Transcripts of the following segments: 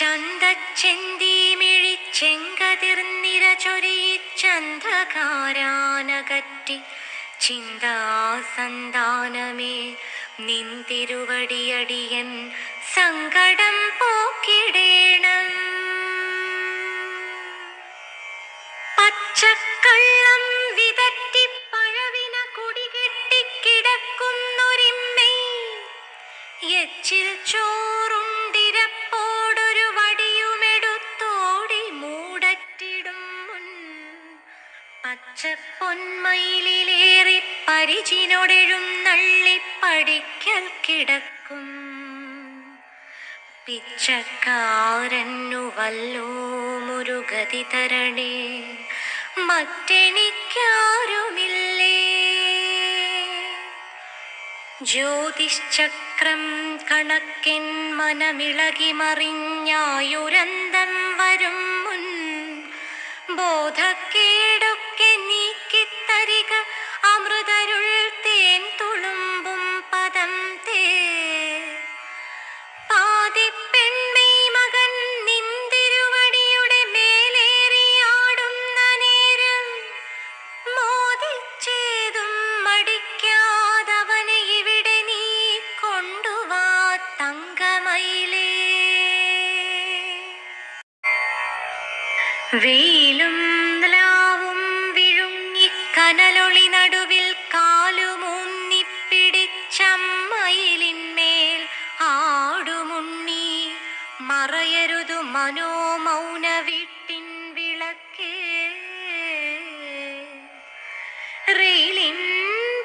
ചന്തച്ചെന്തിമിഴിച്ചെങ്കതിർനിര ചൊരിയിച്ചന്ധകാരാനകറ്റി ചിന്താസന്താനമേ നിന്തിരുവടിയടിയൻ സങ്കടം പോക്കിടേണം. പച്ചക്കള്ളം വിതറ്റി പഴവിന കുടികെട്ടിക്കിടക്കുന്നൊരിമ്മേ എച്ചിൽ ചോറുണ്ടിരപ്പോടൊരു വടിയുമെടുത്തോടി മൂടറ്റിടും മുൻ പച്ചപ്പൊന്മയിലേറി പരിചിനൊടെഴുന്നള്ളിപ്പടിക്കൽ കിടക്കും പിച്ചക്കാരനു വല്ലോ മുരുഗതി തരണേ, മറ്റെനിക്കാരുമില്ലേ. ജ്യോതിശ്ചക്രം കണക്കിൻ മനമിളകി മറിഞ്ഞായുരന്തം വരും മുൻ ബോധക്കേടൊക്കെ നീക്കിത്തരിക അമൃതരുൾ തേൻ തുളുമ്പും പദം തേ. പാതിപ്പെൺമൈ മകൻ നിന്തിരുവടിയുടെ മേലേറിയാടുന്ന നേരം മോദിച്ചേതും മടിക്കാതവനെ ഇവിടെ നീ കൊണ്ടുവാ തങ്കമയിലേ. വെയിലും ലാവും വിഴുങ്ങിക്കനലൊളി നടുവിൽ കാലുമൂന്നിപ്പിടിച്ചമ്മയിലിന്മേൽ ആടുമുണ്ണി മറയരുതു മനോമൗന വീട്ടിൻ വിളക്കേ. റെയിലിൻ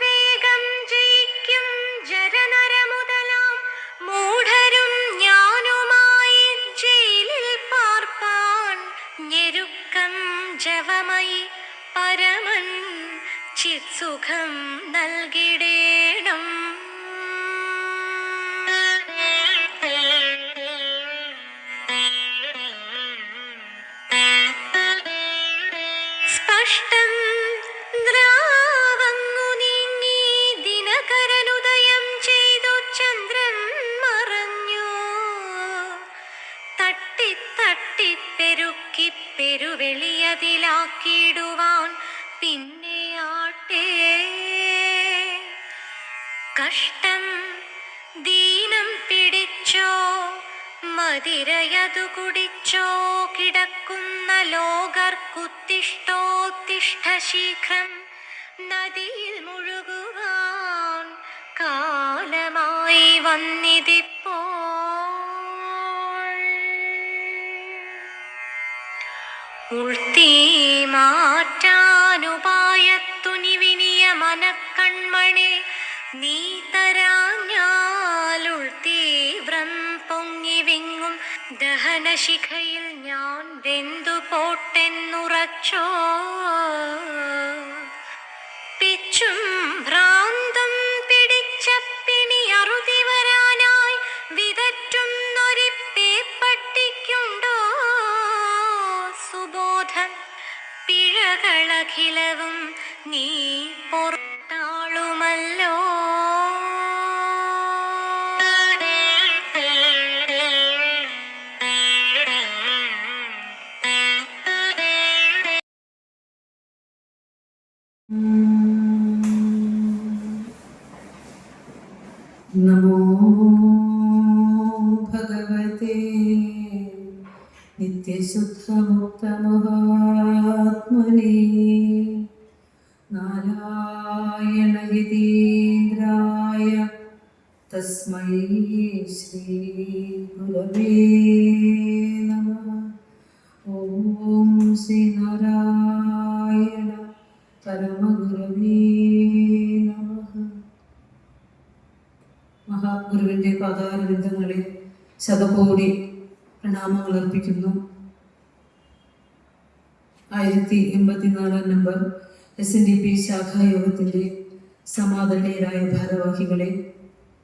വേഗം ജയിക്കും ജരനരമുതലാം മൂഢരും ഞാനുമായി ജയിലിൽ പാർപ്പാൻ ഞെരുക്കം ജവമയി പരമൻ ചിത്സുഖം നൽകിടേണം. സ്പഷ്ടം ദ്രാവങ്ങു നീങ്ങി ദിനകരനുദയം ചെയ്തു ചന്ദ്രൻ മറഞ്ഞു. തട്ടിത്തട്ടിപ്പെരുക്കി പെരുവെളിയതിലാക്കിടുവാൻ പിന്നെ ആട്ടേ. കഷ്ടം ദീനം പിടിച്ചോ മതിരയതു കുടിച്ചോ കിടക്കുന്ന ലോകർക്കുത്തിഷ്ടോത്തിഷ്ഠ ശീഘ്രം നദിയിൽ മുഴുകുവാൻ കാലമായി വന്നിതിപ്പോ. ഉൾത്തീ മാറ്റാനുപായത്തുനിവിനിയ മനക്കൺമണി നീ തരാഞ്ഞാലുൾത്തീവ്രം പൊങ്ങി വിങ്ങും ദഹനശിഖയിൽ ഞാൻ വെന്തു പോട്ടെന്നുറച്ചോ. പിച്ചും ഭ്രാന്തം പിടിച്ച പിണി അറുതി വരാനായി വിതറ്റുന്നൊരു പേപ്പട്ടിക്കുണ്ടോ സുബോധം. പിഴകളഖിലവും നീ പൊറത്താളുമല്ലോ. നമോ ഭഗവതേ നിത്യശുദ്ധമുക്തമഹാത്മനേ നാരായണയതീന്ദ്രായ തസ്മൈ ശ്രീ ഗുരവേ നമഃ. ഓം ശ്രീ നാരായണ പരമഗുരവേ നമഃ. മഹാഗുരുവിൻ്റെ പാതാരവിന്ദങ്ങളിൽ ശതകോടി പ്രണാമങ്ങൾ അർപ്പിക്കുന്നു. 1084 നമ്പർ SNDP ശാഖായോഗത്തിൻ്റെ സമാദരണീയരായ ഭാരവാഹികളെ,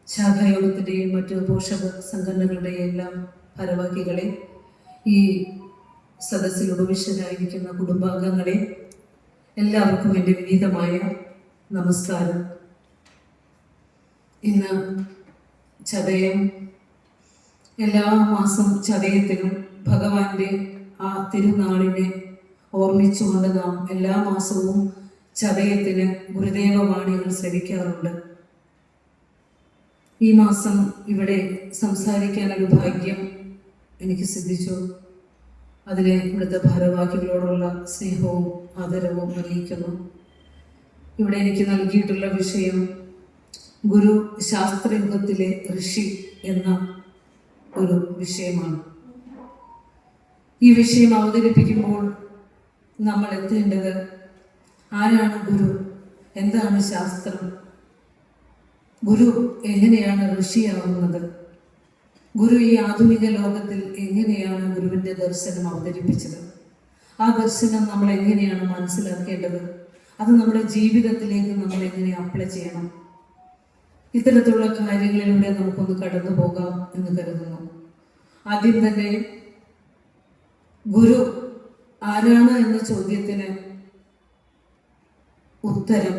ശാഖായോഗത്തിൻ്റെയും മറ്റു പോഷക സംഘടനകളുടെയും എല്ലാം ഭാരവാഹികളെ, ഈ സദസ്സിൽ ഉപവിഷ്ടരായിരിക്കുന്ന കുടുംബാംഗങ്ങളെ, എല്ലാവർക്കും എൻ്റെ വിനീതമായ നമസ്കാരം. ഇന്ന് ചതയം എല്ലാ മാസം ചതയത്തിനും ഭഗവാന്റെ ആ തിരുനാളിനെ ഓർമ്മിച്ചുകൊണ്ട് നാം എല്ലാ മാസവും ചതയത്തിന് ഗുരുദേവ വാണികൾ ശ്രവിക്കാറുണ്ട്. ഈ മാസം ഇവിടെ സംസാരിക്കാനൊരു ഭാഗ്യം എനിക്ക് സിദ്ധിച്ചു. അതിനെ ഇവിടുത്തെ ഭാരവാഹികളോടുള്ള സ്നേഹവും ആദരവും അറിയിക്കുന്നു. ഇവിടെ എനിക്ക് നൽകിയിട്ടുള്ള വിഷയം ഗുരു ശാസ്ത്രയുഗത്തിലെ ഋഷി എന്ന ഒരു വിഷയമാണ്. ഈ വിഷയം അവതരിപ്പിക്കുമ്പോൾ നമ്മൾ എത്തേണ്ടത് ആരാണ് ഗുരു, എന്താണ് ശാസ്ത്രം, ഗുരു എങ്ങനെയാണ് ഋഷിയാവുന്നത്, ഗുരു ഈ ആധുനിക ലോകത്തിൽ എങ്ങനെയാണ് ഗുരുവിൻ്റെ ദർശനം അവതരിപ്പിച്ചത്, ആ ദർശനം നമ്മൾ എങ്ങനെയാണ് മനസ്സിലാക്കേണ്ടത്, അത് നമ്മുടെ ജീവിതത്തിലേക്ക് നമ്മൾ എങ്ങനെ അപ്ലൈ ചെയ്യണം, ഇത്തരത്തിലുള്ള കാര്യങ്ങളിലൂടെ നമുക്കൊന്ന് കടന്നു പോകാം എന്ന് കരുതുന്നു. ആദ്യം തന്നെ ഗുരു ആരാണ് എന്ന ചോദ്യത്തിന് ഉത്തരം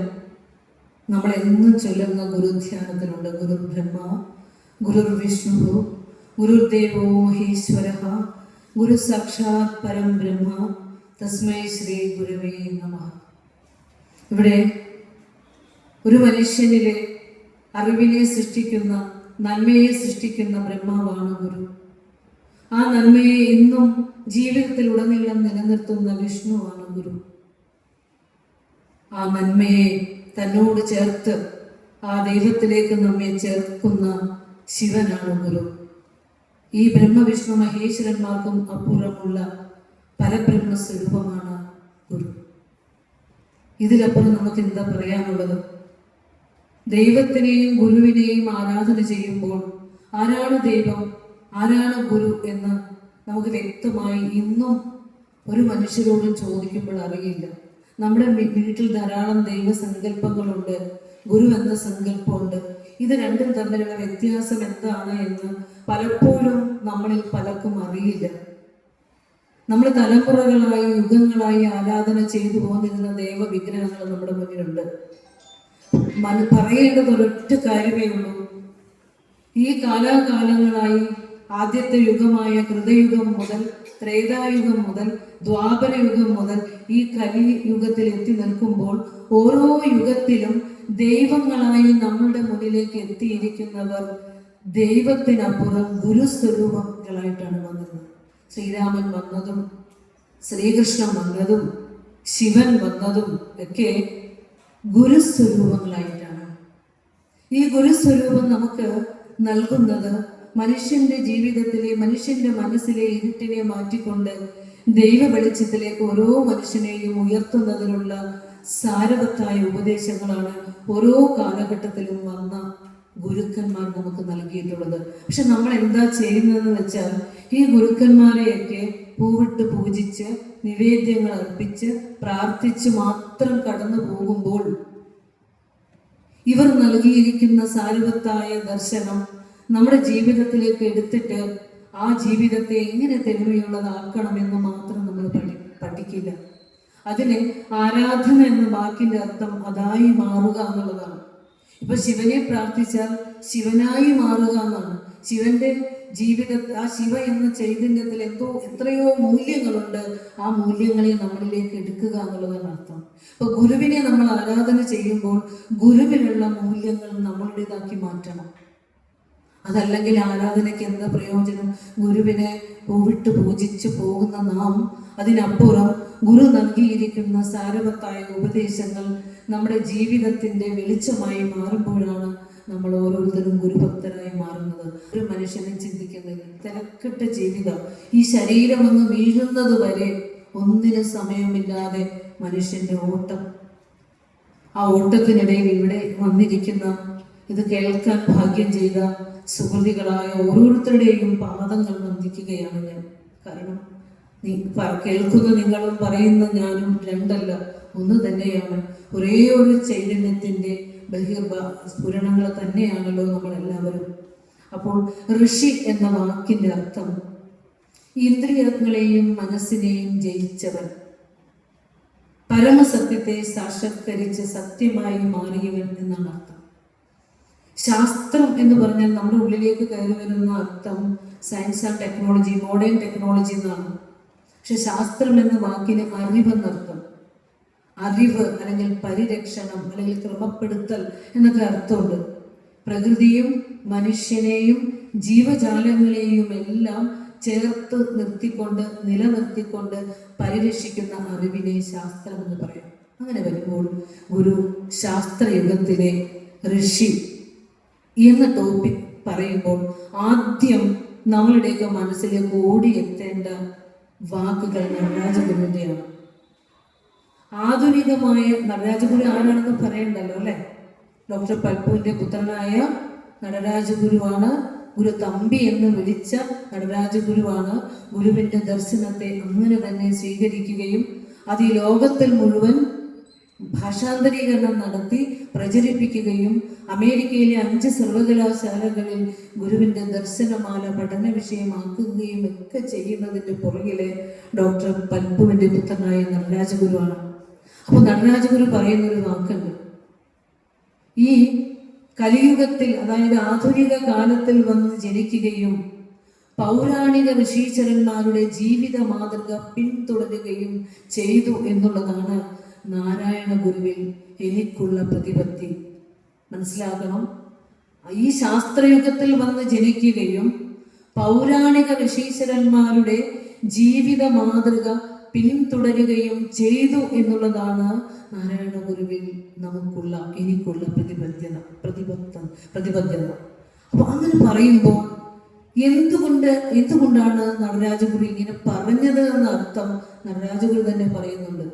നമ്മൾ എന്നും ചൊല്ലുന്ന ഗുരുധ്യാനത്തിലുണ്ട്. ഗുരു ബ്രഹ്മ, ഗുരു വിഷ്ണു, ഗുരുദേവോ മഹേശ്വര, ഗുരു സാക്ഷാത് പരം ബ്രഹ്മ, തസ്മൈ ശ്രീ ഗുരുവേ നമഃ. ഇവിടെ ഒരു മനുഷ്യനിലെ അറിവിനെ സൃഷ്ടിക്കുന്ന, നന്മയെ സൃഷ്ടിക്കുന്ന ബ്രഹ്മാവാണ് ഗുരു. ആ നന്മയെ എന്നും ജീവിതത്തിലുടനീളം നിലനിർത്തുന്ന വിഷ്ണുവാണ് ഗുരു. ആ നന്മയെ തന്നോട് ചേർത്ത് ആ ദൈവത്തിലേക്ക് നമ്മെ ചേർക്കുന്ന ശിവനാണ് ഗുരു. ഈ ബ്രഹ്മവിഷ്ണു മഹേശ്വരന്മാർക്കും അപ്പുറമുള്ള പരബ്രഹ്മ സ്വരൂപമാണ് ഗുരു. ഇതിലപ്പുറം നമുക്ക് എന്താ പറയാനുള്ളത്? ദൈവത്തിനെയും ഗുരുവിനെയും ആരാധന ചെയ്യുമ്പോൾ ആരാണ് ദൈവം, ആരാണ് ഗുരു എന്ന് നമുക്ക് വ്യക്തമായി ഇന്നും ഒരു മനുഷ്യരോടും ചോദിക്കുമ്പോൾ അറിയില്ല. നമ്മുടെ വീട്ടിൽ ധാരാളം ദൈവസങ്കല്പങ്ങളുണ്ട്, ഗുരു എന്ന സങ്കല്പമുണ്ട്. ഇത് രണ്ടും തമ്മിലുള്ള വ്യത്യാസം എന്താണ് എന്ന് പലപ്പോഴും നമ്മളിൽ പലർക്കും അറിയില്ല. നമ്മൾ തലമുറകളായി, യുഗങ്ങളായി ആരാധന ചെയ്തു പോന്നിരുന്ന ദൈവവിഗ്രഹങ്ങൾ നമ്മുടെ മുന്നിലുണ്ട്. പറയേണ്ടത് ഒരൊറ്റ കാര്യമേ ഉള്ളൂ. ഈ കാലാകാലങ്ങളായി ആദ്യത്തെ യുഗമായ കൃതയുഗം മുതൽ, ത്രേതായുഗം മുതൽ, ദ്വാപരയുഗം മുതൽ ഈ കലിയുഗത്തിൽ എത്തി നിൽക്കുമ്പോൾ ഓരോ യുഗത്തിലും ദൈവങ്ങളായി നമ്മളുടെ മുന്നിലേക്ക് എത്തിയിരിക്കുന്നവർ ദൈവത്തിനപ്പുറം ഗുരുസ്വരൂപങ്ങളായിട്ടാണ് വന്നത്. ശ്രീരാമൻ വന്നതും, ശ്രീകൃഷ്ണൻ വന്നതും, ശിവൻ വന്നതും ഒക്കെ ഗുരുസ്വരൂപങ്ങളായിട്ടാണ്. ഈ ഗുരുസ്വരൂപം നമുക്ക് നൽകുന്നത് മനുഷ്യന്റെ ജീവിതത്തിലെ, മനുഷ്യന്റെ മനസ്സിലെ ഇരുട്ടിനെ മാറ്റിക്കൊണ്ട് ദൈവ വെളിച്ചത്തിലേക്ക് ഓരോ മനുഷ്യനെയും ഉയർത്തുന്നതിനുള്ള സാരവത്തായ ഉപദേശങ്ങളാണ് ഓരോ കാലഘട്ടത്തിലും വന്ന ഗുരുക്കന്മാർ നമുക്ക് നൽകിയിട്ടുള്ളത്. പക്ഷെ നമ്മൾ എന്താ ചെയ്യുന്നതെന്ന് വെച്ചാൽ ഈ ഗുരുക്കന്മാരെയൊക്കെ പൂവിട്ട് പൂജിച്ച് നിവേദ്യങ്ങൾ അർപ്പിച്ച് പ്രാർത്ഥിച്ച് മാത്രം കടന്നു പോകുമ്പോൾ ഇവർ നൽകിയിരിക്കുന്ന സാരവത്തായ ദർശനം നമ്മുടെ ജീവിതത്തിലേക്ക് എടുത്തിട്ട് ആ ജീവിതത്തെ എങ്ങനെ തെളിമയുള്ളതാക്കണമെന്ന് മാത്രം നമ്മൾ പഠിക്കില്ല. അതിന് ആരാധന എന്ന വാക്കിന്റെ അർത്ഥം അതായി മാറുക എന്നുള്ളതാണ്. ഇപ്പൊ ശിവനെ പ്രാർത്ഥിച്ചാൽ ശിവനായി മാറുക എന്നാണ്. ശിവന്റെ ജീവിതത്തിൽ, ആ ശിവ എന്ന ചൈതന്യത്തിൽ എത്രയോ മൂല്യങ്ങളുണ്ട്. ആ മൂല്യങ്ങളെ നമ്മളിലേക്ക് എടുക്കുക എന്നുള്ളതാണ് അർത്ഥം. ഇപ്പൊ ഗുരുവിനെ നമ്മൾ ആരാധന ചെയ്യുമ്പോൾ ഗുരുവിനുള്ള മൂല്യങ്ങൾ നമ്മളുടേതാക്കി മാറ്റണം. അതല്ലെങ്കിൽ ആരാധനയ്ക്ക് എന്താ പ്രയോജനം? ഗുരുവിനെ പൂവിട്ട് പൂജിച്ചു പോകുന്ന നാം അതിനപ്പുറം ഗുരു നൽകിയിരിക്കുന്ന സാരവത്തായ ഉപദേശങ്ങൾ നമ്മുടെ ജീവിതത്തിന്റെ വെളിച്ചമായി മാറുമ്പോഴാണ് നമ്മൾ ഓരോരുത്തരും ഗുരുഭക്തരായി മാറുന്നത്. ഒരു മനുഷ്യനെ ചിന്തിക്കുന്നില്ല, തിരക്കിട്ട ജീവിതം, ഈ ശരീരം അങ്ങ് വീഴുന്നത് വരെ ഒന്നിനും സമയമില്ലാതെ മനുഷ്യന്റെ ഓട്ടം. ആ ഓട്ടത്തിനിടയിൽ ഇവിടെ വന്നിരിക്കുന്ന, ഇത് കേൾക്കാൻ ഭാഗ്യം ചെയ്ത സുഹൃതികളായ ഓരോരുത്തരുടെയും പാദങ്ങൾ വന്ദിക്കുകയാണ് ഞാൻ. കാരണം കേൾക്കുന്ന നിങ്ങളും പറയുന്ന ഞാനും രണ്ടല്ല, ഒന്ന് തന്നെയാണ്. ഒരേ ഒരു ചൈതന്യത്തിന്റെ സ്ഫുരണങ്ങൾ തന്നെയാണല്ലോ നമ്മളെല്ലാവരും. അപ്പോൾ ഋഷി എന്ന വാക്കിന്റെ അർത്ഥം ഇന്ദ്രിയങ്ങളെയും മനസ്സിനെയും ജയിച്ചവൻ, പരമസത്യത്തെ സാക്ഷാത്കരിച്ച് സത്യമായി മാറിയവൻ എന്നാണ് അർത്ഥം. ശാസ്ത്രം എന്ന് പറഞ്ഞാൽ നമ്മുടെ ഉള്ളിലേക്ക് കയറി വരുന്ന അർത്ഥം science and technology, modern technology എന്നാണ്. പക്ഷെ ശാസ്ത്രം എന്ന വാക്കിന് അറിവെന്നർത്ഥം. അറിവ് അല്ലെങ്കിൽ പരിരക്ഷണം അല്ലെങ്കിൽ ക്രമപ്പെടുത്തൽ എന്നൊക്കെ അർത്ഥമുണ്ട്. പ്രകൃതിയും മനുഷ്യനെയും ജീവജാലങ്ങളെയും എല്ലാം ചേർത്ത് നിർത്തിക്കൊണ്ട് നിലനിർത്തിക്കൊണ്ട് പരിരക്ഷിക്കുന്ന അറിവിനെ ശാസ്ത്രം എന്ന് പറയാം. അങ്ങനെ വരുമ്പോൾ ഒരു ശാസ്ത്രയുഗത്തിലെ ഋഷി എന്ന ടോപ്പിക് പറയുമ്പോൾ ആദ്യം നമ്മളുടെയൊക്കെ മനസ്സിലേക്ക് ഓടിയെത്തേണ്ട വാക്കുകൾ നടരാജഗുരുവിൻ്റെയാണ്. ആധുനികമായ നടരാജഗുരു ആരാണെന്ന് പറയണ്ടല്ലോ അല്ലെ. ഡോക്ടർ പൽപ്പുവിന്റെ പുത്രനായ നടരാജഗുരുവാണ്. ഗുരു തമ്പി എന്ന് വിളിച്ച നടരാജഗുരുവാണ് ഗുരുവിന്റെ ദർശനത്തെ അങ്ങനെ തന്നെ സ്വീകരിക്കുകയും അത് ഈ ലോകത്തിൽ മുഴുവൻ ഭാഷാന്തരീകരണം നടത്തി പ്രചരിപ്പിക്കുകയും അമേരിക്കയിലെ 5 സർവകലാശാലകളിൽ ഗുരുവിന്റെ ദർശനമാല പഠന വിഷയമാക്കുകയും ഒക്കെ ചെയ്യുന്നതിന്റെ പുറകിലെ ഡോക്ടർ പൽപ്പുവിന്റെ പുത്രനായ നടരാജഗുരുവാണ്. അപ്പൊ നടരാജഗുരു പറയുന്ന ഒരു വാക്കുണ്ട്, ഈ കലിയുഗത്തിൽ അതായത് ആധുനിക കാലത്തിൽ വന്ന് ജനിക്കുകയും പൗരാണിക ഋഷീശ്വരന്മാരുടെ ജീവിത മാതൃക പിന്തുടരുകയും ചെയ്തു എന്നുള്ളതാണ് നാരായണ ഗുരുവിൽ എനിക്കുള്ള പ്രതിപത്തി. മനസ്സിലാക്കണം, ഈ ശാസ്ത്രയുഗത്തിൽ വന്ന് ജനിക്കുകയും പൗരാണിക ഋഷീശ്വരന്മാരുടെ ജീവിത മാതൃക പിന്തുടരുകയും ചെയ്തു എന്നുള്ളതാണ് നാരായണ ഗുരുവിൽ എനിക്കുള്ള പ്രതിബദ്ധത. അപ്പൊ അങ്ങനെ പറയുമ്പോൾ എന്തുകൊണ്ടാണ് നടരാജഗുരു ഇങ്ങനെ പറഞ്ഞത് എന്ന അർത്ഥം നടരാജഗുരു തന്നെ പറയുന്നുണ്ട്.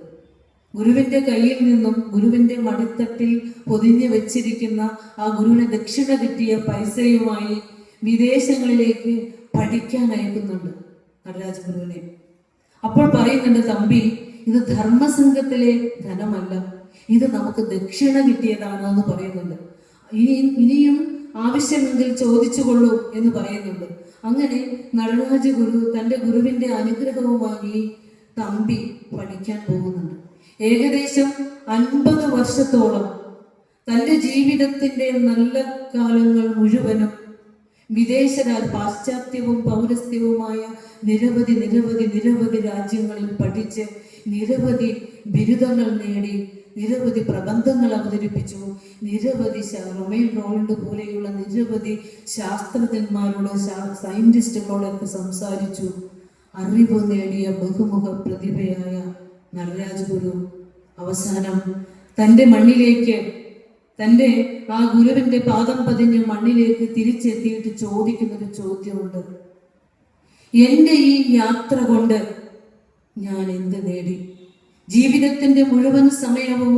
ഗുരുവിന്റെ കയ്യിൽ നിന്നും ഗുരുവിന്റെ മടിത്തട്ടിൽ പൊതിഞ്ഞു വെച്ചിരിക്കുന്ന ആ ഗുരുവിന് ദക്ഷിണ കിട്ടിയ പൈസയുമായി വിദേശങ്ങളിലേക്ക് പഠിക്കാൻ അയക്കുന്നുണ്ട് നടരാജഗുരുവിനെ. അപ്പോൾ പറയുന്നുണ്ട്, തമ്പി, ഇത് ധർമ്മസംഘത്തിലെ ധനമല്ല, ഇത് നമുക്ക് ദക്ഷിണ കിട്ടിയതാണ് എന്ന് പറയുന്നുണ്ട്. ഇനിയും ആവശ്യമെങ്കിൽ ചോദിച്ചുകൊള്ളൂ എന്ന് പറയുന്നുണ്ട്. അങ്ങനെ നടരാജഗുരു തൻ്റെ ഗുരുവിന്റെ അനുഗ്രഹവും വാങ്ങി തമ്പി പഠിക്കാൻ പോകുന്നുണ്ട്. ഏകദേശം 50 വർഷത്തോളം തൻ്റെ ജീവിതത്തിന്റെ നല്ല കാലങ്ങൾ മുഴുവനും പാശ്ചാത്യവും പൗരസ്ത്യവുമായ നിരവധി രാജ്യങ്ങളിൽ പഠിച്ച് നിരവധി ബിരുദങ്ങൾ നേടി നിരവധി പ്രബന്ധങ്ങൾ അവതരിപ്പിച്ചു. നിരവധി റൊമേൻ റോളണ്ട് പോലെയുള്ള നിരവധി ശാസ്ത്രജ്ഞന്മാരോട് സയന്റിസ്റ്റുകളോടൊക്കെ സംസാരിച്ചു. അറിവ് നേടിയ ബഹുമുഖ പ്രതിഭയായ നടരാജഗുരു അവസാനം തൻ്റെ മണ്ണിലേക്ക്, തൻ്റെ ആ ഗുരുവിന്റെ പാദം പതിഞ്ഞ മണ്ണിലേക്ക് തിരിച്ചെത്തിയിട്ട് ചോദിക്കുന്നൊരു ചോദ്യമുണ്ട്, എൻ്റെ ഈ യാത്ര കൊണ്ട് ഞാൻ എന്ത് നേടി? ജീവിതത്തിന്റെ മുഴുവൻ സമയവും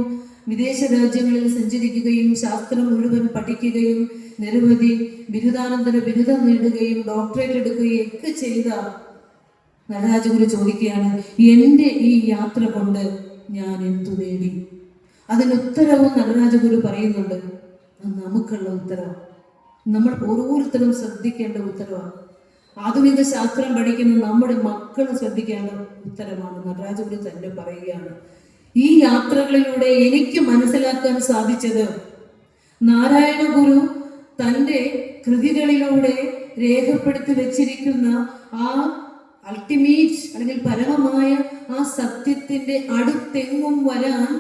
വിദേശ രാജ്യങ്ങളിൽ സഞ്ചരിക്കുകയും ശാസ്ത്രം മുഴുവൻ പഠിക്കുകയും നിരവധി ബിരുദാനന്തര ബിരുദം നേടുകയും ഡോക്ടറേറ്റ് എടുക്കുകയും ഒക്കെ ചെയ്ത നടരാജഗുരു ചോദിക്കുകയാണ്, എൻ്റെ ഈ യാത്ര കൊണ്ട് ഞാൻ എന്തു നേടി? അതിനുത്തരവും നടരാജഗുരു പറയുന്നുണ്ട്. നമുക്കുള്ള ഉത്തരവ്, നമ്മൾ ഓരോരുത്തരും ശ്രദ്ധിക്കേണ്ട ഉത്തരവാണ്. ആധുനിക ശാസ്ത്രം പഠിക്കുന്ന നമ്മുടെ മക്കൾ ശ്രദ്ധിക്കേണ്ട ഉത്തരമാണ്. നടരാജഗുരു തന്നെ പറയുകയാണ്, ഈ യാത്രകളിലൂടെ എനിക്ക് മനസ്സിലാക്കാൻ സാധിച്ചത് നാരായണ ഗുരു തൻ്റെ കൃതികളിലൂടെ രേഖപ്പെടുത്തി വെച്ചിരിക്കുന്ന ആ അൾട്ടിമേറ്റ് അല്ലെങ്കിൽ പരമമായ ആ സത്യത്തിന്റെ അടുത്തെങ്ങും വരാൻ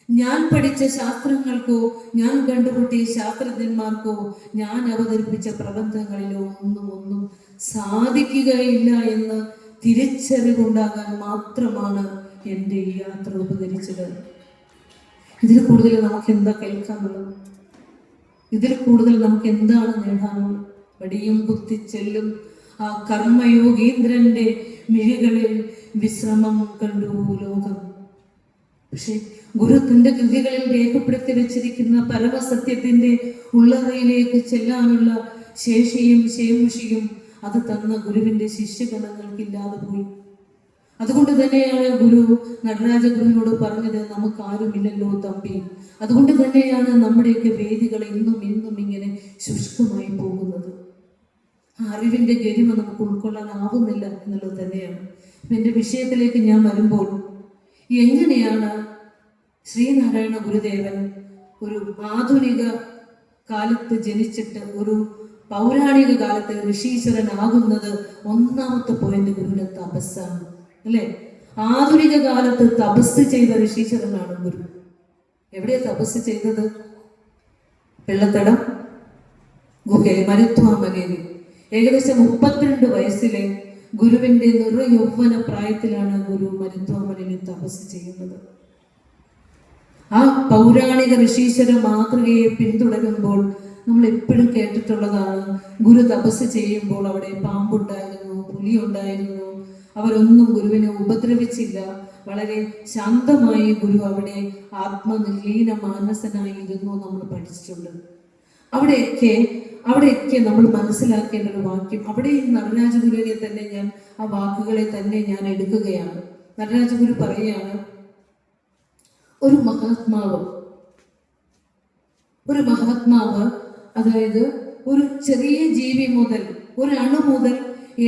ഞാൻ പഠിച്ച ശാസ്ത്രങ്ങൾക്കോ ഞാൻ കണ്ടുപിടിയ ശാസ്ത്രജ്ഞന്മാർക്കോ ഞാൻ അവതരിപ്പിച്ച പ്രബന്ധങ്ങളിലോ ഒന്നും സാധിക്കുകയില്ല എന്ന് തിരിച്ചറിവുണ്ടാകാൻ മാത്രമാണ് എൻ്റെ ഈ യാത്ര ഉപകരിച്ചത്. ഇതിൽ കൂടുതൽ നമുക്ക് എന്താ കേൾക്കാനുള്ളത്? ഇതിൽ കൂടുതൽ നമുക്ക് എന്താണ് നേടാനുള്ളത്? വടിയും കുത്തിച്ചെല്ലും ആ കർമ്മയോഗീന്ദ്രന്റെ മിഴികളിൽ വിശ്രമം കണ്ടു ലോകം. പക്ഷെ ഗുരു തന്റെ കൃതികളിൽ രേഖപ്പെടുത്തി വെച്ചിരിക്കുന്ന പരമസത്യത്തിന്റെ ഉള്ളറയിലേക്ക് ചെല്ലാനുള്ള ശേഷിയും ശേമുഷിയും അത് തന്ന ഗുരുവിന്റെ ശിഷ്യഗണങ്ങൾക്കില്ലാതെ പോയി. അതുകൊണ്ട് തന്നെയാണ് ഗുരു നടരാജഗുരുവിനോട് പറഞ്ഞത്, നമുക്ക് ആരുമില്ലല്ലോ തമ്പി. അതുകൊണ്ട് തന്നെയാണ് നമ്മുടെയൊക്കെ വേദികൾ ഇന്നും ഇങ്ങനെ ശുഷ്കമായി പോകുന്നത്. ആ അറിവിന്റെ ഗരിമ നമുക്ക് ഉൾക്കൊള്ളാനാവുന്നില്ല എന്നുള്ളത് തന്നെയാണ്. എൻ്റെ വിഷയത്തിലേക്ക് ഞാൻ വരുമ്പോൾ, എങ്ങനെയാണ് ശ്രീനാരായണ ഗുരുദേവൻ ഒരു ആധുനിക കാലത്ത് ജനിച്ചിട്ട് ഒരു പൗരാണിക കാലത്ത് ഋഷീശ്വരനാകുന്നത് ഒന്നാമത്തെ പോയിന്റ് ഗുരുവിന്റെ തപസ്സാണ്, അല്ലെ? ആധുനിക കാലത്ത് തപസ് ചെയ്ത ഋഷീശ്വരനാണ് ഗുരു. എവിടെയാ തപസ് ചെയ്തത്? വെള്ളത്തടം ഗുഹയിൽ, മരുത്വാമലയിൽ. ഏകദേശം 32 വയസ്സിലെ ഗുരുവിന്റെ യൗവന പ്രായത്തിലാണ് ഗുരു മരുത്വാമലയിൽ തപസ് ചെയ്യുന്നത്. ആ പൗരാണിക ഋഷീശ്വര മാതൃകയെ പിന്തുടരുമ്പോൾ നമ്മൾ എപ്പോഴും കേട്ടിട്ടുള്ളതാണ്, ഗുരു തപസ് ചെയ്യുമ്പോൾ അവിടെ പാമ്പുണ്ടായിരുന്നു, പുലി ഉണ്ടായിരുന്നു, അവരൊന്നും ഗുരുവിനെ ഉപദ്രവിച്ചില്ല. വളരെ ശാന്തമായി ഗുരു അവിടെ ആത്മനിലീന മാനസനായിരുന്നു നമ്മൾ പഠിച്ചിട്ടുണ്ട്. അവിടെയൊക്കെ നമ്മൾ മനസ്സിലാക്കേണ്ട ഒരു വാക്യം, അവിടെ നടരാജഗുരുവിനെ തന്നെ ആ വാക്കുകളെ തന്നെ ഞാൻ എടുക്കുകയാണ്. നടരാജഗുരു പറയുകയാണ്, ഒരു മഹാത്മാവ് അതായത് ഒരു ചെറിയ ജീവി മുതൽ, ഒരു അണു മുതൽ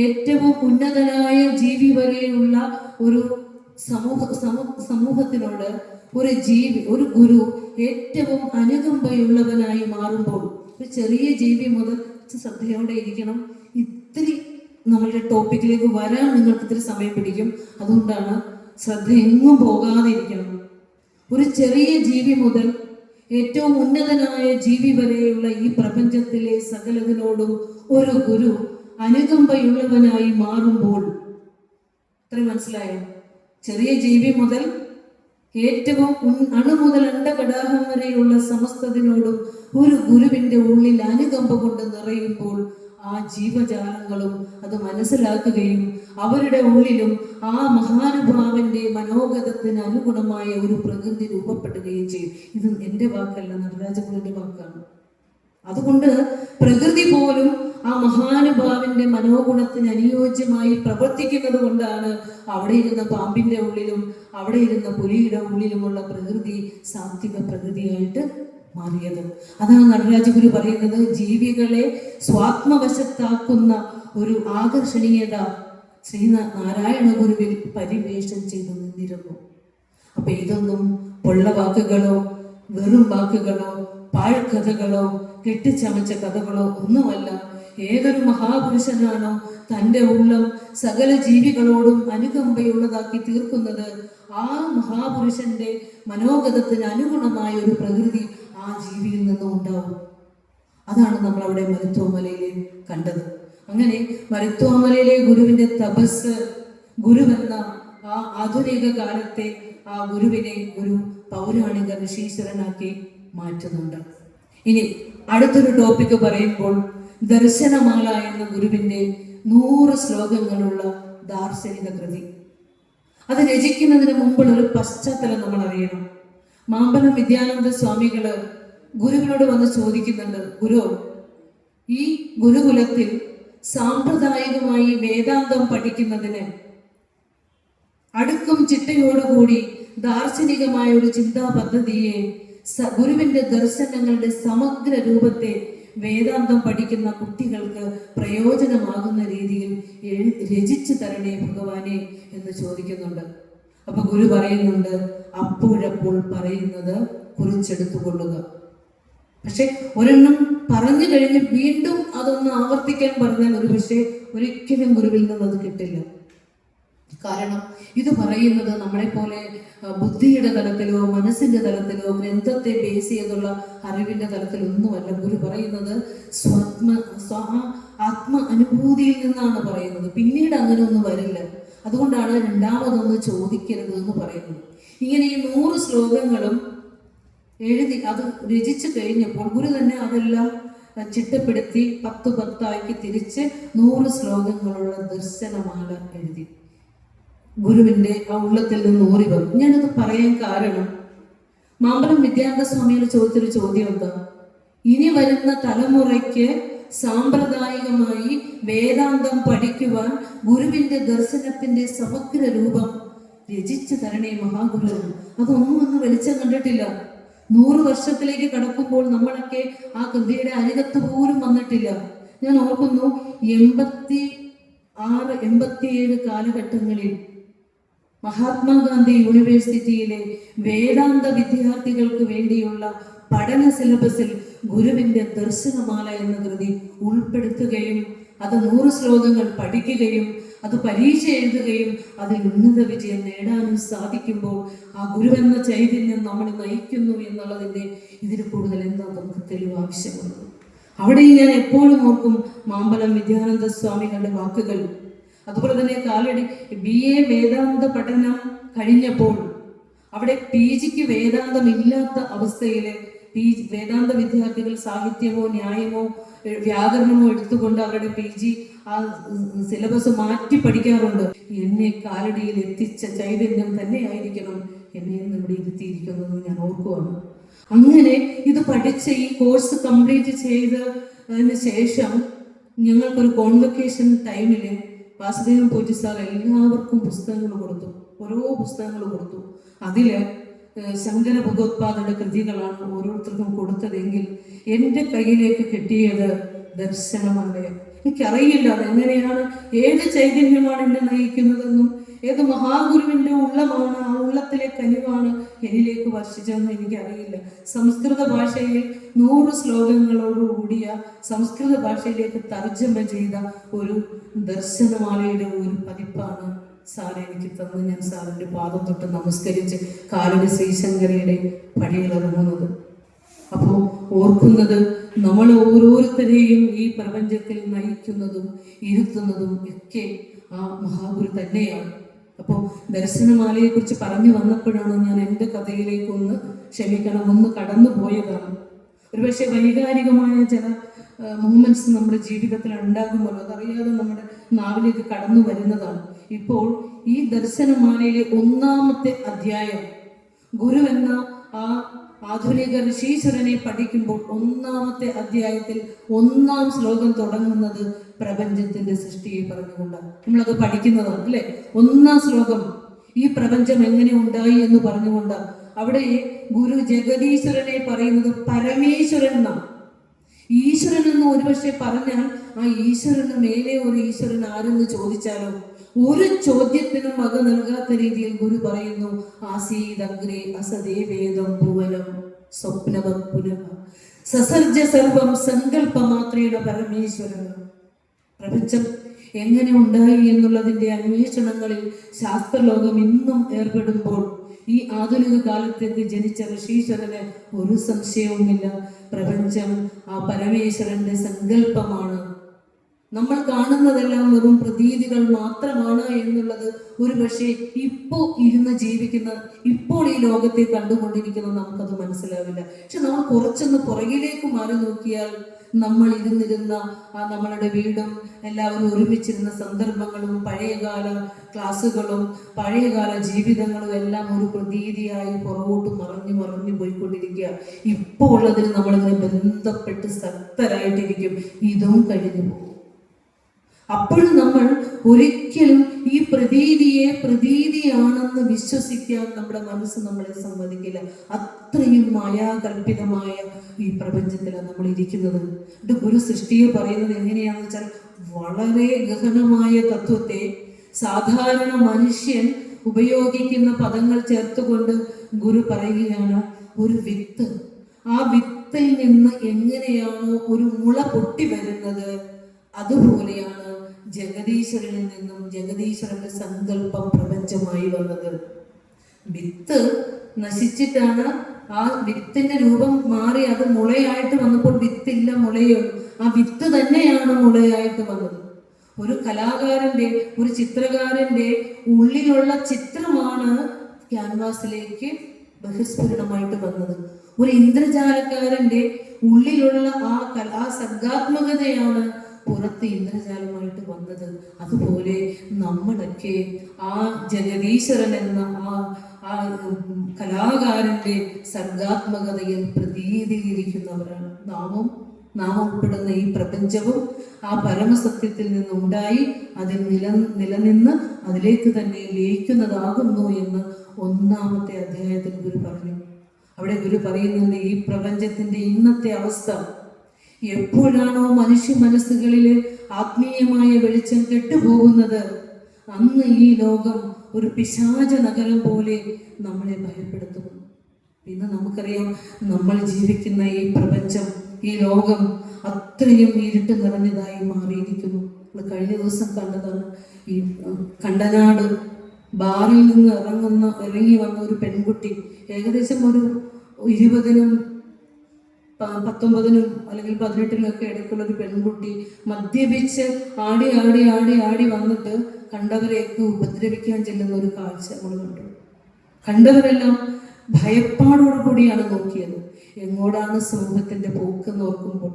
ഏറ്റവും ഉന്നതനായ ജീവി വരെയുള്ള ഒരു സമൂഹത്തിനോട് ഒരു ഗുരു ഏറ്റവും അനുകമ്പയുള്ളവനായി മാറുമ്പോൾ, ഒരു ചെറിയ ജീവി മുതൽ, ശ്രദ്ധയോടെ ഇരിക്കണം, ഇത്തിരി നമ്മളുടെ ടോപ്പിക്കിലേക്ക് വരാൻ നിങ്ങൾക്ക് ഇത്തിരി സമയം പിടിക്കും, അതുകൊണ്ടാണ് ശ്രദ്ധ എങ്ങും പോകാതെ ഇരിക്കണം. ഒരു ചെറിയ ജീവി മുതൽ ഏറ്റവും ഉന്നതനായ ജീവി വരെയുള്ള ഈ പ്രപഞ്ചത്തിലെ സകലതിനോടും ഒരു ഗുരു അനുകമ്പയുള്ളവനായി മാറുമ്പോൾ, ഇത്ര മനസ്സിലായോ? ചെറിയ ജീവി മുതൽ ഏറ്റവും അണു മുതൽ അണ്ടകടാഹം വരെയുള്ള സമസ്തതിനോടും ഒരു ഗുരുവിന്റെ ഉള്ളിൽ അനുകമ്പ കൊണ്ട് നിറയുമ്പോൾ ആ ജീവജാലങ്ങളും അത് മനസ്സിലാക്കുകയും അവരുടെ ഉള്ളിലും ആ മഹാനുഭാവന്റെ മനോഗതത്തിന് അനുഗുണമായ ഒരു പ്രകൃതി രൂപപ്പെടുകയും ചെയ്യും. ഇത് എൻ്റെ വാക്കല്ല, നടരാജഗുരുവിന്റെ വാക്കാണ്. അതുകൊണ്ട് പ്രകൃതി പോലും ആ മഹാനുഭാവന്റെ മനോഗുണത്തിന് അനുയോജ്യമായി പ്രവർത്തിക്കുന്നത് കൊണ്ടാണ് അവിടെ ഇരുന്ന പാമ്പിന്റെ ഉള്ളിലും അവിടെ ഇരുന്ന പുലിയുടെ ഉള്ളിലുമുള്ള പ്രകൃതി സാത്വിക പ്രകൃതിയായിട്ട് മാറിയത്. അതാണ് നടരാജഗുരു പറയുന്നത്, ജീവികളെ സ്വാത്മവശത്താക്കുന്ന ഒരു ആകർഷണീയത ശ്രീനാരായണ ഗുരുവിൽ പരിവേഷം ചെയ്തു നിന്നിരുന്നു. അപ്പൊ ഇതൊന്നും പൊള്ള വാക്കുകളോ വെറും വാക്കുകളോ പാഴ്കഥകളോ കെട്ടിച്ചമച്ച കഥകളോ ഒന്നുമല്ല. ഏതൊരു മഹാപുരുഷനാണോ തൻ്റെ ഉള്ളം സകല ജീവികളോടും അനുകമ്പയുള്ളതാക്കി തീർക്കുന്നത്, ആ മഹാപുരുഷന്റെ മനോഗതത്തിന് അനുഗുണമായ ഒരു പ്രകൃതി ആ ജീവിയിൽ നിന്നും ഉണ്ടാവും. അതാണ് നമ്മൾ അവിടെ മരുത്വാമലയിലെ കണ്ടത്. അങ്ങനെ മരുത്വാമലയിലെ ഗുരുവിന്റെ തപസ്, ഗുരുവെന്ന ആ ആധുനിക കാലത്തെ ആ ഗുരുവിനെ ഒരു പൗരാണിക ഋഷീശ്വരനാക്കി മാറ്റുന്നുണ്ട്. ഇനി അടുത്തൊരു ടോപ്പിക്ക് പറയുമ്പോൾ, ദർശനമാല എന്ന ഗുരുവിന്റെ 100 ശ്ലോകങ്ങളുള്ള ദാർശനിക കൃതി. അത് രചിക്കുന്നതിന് മുമ്പുള്ള ഒരു പശ്ചാത്തലം നമ്മൾ അറിയണം. മാമ്പലം വിദ്യാനന്ദ സ്വാമികള് ഗുരുവിനോട് വന്ന് ചോദിക്കുന്നുണ്ട്, ഗുരു, ഈ ഗുരുകുലത്തിൽ സാമ്പ്രദായികമായി വേദാന്തം പഠിക്കുന്നതിന് അടുക്കും ചിട്ടയോടുകൂടി ദാർശനികമായ ഒരു ചിന്താ പദ്ധതിയെ, ഗുരുവിന്റെ ദർശനങ്ങളുടെ സമഗ്ര രൂപത്തെ വേദാന്തം പഠിക്കുന്ന കുട്ടികൾക്ക് പ്രയോജനമാകുന്ന രീതിയിൽ രചിച്ചു തരണേ ഭഗവാനെ എന്ന് ചോദിക്കുന്നുണ്ട്. അപ്പൊ ഗുരു പറയുന്നുണ്ട്, അപ്പോഴപ്പോൾ പറയുന്നത് കുറിച്ചെടുത്തുകൊള്ളുക. പക്ഷെ ഒരെണ്ണം പറഞ്ഞു കഴിഞ്ഞ് വീണ്ടും അതൊന്ന് ആവർത്തിക്കാൻ പറഞ്ഞാൽ ഒരു പക്ഷേ ഒരിക്കലും ഗുരുവിൽ നിന്ന് അത് കിട്ടില്ല. കാരണം ഇത് പറയുന്നത് നമ്മളെ പോലെ ബുദ്ധിയുടെ തലത്തിലോ മനസ്സിന്റെ തലത്തിലോ ഗ്രന്ഥത്തെ ബേസ് ചെയ്തുള്ള അറിവിന്റെ തലത്തിലൊന്നുമല്ല. ഗുരു പറയുന്നത് ആത്മ അനുഭൂതിയിൽ നിന്നാണ് പറയുന്നത്. പിന്നീട് അങ്ങനെ ഒന്നും വരില്ല. അതുകൊണ്ടാണ് രണ്ടാമതൊന്ന് ചോദിക്കരുത് എന്ന് പറയുന്നത്. ഇങ്ങനെ ഈ 100 ശ്ലോകങ്ങളും എഴുതി അത് രചിച്ചു കഴിഞ്ഞപ്പോൾ ഗുരു തന്നെ അതെല്ലാം ചിട്ടപ്പെടുത്തി 10 തിരിച്ച് 100 ശ്ലോകങ്ങളുള്ള ദർശനമാല എഴുതി. ഗുരുവിന്റെ ആ ഉള്ളത്തിൽ നിന്ന് ഊറി വന്നു. ഞാനത് പറയാൻ കാരണം, മാമ്പലം വിദ്യാനന്ദ സ്വാമിയുടെ ചോദിച്ചൊരു ചോദ്യം എന്താ, ഇനി വരുന്ന തലമുറയ്ക്ക് സാമ്പ്രദായികമായി വേദാന്തം പഠിക്കുവാൻ ഗുരുവിന്റെ ദർശനത്തിന്റെ സമഗ്ര രൂപം രചിച്ചു തരണേ മഹാഗുരു. അതൊന്നും ഒന്ന് വെളിച്ചം കണ്ടിട്ടില്ല. 100 വർഷത്തിലേക്ക് കടക്കുമ്പോൾ നമ്മളൊക്കെ ആ കൃതിയുടെ അരികത്ത് പോലും വന്നിട്ടില്ല. ഞാൻ ഓർക്കുന്നു 86, 87 കാലഘട്ടങ്ങളിൽ മഹാത്മാഗാന്ധി യൂണിവേഴ്സിറ്റിയിലെ വേദാന്ത വിദ്യാർത്ഥികൾക്ക് വേണ്ടിയുള്ള പഠന സിലബസിൽ ഗുരുവിൻ്റെ ദർശനമാല എന്ന കൃതി ഉൾപ്പെടുത്തുകയും അത് 100 ശ്ലോകങ്ങൾ പഠിക്കുകയും അത് പരീക്ഷ എഴുതുകയും അതിൽ ഉന്നത വിജയം നേടാനും സാധിക്കുമ്പോൾ ആ ഗുരുവെന്ന ചൈതന്യം നമ്മളെ നയിക്കുന്നു എന്നുള്ളതിൻ്റെ ഇതിൽ കൂടുതൽ എന്താ നമുക്ക് തെളിവ് ആവശ്യമുള്ളത്? അവിടെ ഞാൻ എപ്പോഴും ഓർക്കും മാമ്പലം വിദ്യാനന്ദ സ്വാമികളുടെ വാക്കുകൾ. അതുപോലെ തന്നെ കാലടി BA വേദാന്ത പഠനം കഴിഞ്ഞപ്പോൾ അവിടെ PGക്ക് വേദാന്തമില്ലാത്ത അവസ്ഥയിൽ വേദാന്ത വിദ്യാർത്ഥികൾ സാഹിത്യമോ ന്യായമോ വ്യാകരണമോ എടുത്തുകൊണ്ട് അവരുടെ PG ആ സിലബസ് മാറ്റി പഠിക്കാറുണ്ട്. എന്നെ കാലടിയിൽ എത്തിച്ച ചൈതന്യം തന്നെയായിരിക്കണം എന്നെ ഇവിടെ ഇരുത്തിയിരിക്കുന്നതെന്ന് ഞാൻ ഓർക്കുവാണ്. അങ്ങനെ ഇത് പഠിച്ച് ഈ കോഴ്സ് കംപ്ലീറ്റ് ചെയ്തതിന് ശേഷം ഞങ്ങൾക്കൊരു കോൺവൊക്കേഷൻ ടൈമിൽ വാസുദേവൻ പോറ്റി സാർ എല്ലാവർക്കും പുസ്തകങ്ങൾ കൊടുത്തു, ഓരോ പുസ്തകങ്ങൾ കൊടുത്തു. അതിൽ ശങ്കര ഭഗവത്പാദയുടെ കൃതികളാണ് ഓരോരുത്തർക്കും കൊടുത്തതെങ്കിൽ എൻ്റെ കയ്യിലേക്ക് കിട്ടിയത് ദർശനമാലയം. എനിക്കറിയില്ല അതെങ്ങനെയാണ്, ഏത് ചൈതന്യമാണ് എന്നെ നയിക്കുന്നതെന്നും ഏത് മഹാഗുരുവിൻ്റെ ഉള്ളമാണ്, ആ ഉള്ളത്തിലെ കനിവാണ് എന്നിലേക്ക് വർഷിച്ചതെന്ന് എനിക്കറിയില്ല. സംസ്കൃത ഭാഷയിൽ 100 ശ്ലോകങ്ങളോടുകൂടിയ സംസ്കൃത ഭാഷയിലേക്ക് തർജ്ജമ ചെയ്ത ഒരു ദർശനമാലയുടെ ഒരു പതിപ്പാണ് സാർ എനിക്ക് തന്ന് ഞാൻ സാറിൻ്റെ പാദം തൊട്ട് നമസ്കരിച്ച് കാലടി ശ്രീശങ്കരയുടെ പടിയിലിറങ്ങുന്നത്. അപ്പോൾ ഓർക്കുന്നത് നമ്മൾ ഓരോരുത്തരെയും ഈ പ്രപഞ്ചത്തിൽ നയിക്കുന്നതും ഇരുത്തുന്നതും ഒക്കെ ആ മഹാഗുരു തന്നെയാണ്. അപ്പോൾ ദർശനമാലയെക്കുറിച്ച് പറഞ്ഞു വന്നപ്പോഴാണ് ഞാൻ എൻ്റെ കഥയിലേക്ക് ഒന്ന് കടന്നു പോയതാണ്. ഒരുപക്ഷെ വൈകാരികമായ ചില മൂമെന്റ്സ് നമ്മുടെ ജീവിതത്തിൽ ഉണ്ടാകുമ്പോൾ അതറിയാതെ നമ്മുടെ നാവിലേക്ക് കടന്നു വരുന്നതാണ്. ഇപ്പോൾ ഈ ദർശനമാലയിലെ 1-ാമത്തെ അധ്യായം ഗുരു എന്ന ആ ആധുനിക ഋഷീശ്വരനെ പഠിക്കുമ്പോൾ 1-ാമത്തെ അധ്യായത്തിൽ 1-ാം ശ്ലോകം തുടങ്ങുന്നത് പ്രപഞ്ചത്തിന്റെ സൃഷ്ടിയെ പറഞ്ഞുകൊണ്ടാണ്. നമ്മളത് പഠിക്കുന്നതാണ് അല്ലെ. 1-ാം ശ്ലോകം ഈ പ്രപഞ്ചം എങ്ങനെ ഉണ്ടായി എന്ന് പറഞ്ഞുകൊണ്ടാണ്. അവിടെ ഗുരു ജഗദീശ്വരനെ പറയുന്നത് പരമേശ്വരൻ എന്നാണ്. ഈശ്വരൻ എന്ന് ഒരുപക്ഷെ പറഞ്ഞാൽ ആ ഈശ്വരന് മേലെ ഒരു ഈശ്വരൻ ആരെന്ന് ചോദിച്ചാലോ ഒരു ചോദ്യത്തിനും വക നൽകാത്ത രീതിയിൽ ഗുരു പറയുന്നു, ആസീദഗ്രേ അസദേ വേദം ഭുവനം സ്വപ്നവത് പുനഃ സസർജ സർവം സങ്കല്പമാത്രേണ പരമേശ്വരൻ. പ്രപഞ്ചം എങ്ങനെ ഉണ്ടായി എന്നുള്ളതിൻ്റെ അന്വേഷണങ്ങളിൽ ശാസ്ത്രലോകം ഇന്നും ഏർപ്പെടുമ്പോൾ ഈ ആധുനിക കാലത്തേക്ക് ജനിച്ച ഋഷീശ്വരന് ഒരു സംശയവുമില്ല, പ്രപഞ്ചം ആ പരമേശ്വരന്റെ സങ്കല്പമാണ്. നമ്മൾ കാണുന്നതെല്ലാം വെറും പ്രതീതികൾ മാത്രമാണ് എന്നുള്ളത് ഒരു പക്ഷേ ഇപ്പോൾ ഈ ലോകത്തെ കണ്ടുകൊണ്ടിരിക്കുന്ന നമുക്കത് മനസ്സിലാവില്ല. പക്ഷെ നമ്മൾ കുറച്ചൊന്ന് പുറകിലേക്ക് മാറി നോക്കിയാൽ നമ്മൾ ഇരുന്നിരുന്ന ആ നമ്മളുടെ വീടും എല്ലാവരും ഒരുമിച്ചിരുന്ന സന്ദർഭങ്ങളും പഴയകാല ക്ലാസ്സുകളും പഴയകാല ജീവിതങ്ങളും എല്ലാം ഒരു പ്രതീതിയായി പുറകോട്ട് മറഞ്ഞു പോയിക്കൊണ്ടിരിക്കുക. ഇപ്പോൾ ഉള്ളതിന് നമ്മളിങ്ങനെ ബന്ധപ്പെട്ട് ശക്തരായിട്ടിരിക്കും, ഇതും കഴിഞ്ഞു പോകും. അപ്പോഴും നമ്മൾ ഒരിക്കലും ഈ പ്രതീതിയാണെന്ന് വിശ്വസിക്കാൻ നമ്മുടെ മനസ്സ് നമ്മളെ സമ്മതിക്കില്ല. അത്രയും മായാകൽപിതമായ ഈ പ്രപഞ്ചത്തിലാണ് നമ്മൾ ഇരിക്കുന്നത്. ഗുരു സൃഷ്ടിയെ പറയുന്നത് എങ്ങനെയാണെന്ന് വെച്ചാൽ വളരെ ഗഹനമായ തത്വത്തെ സാധാരണ മനുഷ്യൻ ഉപയോഗിക്കുന്ന പദങ്ങൾ ചേർത്തുകൊണ്ട് ഗുരു പറയുകയാണ്, ഒരു വിത്ത്, ആ വിത്തിൽ നിന്ന് എങ്ങനെയാണോ ഒരു മുള പൊട്ടി വരുന്നത് അതുപോലെയാണ് ജഗദീശ്വരനിൽ നിന്നും ജഗദീശ്വരന്റെ സങ്കല്പം പ്രപഞ്ചമായി വന്നത്. വിത്ത് നശിച്ചിട്ടാണ് ആ വിത്തിന്റെ രൂപം മാറി അത് മുളയായിട്ട് വന്നപ്പോൾ വിത്തില്ല, മുളയോ ആ വിത്ത് തന്നെയാണ് മുളയായിട്ട് വന്നത്. ഒരു കലാകാരന്റെ ഒരു ചിത്രകാരന്റെ ഉള്ളിലുള്ള ചിത്രമാണ് ക്യാൻവാസിലേക്ക് ബഹിസ്ഫുരണമായിട്ട് വന്നത്. ഒരു ഇന്ദ്രജാലക്കാരന്റെ ഉള്ളിലുള്ള ആ സർഗാത്മകതയാണ് പുറത്ത് ഇന്ദ്രജാലമായിട്ട് വന്നത്. അതുപോലെ നമ്മളൊക്കെ ആ ജഗദീശ്വരൻ എന്ന ആ കലാകാരന്റെ സർഗാത്മകതയിൽ പ്രതീതീകരിക്കുന്നവരാണ് നാം ഉൾപ്പെടുന്ന ഈ പ്രപഞ്ചവും ആ പരമസത്യത്തിൽ നിന്നുണ്ടായി അതിൽ നിലനിന്ന് അതിലേക്ക് തന്നെ ലയിക്കുന്നതാകുന്നു എന്ന് 1-ാമത്തെ അധ്യായത്തിൽ ഗുരു പറഞ്ഞു. അവിടെ ഗുരു പറയുന്നുണ്ട്, ഈ പ്രപഞ്ചത്തിന്റെ ഇന്നത്തെ അവസ്ഥ എപ്പോഴാണോ മനുഷ്യ മനസ്സുകളിൽ ആത്മീയമായ വെളിച്ചം കെട്ടുപോകുന്നത് അന്ന് ഈ ലോകം ഒരു പിശാച നഗരം പോലെ നമ്മളെ ഭയപ്പെടുത്തുന്നു. ഇന്ന് നമുക്കറിയാം, നമ്മൾ ജീവിക്കുന്ന ഈ പ്രപഞ്ചം ഈ ലോകം അത്രയും ഇരുട്ട് നിറഞ്ഞതായി മാറിയിരിക്കുന്നു. നമ്മൾ കഴിഞ്ഞ ദിവസം കണ്ടതാണ് ഈ കണ്ടനാട് ബാറിൽ നിന്ന് ഇറങ്ങി വന്ന ഒരു പെൺകുട്ടി, ഏകദേശം ഒരു 20-നും 19-നും അല്ലെങ്കിൽ 18-നും ഒക്കെ ഇടയ്ക്കുള്ള ഒരു പെൺകുട്ടി മദ്യപിച്ച് ആടി വന്നിട്ട് കണ്ടവരെയൊക്കെ ഉപദ്രവിക്കാൻ ചെല്ലുന്ന ഒരു കാഴ്ച നമ്മൾ കണ്ടു. കണ്ടവരെല്ലാം ഭയപ്പാടോടു കൂടിയാണ് നോക്കിയത്. എങ്ങോട്ടാണ് സമൂഹത്തിന്റെ പോക്കെന്ന് ഓർക്കുമ്പോൾ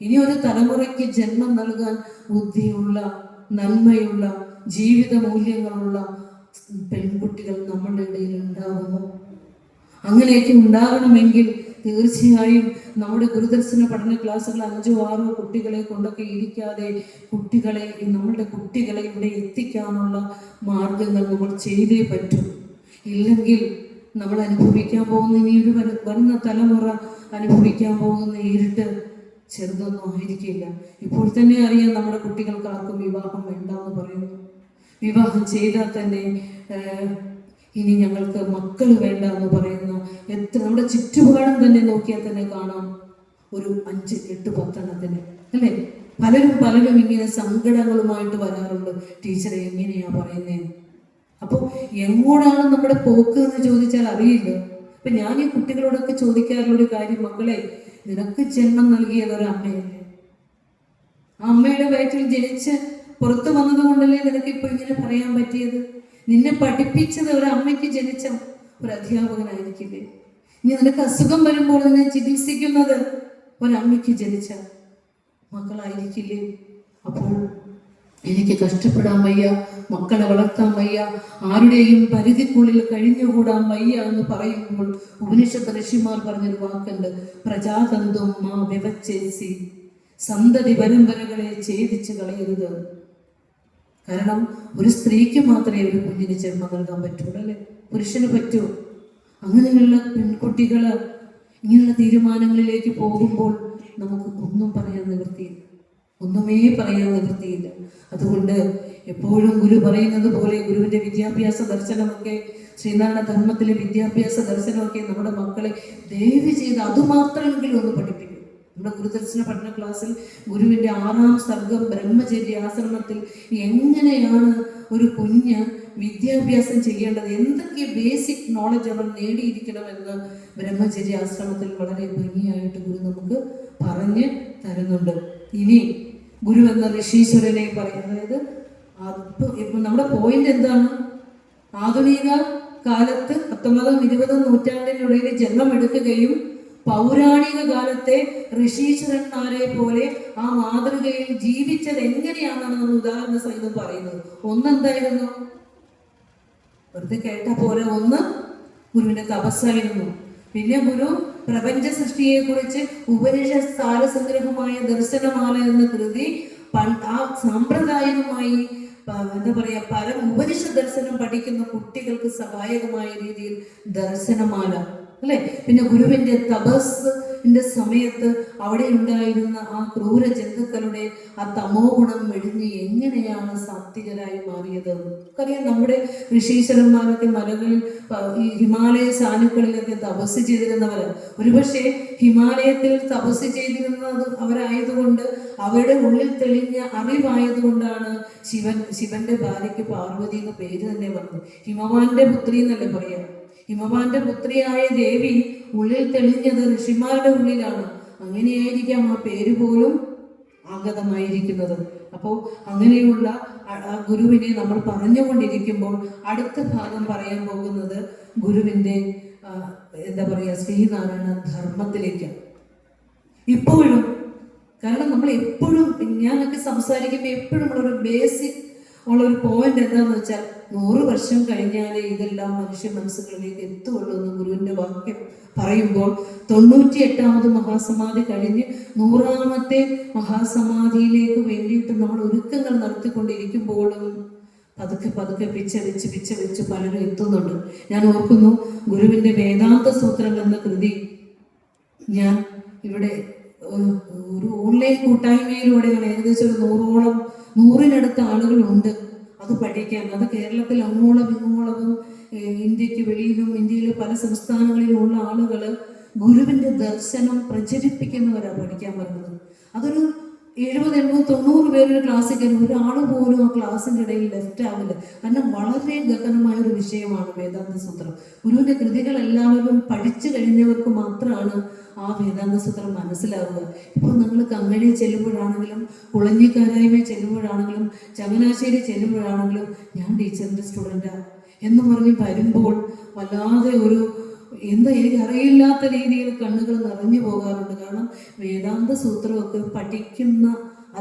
ഇനി ഒരു തലമുറയ്ക്ക് ജന്മം നൽകാൻ ബുദ്ധിയുള്ള, നന്മയുള്ള, ജീവിത മൂല്യങ്ങളുള്ള പെൺകുട്ടികൾ നമ്മളുടെ ഇടയിൽ ഉണ്ടാകുമോ? അങ്ങനെയൊക്കെ ഉണ്ടാകണമെങ്കിൽ തീർച്ചയായും നമ്മുടെ ഗുരുദർശന പഠന ക്ലാസ്സുകൾ 5-6 കുട്ടികളെ കൊണ്ടൊക്കെ ഇരിക്കാതെ നമ്മളുടെ കുട്ടികളെ ഇവിടെ എത്തിക്കാനുള്ള മാർഗങ്ങൾ നമ്മൾ ചെയ്തേ പറ്റൂ. ഇല്ലെങ്കിൽ നമ്മൾ അനുഭവിക്കാൻ പോകുന്ന ഇനി ഒരു വരുന്ന തലമുറ അനുഭവിക്കാൻ പോകുന്ന ഇരുട്ട് ചെറുതൊന്നും ആയിരിക്കില്ല. ഇപ്പോൾ തന്നെ അറിയാം, നമ്മുടെ കുട്ടികൾക്ക് ആർക്കും വിവാഹം വേണ്ടെന്ന് പറയുന്നു. വിവാഹം ചെയ്താൽ തന്നെ ഇനി ഞങ്ങൾക്ക് മക്കൾ വേണ്ട എന്ന് പറയുന്ന നമ്മുടെ ചുറ്റുപാടും തന്നെ നോക്കിയാൽ തന്നെ കാണാം ഒരു 5, 8, 10 എണ്ണത്തിന്, അല്ലേ? പലരും ഇങ്ങനെ സങ്കടങ്ങളുമായിട്ട് വരാറുണ്ട്. ടീച്ചറെ എങ്ങനെയാ പറയുന്നതെന്ന്. അപ്പോൾ എങ്ങോട്ടാണ് നമ്മുടെ പോക്ക് എന്ന് ചോദിച്ചാൽ അറിയില്ല. അപ്പൊ ഞാൻ ഈ കുട്ടികളോടൊക്കെ ചോദിക്കാറുള്ള ഒരു കാര്യം, മക്കളെ, നിനക്ക് ജന്മം നൽകിയത് ഒരു അമ്മയല്ലേ? ആ അമ്മയുടെ വയറ്റിൽ ജനിച്ച് പുറത്തു വന്നത് കൊണ്ടല്ലേ നിനക്ക് ഇപ്പൊ ഇങ്ങനെ പറയാൻ പറ്റിയത്? നിന്നെ പഠിപ്പിച്ചത് ഒരു അമ്മയ്ക്ക് ജനിച്ച ഒരു അധ്യാപകനായിരിക്കില്ലേ? ഇനി നിനക്ക് അസുഖം വരുമ്പോൾ നിന്നെ ചികിത്സിക്കുന്നത് ഒരമ്മയ്ക്ക് ജനിച്ച മക്കളായിരിക്കില്ലേ? അപ്പോൾ എനിക്ക് കഷ്ടപ്പെടാൻ വയ്യ, മക്കളെ വളർത്താൻ വയ്യ, ആരുടെയും പരിധിക്കുള്ളിൽ കഴിഞ്ഞുകൂടാൻ വയ്യ എന്ന് പറയുമ്പോൾ ഉപനിഷത്ത് ഋഷിമാർ പറഞ്ഞൊരു വാക്കുണ്ട്, പ്രജാതന്തും മാ വിവച്ചേസി, സന്തതി പരമ്പരകളെ ഛേദിച്ച് കളയരുത്. കാരണം ഒരു സ്ത്രീക്ക് മാത്രമേ ഒരു കുഞ്ഞിന് ജന്മം നൽകാൻ പറ്റുള്ളൂ, അല്ലെ? പുരുഷന് പറ്റുമോ? അങ്ങനെയുള്ള പെൺകുട്ടികള് ഇങ്ങനെയുള്ള തീരുമാനങ്ങളിലേക്ക് പോകുമ്പോൾ നമുക്ക് ഒന്നുമേ പറയാൻ നിവൃത്തിയില്ല. അതുകൊണ്ട് എപ്പോഴും ഗുരു പറയുന്നത് പോലെ ഗുരുവിന്റെ വിദ്യാഭ്യാസ ദർശനമൊക്കെ, ശ്രീനാരായണ ധർമ്മത്തിലെ വിദ്യാഭ്യാസ ദർശനമൊക്കെ നമ്മുടെ മക്കളെ ദയവ് ചെയ്ത് അതുമാത്രമെങ്കിലും ഒന്ന് പഠിപ്പിക്കും. നമ്മുടെ ഗുരുദർശന പഠന ക്ലാസ്സിൽ ഗുരുവിന്റെ 6-ാം സർഗം ബ്രഹ്മചര്യ ആശ്രമത്തിൽ എങ്ങനെയാണ് ഒരു കുഞ്ഞ് വിദ്യാഭ്യാസം ചെയ്യേണ്ടത്, എന്തൊക്കെ ബേസിക് നോളജ് അവർ നേടിയിരിക്കണമെന്ന് ബ്രഹ്മചര്യ ആശ്രമത്തിൽ വളരെ ഭംഗിയായിട്ട് ഗുരു നമുക്ക് പറഞ്ഞ് തരുന്നുണ്ട്. ഇനി ഗുരു എന്ന ഋഷീശ്വരനെ പറയും. അതായത് ഇപ്പൊ നമ്മുടെ പോയിന്റ് എന്താണ്? ആധുനിക കാലത്ത് 19-ാം 20-ാം നൂറ്റാണ്ടിനുള്ളിൽ ജന്മമെടുക്കുകയും പൗരാണിക കാലത്തെ ഋഷീശ്വരന്മാരെ പോലെ ആ മാതൃകയിൽ ജീവിച്ചത് എങ്ങനെയാണെന്നാണ് നമ്മൾ ഉദാഹരണ സഹിതം പറയുന്നത്. ഒന്നെന്തായിരുന്നു? വെറുതെ കേട്ടാ പോലെ, ഒന്ന് ഗുരുവിന്റെ തപസ്സായിരുന്നു. പിന്നെ ഗുരു പ്രപഞ്ച സൃഷ്ടിയെ കുറിച്ച് ഉപനിഷത്ത് സാരസംഗ്രഹമായ ദർശനമാല എന്ന കൃതി ആ സാമ്പ്രദായികമായി എന്താ പറയാ, ഉപനിഷത്ത് ദർശനം പഠിക്കുന്ന കുട്ടികൾക്ക് സഹായകമായ രീതിയിൽ ദർശനമാല, അല്ലെ? പിന്നെ ഗുരുവിന്റെ തപസ്സിന്റെ സമയത്ത് അവിടെ ഉണ്ടായിരുന്ന ആ ക്രൂര ജന്തുക്കളുടെ ആ തമോ ഗുണം വെടിഞ്ഞ് എങ്ങനെയാണ് സാത്വികരായി മാറിയത്? നമുക്കറിയാം, നമ്മുടെ ഋഷീശ്വരന്മാരൊക്കെ മലകളിൽ, ഈ ഹിമാലയ സാനുക്കളിലൊക്കെ തപസ് ചെയ്തിരുന്നവര്. ഒരുപക്ഷെ ഹിമാലയത്തിൽ തപസ് ചെയ്തിരുന്നത് അവരായതുകൊണ്ട്, അവരുടെ ഉള്ളിൽ തെളിഞ്ഞ അറിവായതുകൊണ്ടാണ് ശിവന്റെ ഭാര്യയ്ക്ക് പാർവതി എന്ന പേര് തന്നെ വന്നു. ഹിമവാന്റെ പുത്രി എന്നല്ലേ പറയാം. ഹിമവാന്റെ പുത്രിയായ ദേവി ഉള്ളിൽ തെളിഞ്ഞത് ഋഷിമാരുടെ ഉള്ളിലാണ്. അങ്ങനെയായിരിക്കാം ആ പേര് പോലും ആഗതമായിരിക്കുന്നത്. അപ്പോൾ അങ്ങനെയുള്ള ഗുരുവിനെ നമ്മൾ പറഞ്ഞുകൊണ്ടിരിക്കുമ്പോൾ അടുത്ത ഭാഗം പറയാൻ പോകുന്നത് ഗുരുവിന്റെ എന്താ പറയുക, ശ്രീനാരായണ ധർമ്മത്തിലേക്കാണ്. ഇപ്പോഴും, കാരണം നമ്മൾ എപ്പോഴും, ഞാനൊക്കെ സംസാരിക്കുമ്പോൾ എപ്പോഴും നമ്മളൊരു ബേസിക് ഉള്ളൊരു പോയിന്റ് എന്താന്ന് വെച്ചാൽ, 100 വർഷം കഴിഞ്ഞാലേ ഇതെല്ലാം മനുഷ്യ മനസ്സുകളിലേക്ക് എത്തുള്ളൂ എന്ന് ഗുരുവിന്റെ വാക്യം പറയുമ്പോൾ, 98ാമത് മഹാസമാധി കഴിഞ്ഞ് 100ാമത്തെ മഹാസമാധിയിലേക്ക് വേണ്ടിയിട്ട് നമ്മൾ ഒരുക്കങ്ങൾ നടത്തിക്കൊണ്ടിരിക്കുമ്പോഴും പതുക്കെ പിച്ച വെച്ച് പലരും എത്തുന്നുണ്ട്. ഞാൻ ഓർക്കുന്നു, ഗുരുവിന്റെ വേദാന്ത സൂത്രങ്ങൾ എന്ന കൃതി ഞാൻ ഇവിടെ ഒരു ഓൺലൈൻ കൂട്ടായ്മയിലൂടെയാണ്, ഏകദേശം ഒരു 100-ിനടുത്ത ആളുകളുണ്ട് അത് പഠിക്കാൻ. അത് കേരളത്തിൽ അങ്ങോളം ഇങ്ങോളവും ഇന്ത്യക്ക് വെളിയിലും ഇന്ത്യയിലെ പല സംസ്ഥാനങ്ങളിലും ഉള്ള ആളുകൾ ഗുരുവിന്റെ ദർശനം പ്രചരിപ്പിക്കുന്നവരാണ് പഠിക്കാൻ വരുന്നത്. അതൊരു 70, 80, 90 പേരൊരു ക്ലാസ്സിൽ കയറും, ഒരാൾ പോലും ആ ക്ലാസ്സിൻ്റെ ഇടയിൽ ലെഫ്റ്റ് ആവില്ല. കാരണം വളരെ ഗഹനമായ ഒരു വിഷയമാണ് വേദാന്ത സൂത്രം. ഗുരുവിന്റെ കൃതികൾ എല്ലാവരും പഠിച്ചു കഴിഞ്ഞവർക്ക് മാത്രമാണ് ആ വേദാന്ത സൂത്രം മനസ്സിലാവുക. ഇപ്പോൾ നിങ്ങൾ കങ്ങഴി ചെല്ലുമ്പോഴാണെങ്കിലും, കുളഞ്ഞിക്കാരായ്മ ചെല്ലുമ്പോഴാണെങ്കിലും, ചങ്ങനാശ്ശേരി ചെല്ലുമ്പോഴാണെങ്കിലും ഞാൻ ടീച്ചറിന്റെ സ്റ്റുഡൻ്റാണ് എന്ന് പറഞ്ഞ് വരുമ്പോൾ വല്ലാതെ ഒരു എന്താ എനിക്ക് അറിയില്ലാത്ത രീതിയിൽ കണ്ണുകൾ നിറഞ്ഞു പോകാറുണ്ട്. കാരണം വേദാന്ത സൂത്രമൊക്കെ പഠിക്കുന്ന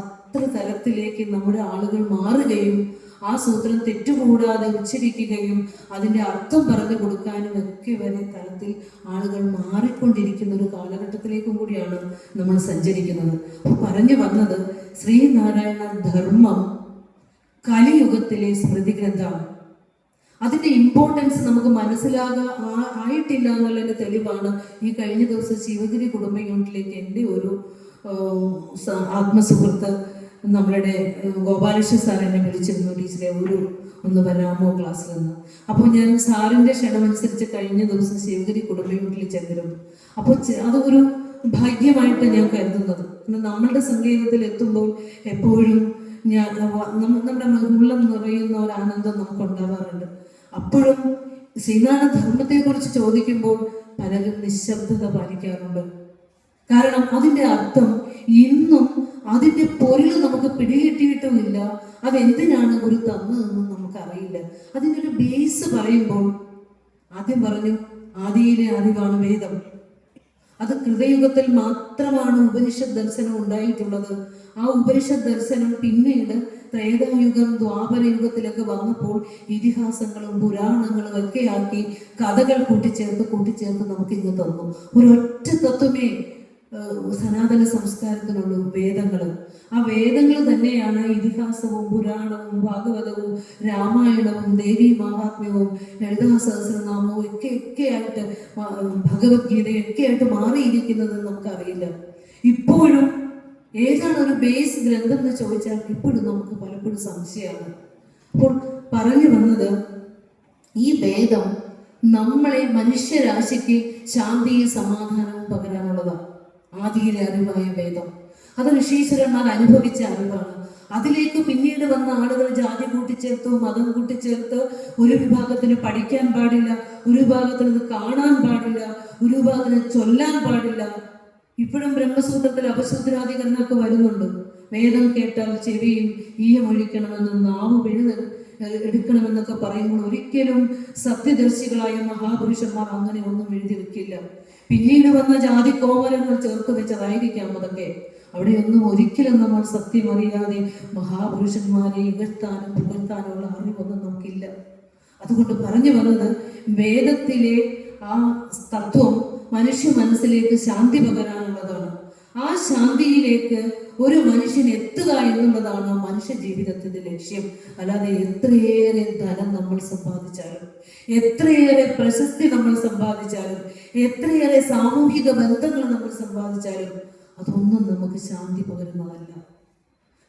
അത്ര തലത്തിലേക്ക് നമ്മുടെ ആളുകൾ മാറുകയും ആ സൂത്രം തെറ്റുകൂടാതെ ഉച്ചരിക്കുകയും അതിൻ്റെ അർത്ഥം പറഞ്ഞു കൊടുക്കാനും ഒക്കെ വരെ തലത്തിൽ ആളുകൾ മാറിക്കൊണ്ടിരിക്കുന്ന ഒരു കാലഘട്ടത്തിലേക്കും കൂടിയാണ് നമ്മൾ സഞ്ചരിക്കുന്നത്. അപ്പോൾ പറഞ്ഞു വന്നത്, ശ്രീനാരായണ ധർമ്മം കലിയുഗത്തിലെ സ്മൃതി ഗ്രന്ഥമാണ്. അതിൻ്റെ ഇമ്പോർട്ടൻസ് നമുക്ക് ആയിട്ടില്ല എന്നുള്ളതിൻ്റെ തെളിവാണ് ഈ കഴിഞ്ഞ ദിവസം ശിവഗിരി കുടുംബ യൂണിറ്റിലേക്ക് എൻ്റെ ഒരു ആത്മസുഹൃത്ത് നമ്മളുടെ ഗോപാലകൃഷ്ണ സാർ എന്നെ വിളിച്ചിരുന്നു, ടീച്ചറെ ഒന്ന് വരാമോ ക്ലാസ്സിൽ നിന്ന്. അപ്പോൾ ഞാൻ സാറിൻ്റെ ക്ഷണമനുസരിച്ച് കഴിഞ്ഞ ദിവസം ശിവഗിരി കുടുംബ യൂണിറ്റിൽ ചെന്നിരുന്നു. അപ്പോൾ അതൊരു ഭാഗ്യമായിട്ട് ഞാൻ കരുതുന്നത്. നമ്മളുടെ സംഗീതത്തിൽ എത്തുമ്പോൾ എപ്പോഴും നമ്മുടെ ഉള്ളം നിറയുന്ന ഒരു ആനന്ദം നമുക്ക് ഉണ്ടാവാറുണ്ട്. അപ്പോഴും ശ്രീനാരായണ ധർമ്മത്തെക്കുറിച്ച് ചോദിക്കുമ്പോൾ പലരും നിശബ്ദത പാലിക്കാറുണ്ട്. കാരണം അതിൻ്റെ അർത്ഥം ഇന്നും അതിൻ്റെ പൊരുൾ നമുക്ക് പിടികിട്ടിയിട്ടുമില്ല. അതെന്തിനാണ് ഗുരു തന്നതെന്നും നമുക്കറിയില്ല. അതിൻ്റെ ഒരു ബേസ് പറയുമ്പോൾ ആദ്യം പറഞ്ഞു, ആദിയിലെ അറിവാണ് വേദം. അത് കൃതയുഗത്തിൽ മാത്രമാണ് ഉപനിഷത്ത് ദർശനം ഉണ്ടായിട്ടുള്ളത്. ആ ഉപനിഷത്ത് ദർശനം പിന്നീട് ത്രേതായുഗം, ദ്വാപരയുഗത്തിലൊക്കെ വന്നപ്പോൾ ഇതിഹാസങ്ങളും പുരാണങ്ങളും ഒക്കെ ആക്കി കഥകൾ കൂട്ടിച്ചേർത്ത് നമുക്ക് ഇന്ന് തന്നു. ഒരൊറ്റ തത്വമേ സനാതന സംസ്കാരത്തിനുള്ളൂ, വേദങ്ങൾ. ആ വേദങ്ങൾ തന്നെയാണ് ഇതിഹാസവും പുരാണവും ഭാഗവതവും രാമായണവും ദേവീ മഹാത്മ്യവും ലളിതാ സഹസ്രനാമവും ഒക്കെ ആയിട്ട് ഭഗവത്ഗീതയൊക്കെ ആയിട്ട് മാറിയിരിക്കുന്നത് നമുക്കറിയില്ല. ഇപ്പോഴും ഏതാണ് ഒരു ബേസ് ഗ്രന്ഥം എന്ന് ചോദിച്ചാൽ ഇപ്പോഴും നമുക്ക് പലപ്പോഴും സംശയമാണ്. അപ്പോൾ പറഞ്ഞു വന്നത്, ഈ വേദം നമ്മളെ മനുഷ്യരാശിക്ക് ശാന്തിയും സമാധാനവും പകരാനുള്ളതാണ്. ആദിയിലെ അറിവായ വേദം അത് ഋഷീശ്വരന്മാർ അനുഭവിച്ച അറിവാണ്. അതിലേക്ക് പിന്നീട് വന്ന ആളുകൾ ജാതി കൂട്ടിച്ചേർത്ത്, മതം കൂട്ടിച്ചേർത്ത്, ഒരു വിഭാഗത്തിന് പഠിക്കാൻ പാടില്ല, ഒരു വിഭാഗത്തിന് ഇത് കാണാൻ പാടില്ല, ഒരു വിഭാഗത്തിന് ചൊല്ലാൻ പാടില്ല. ഇപ്പോഴും ബ്രഹ്മസൂത്രത്തിൽ അപശൂദ്രാധികരണമൊക്കെ വരുന്നുണ്ട്. വേദം കേട്ടാൽ ചെവിയും ഈയമൊഴിക്കണമെന്നും നാവ് എടുക്കണമെന്നൊക്കെ പറയുമ്പോൾ ഒരിക്കലും സത്യദർശികളായ മഹാപുരുഷന്മാർ അങ്ങനെ ഒന്നും എഴുതി വെക്കില്ല. പിന്നീട് വന്ന ജാതി കോമരങ്ങൾ ചേർത്ത് വെച്ചതായിരിക്കാം അതൊക്കെ. അവിടെയൊന്നും ഒരിക്കലും നമ്മൾ സത്യം അറിയാതെ മഹാപുരുഷന്മാരെ ഇകഴ്ത്താനും പുകഴ്ത്താനുള്ള അറിവൊന്നും നമുക്കില്ല. അതുകൊണ്ട് പറഞ്ഞു വന്നത്, വേദത്തിലെ ആ തത്വം മനുഷ്യ മനസ്സിലേക്ക് ശാന്തി പകരാനുള്ളതാണ്. ആ ശാന്തിയിലേക്ക് ഒരു മനുഷ്യൻ എത്തുക എന്നുള്ളതാണ് മനുഷ്യ ജീവിതത്തിന്റെ ലക്ഷ്യം. അല്ലാതെ എത്രയേറെ ധനം നമ്മൾ സമ്പാദിച്ചാലും, എത്രയേറെ പ്രശസ്തി നമ്മൾ സമ്പാദിച്ചാലും, എത്രയേറെ സാമൂഹിക ബന്ധങ്ങൾ നമ്മൾ സമ്പാദിച്ചാലും അതൊന്നും നമുക്ക് ശാന്തി പകരുന്നതല്ല.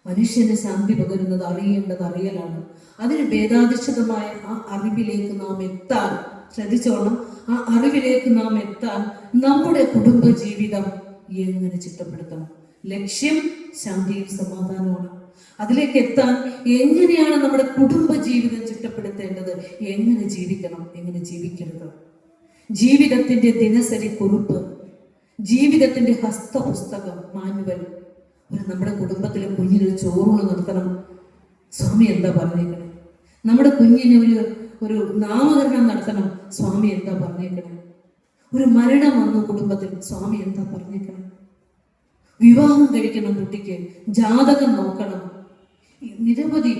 മനുഷ്യന് ശാന്തി പകരുന്നത് അറിയേണ്ടത് അറിയലാണ്. അതിന് വേദാധിഷ്ഠിതമായ ആ അറിവിലേക്ക് നാം എത്താൻ ശ്രദ്ധിച്ചോണം. ആ അറിവിലേക്ക് നാം എത്താൻ നമ്മുടെ കുടുംബ ജീവിതം എങ്ങനെ ചിട്ടപ്പെടുത്തണം? ലക്ഷ്യം ശാന്തിയും സമാധാനമാണ്. അതിലേക്ക് എത്താൻ എങ്ങനെയാണ് നമ്മുടെ കുടുംബ ജീവിതം ചിട്ടപ്പെടുത്തേണ്ടത്? എങ്ങനെ ജീവിക്കണം, എങ്ങനെ ജീവിക്കരുത്? ജീവിതത്തിന്റെ ദിനസരി കുറിപ്പ്, ജീവിതത്തിന്റെ ഹസ്തപുസ്തകം, മാനുവൽ. നമ്മുടെ കുടുംബത്തിലെ കുഞ്ഞിനൊരു ചോറൂണ് നടത്തണം, സ്വാമി എന്താ പറഞ്ഞേക്കണേ? നമ്മുടെ കുഞ്ഞിന് ഒരു നാമകരണം നടത്തണം, സ്വാമി എന്താ പറഞ്ഞേക്കണേ? ഒരു മരണം വന്നു കുടുംബത്തിൽ, സ്വാമി എന്താ പറഞ്ഞേക്കണം? വിവാഹം കഴിക്കണം കുട്ടിക്ക്, ജാതകം നോക്കണം. നിരവധി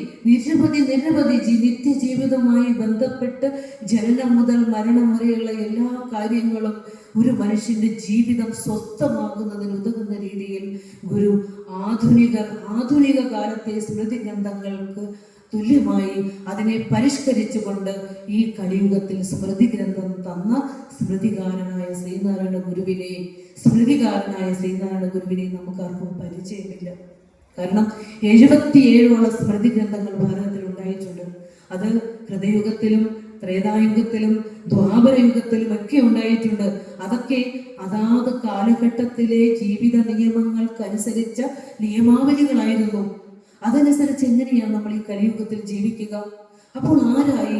നിത്യജീവിതവുമായി ബന്ധപ്പെട്ട് ജനനം മുതൽ മരണം വരെയുള്ള എല്ലാ കാര്യങ്ങളും ഒരു മനുഷ്യന്റെ ജീവിതം സ്വസ്ഥമാകുന്നതിന് ഉതകുന്ന രീതിയിൽ ഗുരു ആധുനിക കാലത്തെ സ്മൃതി ഗ്രന്ഥങ്ങൾക്ക് തുല്യമായി അതിനെ പരിഷ്കരിച്ചുകൊണ്ട് ഈ കലിയുഗത്തിൽ സ്മൃതി ഗ്രന്ഥം തന്ന സ്മൃതികാരനായ ശ്രീനാരായണ ഗുരുവിനെ നമുക്കാർക്കും പരിചയമില്ല. കാരണം 77ഓളം സ്മൃതി ഗ്രന്ഥങ്ങൾ ഭാരതത്തിൽ ഉണ്ടായിട്ടുണ്ട്. അത് ഹൃദയുഗത്തിലും ത്രേതായുഗത്തിലും ദ്വാപരയുഗത്തിലും ഒക്കെ ഉണ്ടായിട്ടുണ്ട്. അതൊക്കെ അതാത് കാലഘട്ടത്തിലെ ജീവിത നിയമങ്ങൾക്കനുസരിച്ച നിയമാവലികളായിരുന്നു. അതനുസരിച്ച് എങ്ങനെയാണ് നമ്മൾ ഈ കലിയുഗത്തിൽ ജീവിക്കുക? അപ്പോൾ ആരായി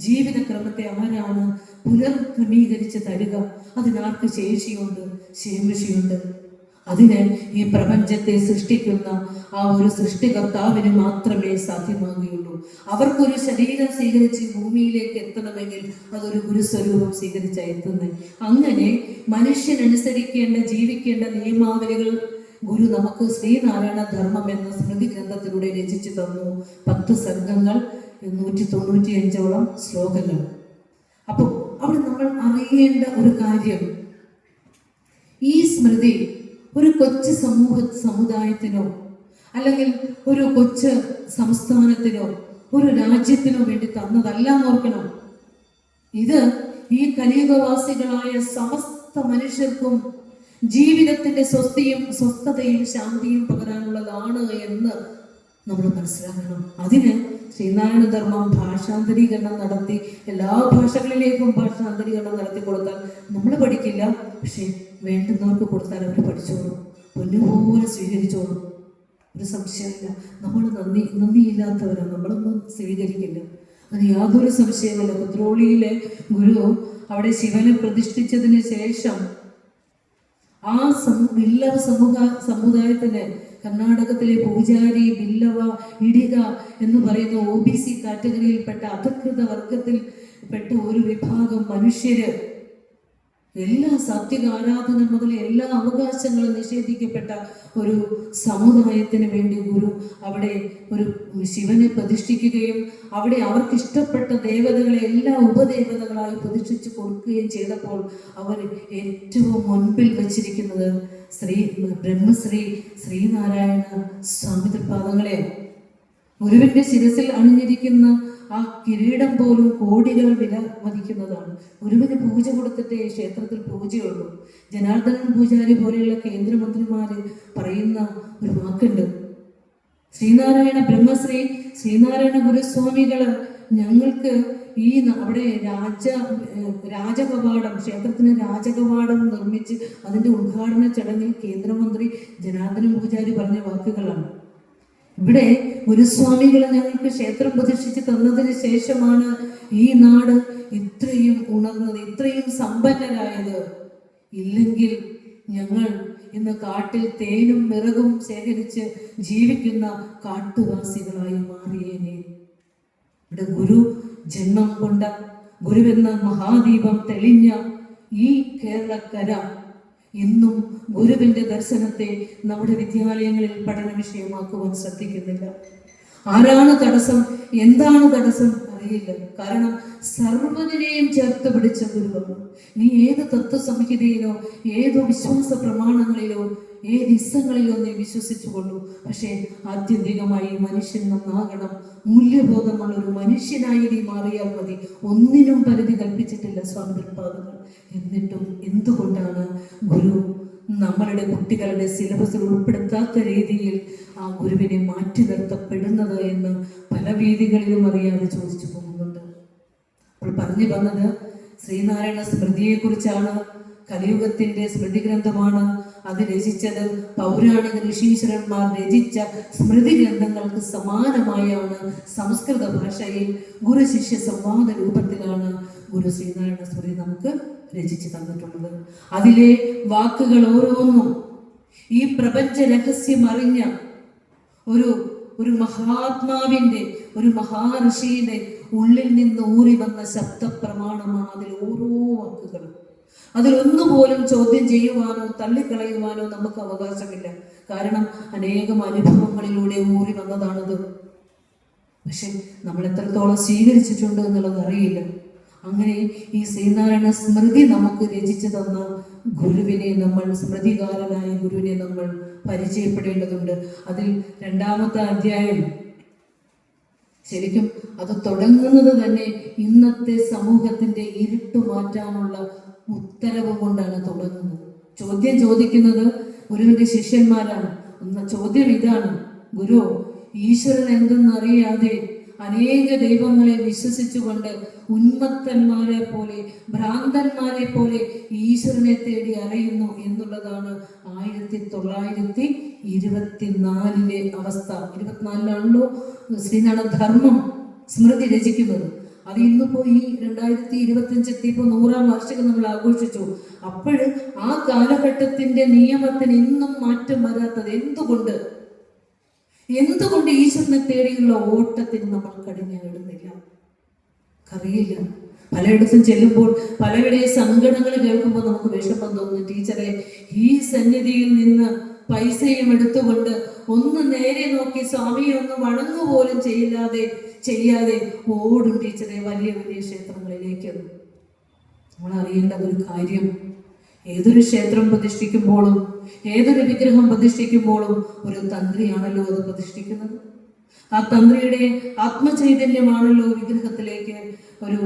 ജീവിതക്രമത്തെ ആരാണ് പുനർക്രമീകരിച്ച് തരിക? അതിനാർക്ക് ശേഷിയുണ്ട്, ശേഷിയുണ്ട്? അതിന് ഈ പ്രപഞ്ചത്തെ സൃഷ്ടിക്കുന്ന ആ ഒരു സൃഷ്ടികർത്താവിന് മാത്രമേ സാധ്യമാകുകയുള്ളൂ. അവർക്കൊരു ശരീരം സ്വീകരിച്ച് ഭൂമിയിലേക്ക് എത്തണമെങ്കിൽ അതൊരു ഗുരുസ്വരൂപം സ്വീകരിച്ചാണ് എത്തുന്നത്. അങ്ങനെ മനുഷ്യനനുസരിക്കേണ്ട ജീവിക്കേണ്ട നിയമാവലികൾ ഗുരു നമുക്ക് ശ്രീനാരായണ ധർമ്മം എന്ന സ്മൃതി ഗ്രന്ഥത്തിലൂടെ രചിച്ചു തന്നു. 10 സർഗങ്ങൾ, 195ഓളം ശ്ലോകങ്ങൾ. അപ്പോൾ അവിടെ നമ്മൾ അറിയേണ്ട ഒരു കാര്യം, ഈ സ്മൃതി ഒരു കൊച്ചു സമുദായത്തിനോ അല്ലെങ്കിൽ ഒരു കൊച്ചു സംസ്ഥാനത്തിനോ ഒരു രാജ്യത്തിനോ വേണ്ടി തന്നതല്ല ഓർക്കണം. ഇത് ഈ കലിയുഗവാസികളായ സമസ്ത മനുഷ്യർക്കും ജീവിതത്തിന്റെ സ്വസ്ഥതയും ശാന്തിയും പകരാനുള്ളതാണ് എന്ന് നമ്മൾ മനസ്സിലാക്കണം. അതിന് ശ്രീനാരായണ ധർമ്മം ഭാഷാന്തരീകരണം നടത്തി എല്ലാ ഭാഷകളിലേക്കും ഭാഷാന്തരീകരണം നടത്തി കൊടുത്താൽ നമ്മൾ പഠിക്കില്ല, പക്ഷെ വേണ്ടുന്നവർക്ക് കൊടുത്താൽ അവർ പഠിച്ചോളും, പൊന്നുപോലെ സ്വീകരിച്ചോളും. ഒരു സംശയമില്ല. നമ്മൾ നന്ദിയില്ലാത്തവരാണ്, നമ്മളൊന്നും സ്വീകരിക്കില്ല, അത് യാതൊരു സംശയമില്ല. കുദ്രോളിയിലെ ഗുരു അവിടെ ശിവനെ പ്രതിഷ്ഠിച്ചതിന് ശേഷം ആ ബില്ലവ സമുദായത്തിന് കർണാടകത്തിലെ പൂജാരി, ബില്ലവ, ഇടിക എന്ന് പറയുന്ന OBC കാറ്റഗറിയിൽപ്പെട്ട അധികൃത വർഗത്തിൽപ്പെട്ട ഒരു വിഭാഗം മനുഷ്യര് എല്ലാ സാത്വിക ആരാധന മുതൽ എല്ലാ അവകാശങ്ങളും നിഷേധിക്കപ്പെട്ട ഒരു സമുദായത്തിന് വേണ്ടി ഗുരു അവിടെ ഒരു ശിവനെ പ്രതിഷ്ഠിക്കുകയും അവിടെ അവർക്ക് ഇഷ്ടപ്പെട്ട ദേവതകളെ എല്ലാ ഉപദേവതകളായി പ്രതിഷ്ഠിച്ചു കൊടുക്കുകയും ചെയ്തപ്പോൾ അവർ ഏറ്റവും മുൻപിൽ വച്ചിരിക്കുന്നത് ബ്രഹ്മശ്രീ ശ്രീനാരായണ സ്വാമി തൃപാദങ്ങളെ. ഗുരുവിന്റെ ശിരസിൽ അണിഞ്ഞിരിക്കുന്ന ആ കിരീടം പോലും കോടികൾ വില മതിക്കുന്നതാണ്. ഗുരുവിന് പൂജ കൊടുത്തിട്ടേ ക്ഷേത്രത്തിൽ പൂജയുള്ളൂ. ജനാർദ്ദനൻ പൂജാരി പോലെയുള്ള കേന്ദ്രമന്ത്രിമാര് പറയുന്ന ഒരു വാക്കുണ്ട്, ശ്രീനാരായണ ബ്രഹ്മശ്രീ ശ്രീനാരായണ ഗുരുസ്വാമികള് ഞങ്ങൾക്ക് ഈ അവിടെ രാജകവാടം, ക്ഷേത്രത്തിന് രാജകവാടം നിർമ്മിച്ച് അതിന്റെ ഉദ്ഘാടന ചടങ്ങിൽ കേന്ദ്രമന്ത്രി ജനാർദ്ദനൻ പൂജാരി പറഞ്ഞ വാക്കുകളാണ്. ഇവിടെ ഗുരുസ്വാമികളെ ഞങ്ങൾക്ക് ക്ഷേത്രം പ്രതിഷ്ഠിച്ച് തന്നതിന് ശേഷമാണ് ഈ നാട് ഇത്രയും ഉണർന്നത്, ഇത്രയും സമ്പന്നരായത്. ഇല്ലെങ്കിൽ ഞങ്ങൾ ഇന്ന് കാട്ടിൽ തേനും വിറകും ശേഖരിച്ച് ജീവിക്കുന്ന കാട്ടുവാസികളായി മാറിയേനെ. ഇവിടെ ഗുരു ജന്മം കൊണ്ട, ഗുരുവെന്ന മഹാദീപം തെളിഞ്ഞ ഈ കേരളക്കര ഇന്നും ഗുരുവിന്റെ ദർശനത്തെ നമ്മുടെ വിദ്യാലയങ്ങളിൽ പഠന വിഷയമാക്കുവാൻ ശ്രദ്ധിക്കുന്നില്ല. ആരാണ് തടസ്സം, എന്താണ് തടസ്സം അറിയില്ല. കാരണം സർവ്വതിനെയും ചേർത്ത് പിടിച്ച ഗുരുവാണ്. നീ ഏത് തത്വസംഹിതയിലോ ഏതോ വിശ്വാസ പ്രമാണങ്ങളിലോ ഏത് ഇസ്സങ്ങളിലോ നീ വിശ്വസിച്ചുകൊള്ളൂ, പക്ഷേ ആത്യന്തികമായി മനുഷ്യൻ നന്നാകണം, മൂല്യബോധമുള്ള ഒരു മനുഷ്യനായി നീ മാറിയാൽ മതി. ഒന്നിനും പരിധി കൽപ്പിച്ചിട്ടില്ല സ്വാമി തൃപാദങ്ങൾ. എന്നിട്ടും എന്തുകൊണ്ടാണ് ഗുരു നമ്മളുടെ കുട്ടികളുടെ സിലബസിൽ ഉൾപ്പെടുത്താത്ത രീതിയിൽ ആ ഗുരുവിനെ മാറ്റി നിർത്തപ്പെടുന്നത് എന്ന് പല വേദികളിലും അറിയാതെ ചോദിച്ചു പോകുന്നുണ്ട്. അപ്പോൾ പറഞ്ഞു വന്നത് ശ്രീനാരായണ സ്മൃതിയെക്കുറിച്ചാണ്. കലിയുഗത്തിന്റെ സ്മൃതി ഗ്രന്ഥമാണ്. അത് രചിച്ചത് പൗരാണിക ഋഷീശ്വരന്മാർ രചിച്ച സ്മൃതി ഗ്രന്ഥങ്ങൾക്ക് സമാനമായാണ് സംസ്കൃത ഭാഷയിൽ ഗുരു ശിഷ്യ സംവാദ രൂപത്തിലാണ് ഗുരു ശ്രീനാരായണ സ്മൃതി നമുക്ക് രചിച്ചു തന്നിട്ടുള്ളത്. അതിലെ വാക്കുകൾ ഓരോന്നും ഈ പ്രപഞ്ച രഹസ്യം അറിഞ്ഞ ഒരു മഹാത്മാവിന്റെ, ഒരു മഹാഋഷിയുടെ ഉള്ളിൽ നിന്ന് ഊറി വന്ന ശബ്ദപ്രമാണമാണ് അതിൽ ഓരോ വാക്കുകളും. അതിലൊന്നുപോലും ചോദ്യം ചെയ്യുവാനോ തള്ളിക്കളയുവാനോ നമുക്ക് അവകാശമില്ല. കാരണം അനേകം അനുഭവങ്ങളിലൂടെ ഊറി വന്നതാണത്. പക്ഷെ നമ്മൾ എത്രത്തോളം സ്വീകരിച്ചിട്ടുണ്ട് എന്നുള്ളത് അറിയില്ല. അങ്ങനെ ഈ ശ്രീനാരായണ സ്മൃതി നമുക്ക് രചിച്ചു തന്ന ഗുരുവിനെ നമ്മൾ, സ്മൃതികാരനായ ഗുരുവിനെ നമ്മൾ പരിചയപ്പെടേണ്ടതുണ്ട്. അതിൽ 2ാമത്തെ അധ്യായം ശരിക്കും അത് തുടങ്ങുന്നത് തന്നെ ഇന്നത്തെ സമൂഹത്തിന്റെ ഇരുട്ട് മാറ്റാനുള്ള ഉത്തരവ് കൊണ്ടാണ് തുടങ്ങുന്നത്. ചോദ്യം ചോദിക്കുന്നത് ഗുരുവിന്റെ ശിഷ്യന്മാരാണ്. ചോദ്യം ഇതാണ്: ഗുരു, ഈശ്വരൻ എന്തെന്നറിയാതെ അനേക ദൈവങ്ങളെ വിശ്വസിച്ചുകൊണ്ട് ഉന്മത്തന്മാരെ പോലെ, ഭ്രാന്തന്മാരെ പോലെ ഈശ്വരനെ തേടി അലയുന്നു എന്നുള്ളതാണ് 1924 അവസ്ഥ. 24-ലാണല്ലോ ശ്രീനാരായണ ധർമ്മം സ്മൃതി രചിക്കുന്നത്. അത് ഇന്നിപ്പോ ഈ 2025 എത്തിയപ്പോൾ 100-ാം വാർഷികം നമ്മൾ ആഘോഷിച്ചു. അപ്പോൾ ആ കാലഘട്ടത്തിന്റെ നിയമത്തിന് എന്നും മാറ്റം വരാത്തത് എന്തുകൊണ്ട് ഈശ്വരനെ തേടിയുള്ള ഓട്ടത്തിന് നമ്മൾ കടിഞ്ഞാടുന്നില്ല? അറിയില്ല. പലയിടത്തും ചെല്ലുമ്പോൾ പലരുടെയും സങ്കടങ്ങൾ കേൾക്കുമ്പോൾ നമുക്ക് വിഷമം തോന്നുന്നു. ടീച്ചറെ, ഈ സന്നിധിയിൽ നിന്ന് പൈസയും എടുത്തുകൊണ്ട് ഒന്ന് നേരെ നോക്കി സ്വാമിയെ ഒന്ന് വണങ്ങുപോലും ചെയ്യാതെ ഓടും ടീച്ചറെ വലിയ വലിയ ക്ഷേത്രങ്ങളിലേക്ക്. നമ്മൾ അറിയേണ്ട ഒരു കാര്യം, ഏതൊരു ക്ഷേത്രം പ്രതിഷ്ഠിക്കുമ്പോഴും ഏതൊരു വിഗ്രഹം പ്രതിഷ്ഠിക്കുമ്പോഴും ഒരു തന്ത്രിയാണല്ലോ അത് പ്രതിഷ്ഠിക്കുന്നത്. ആ തന്ത്രിയുടെ ആത്മചൈതന്യമാണല്ലോ വിഗ്രഹത്തിലേക്ക് ഒരു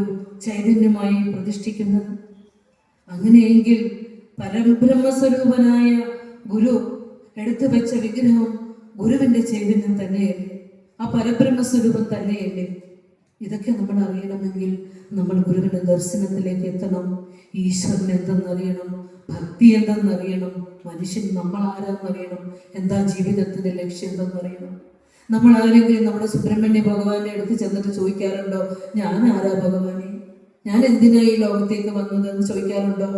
ചൈതന്യമായി പ്രതിഷ്ഠിക്കുന്നത്. അങ്ങനെയെങ്കിൽ പരബ്രഹ്മസ്വരൂപനായ ഗുരു എടുത്തു വെച്ച വിഗ്രഹം ഗുരുവിന്റെ ചൈതന്യം തന്നെയല്ലേ? ആ പരബ്രഹ്മസ്വരൂപം തന്നെയല്ലേ? ഇതൊക്കെ നമ്മൾ അറിയണമെങ്കിൽ നമ്മൾ ഗുരുവിന്റെ ദർശനത്തിലേക്ക് എത്തണം. ഈശ്വരൻ എന്തെന്നറിയണം, ഭക്തി എന്തെന്നറിയണം, മനുഷ്യൻ നമ്മൾ ആരാന്നറിയണം, എന്താ ജീവിതത്തിന്റെ ലക്ഷ്യം എന്തെന്നറിയണം. നമ്മൾ ആരെങ്കിലും നമ്മുടെ സുബ്രഹ്മണ്യ ഭഗവാന്റെ അടുത്ത് ചെന്നിട്ട് ചോദിക്കാറുണ്ടോ, ഞാൻ ആരാ ഭഗവാനെ, ഞാൻ എന്തിനാ ഈ ലോകത്തേക്ക് വന്നത് എന്ന് ചോദിക്കാറുണ്ടോ?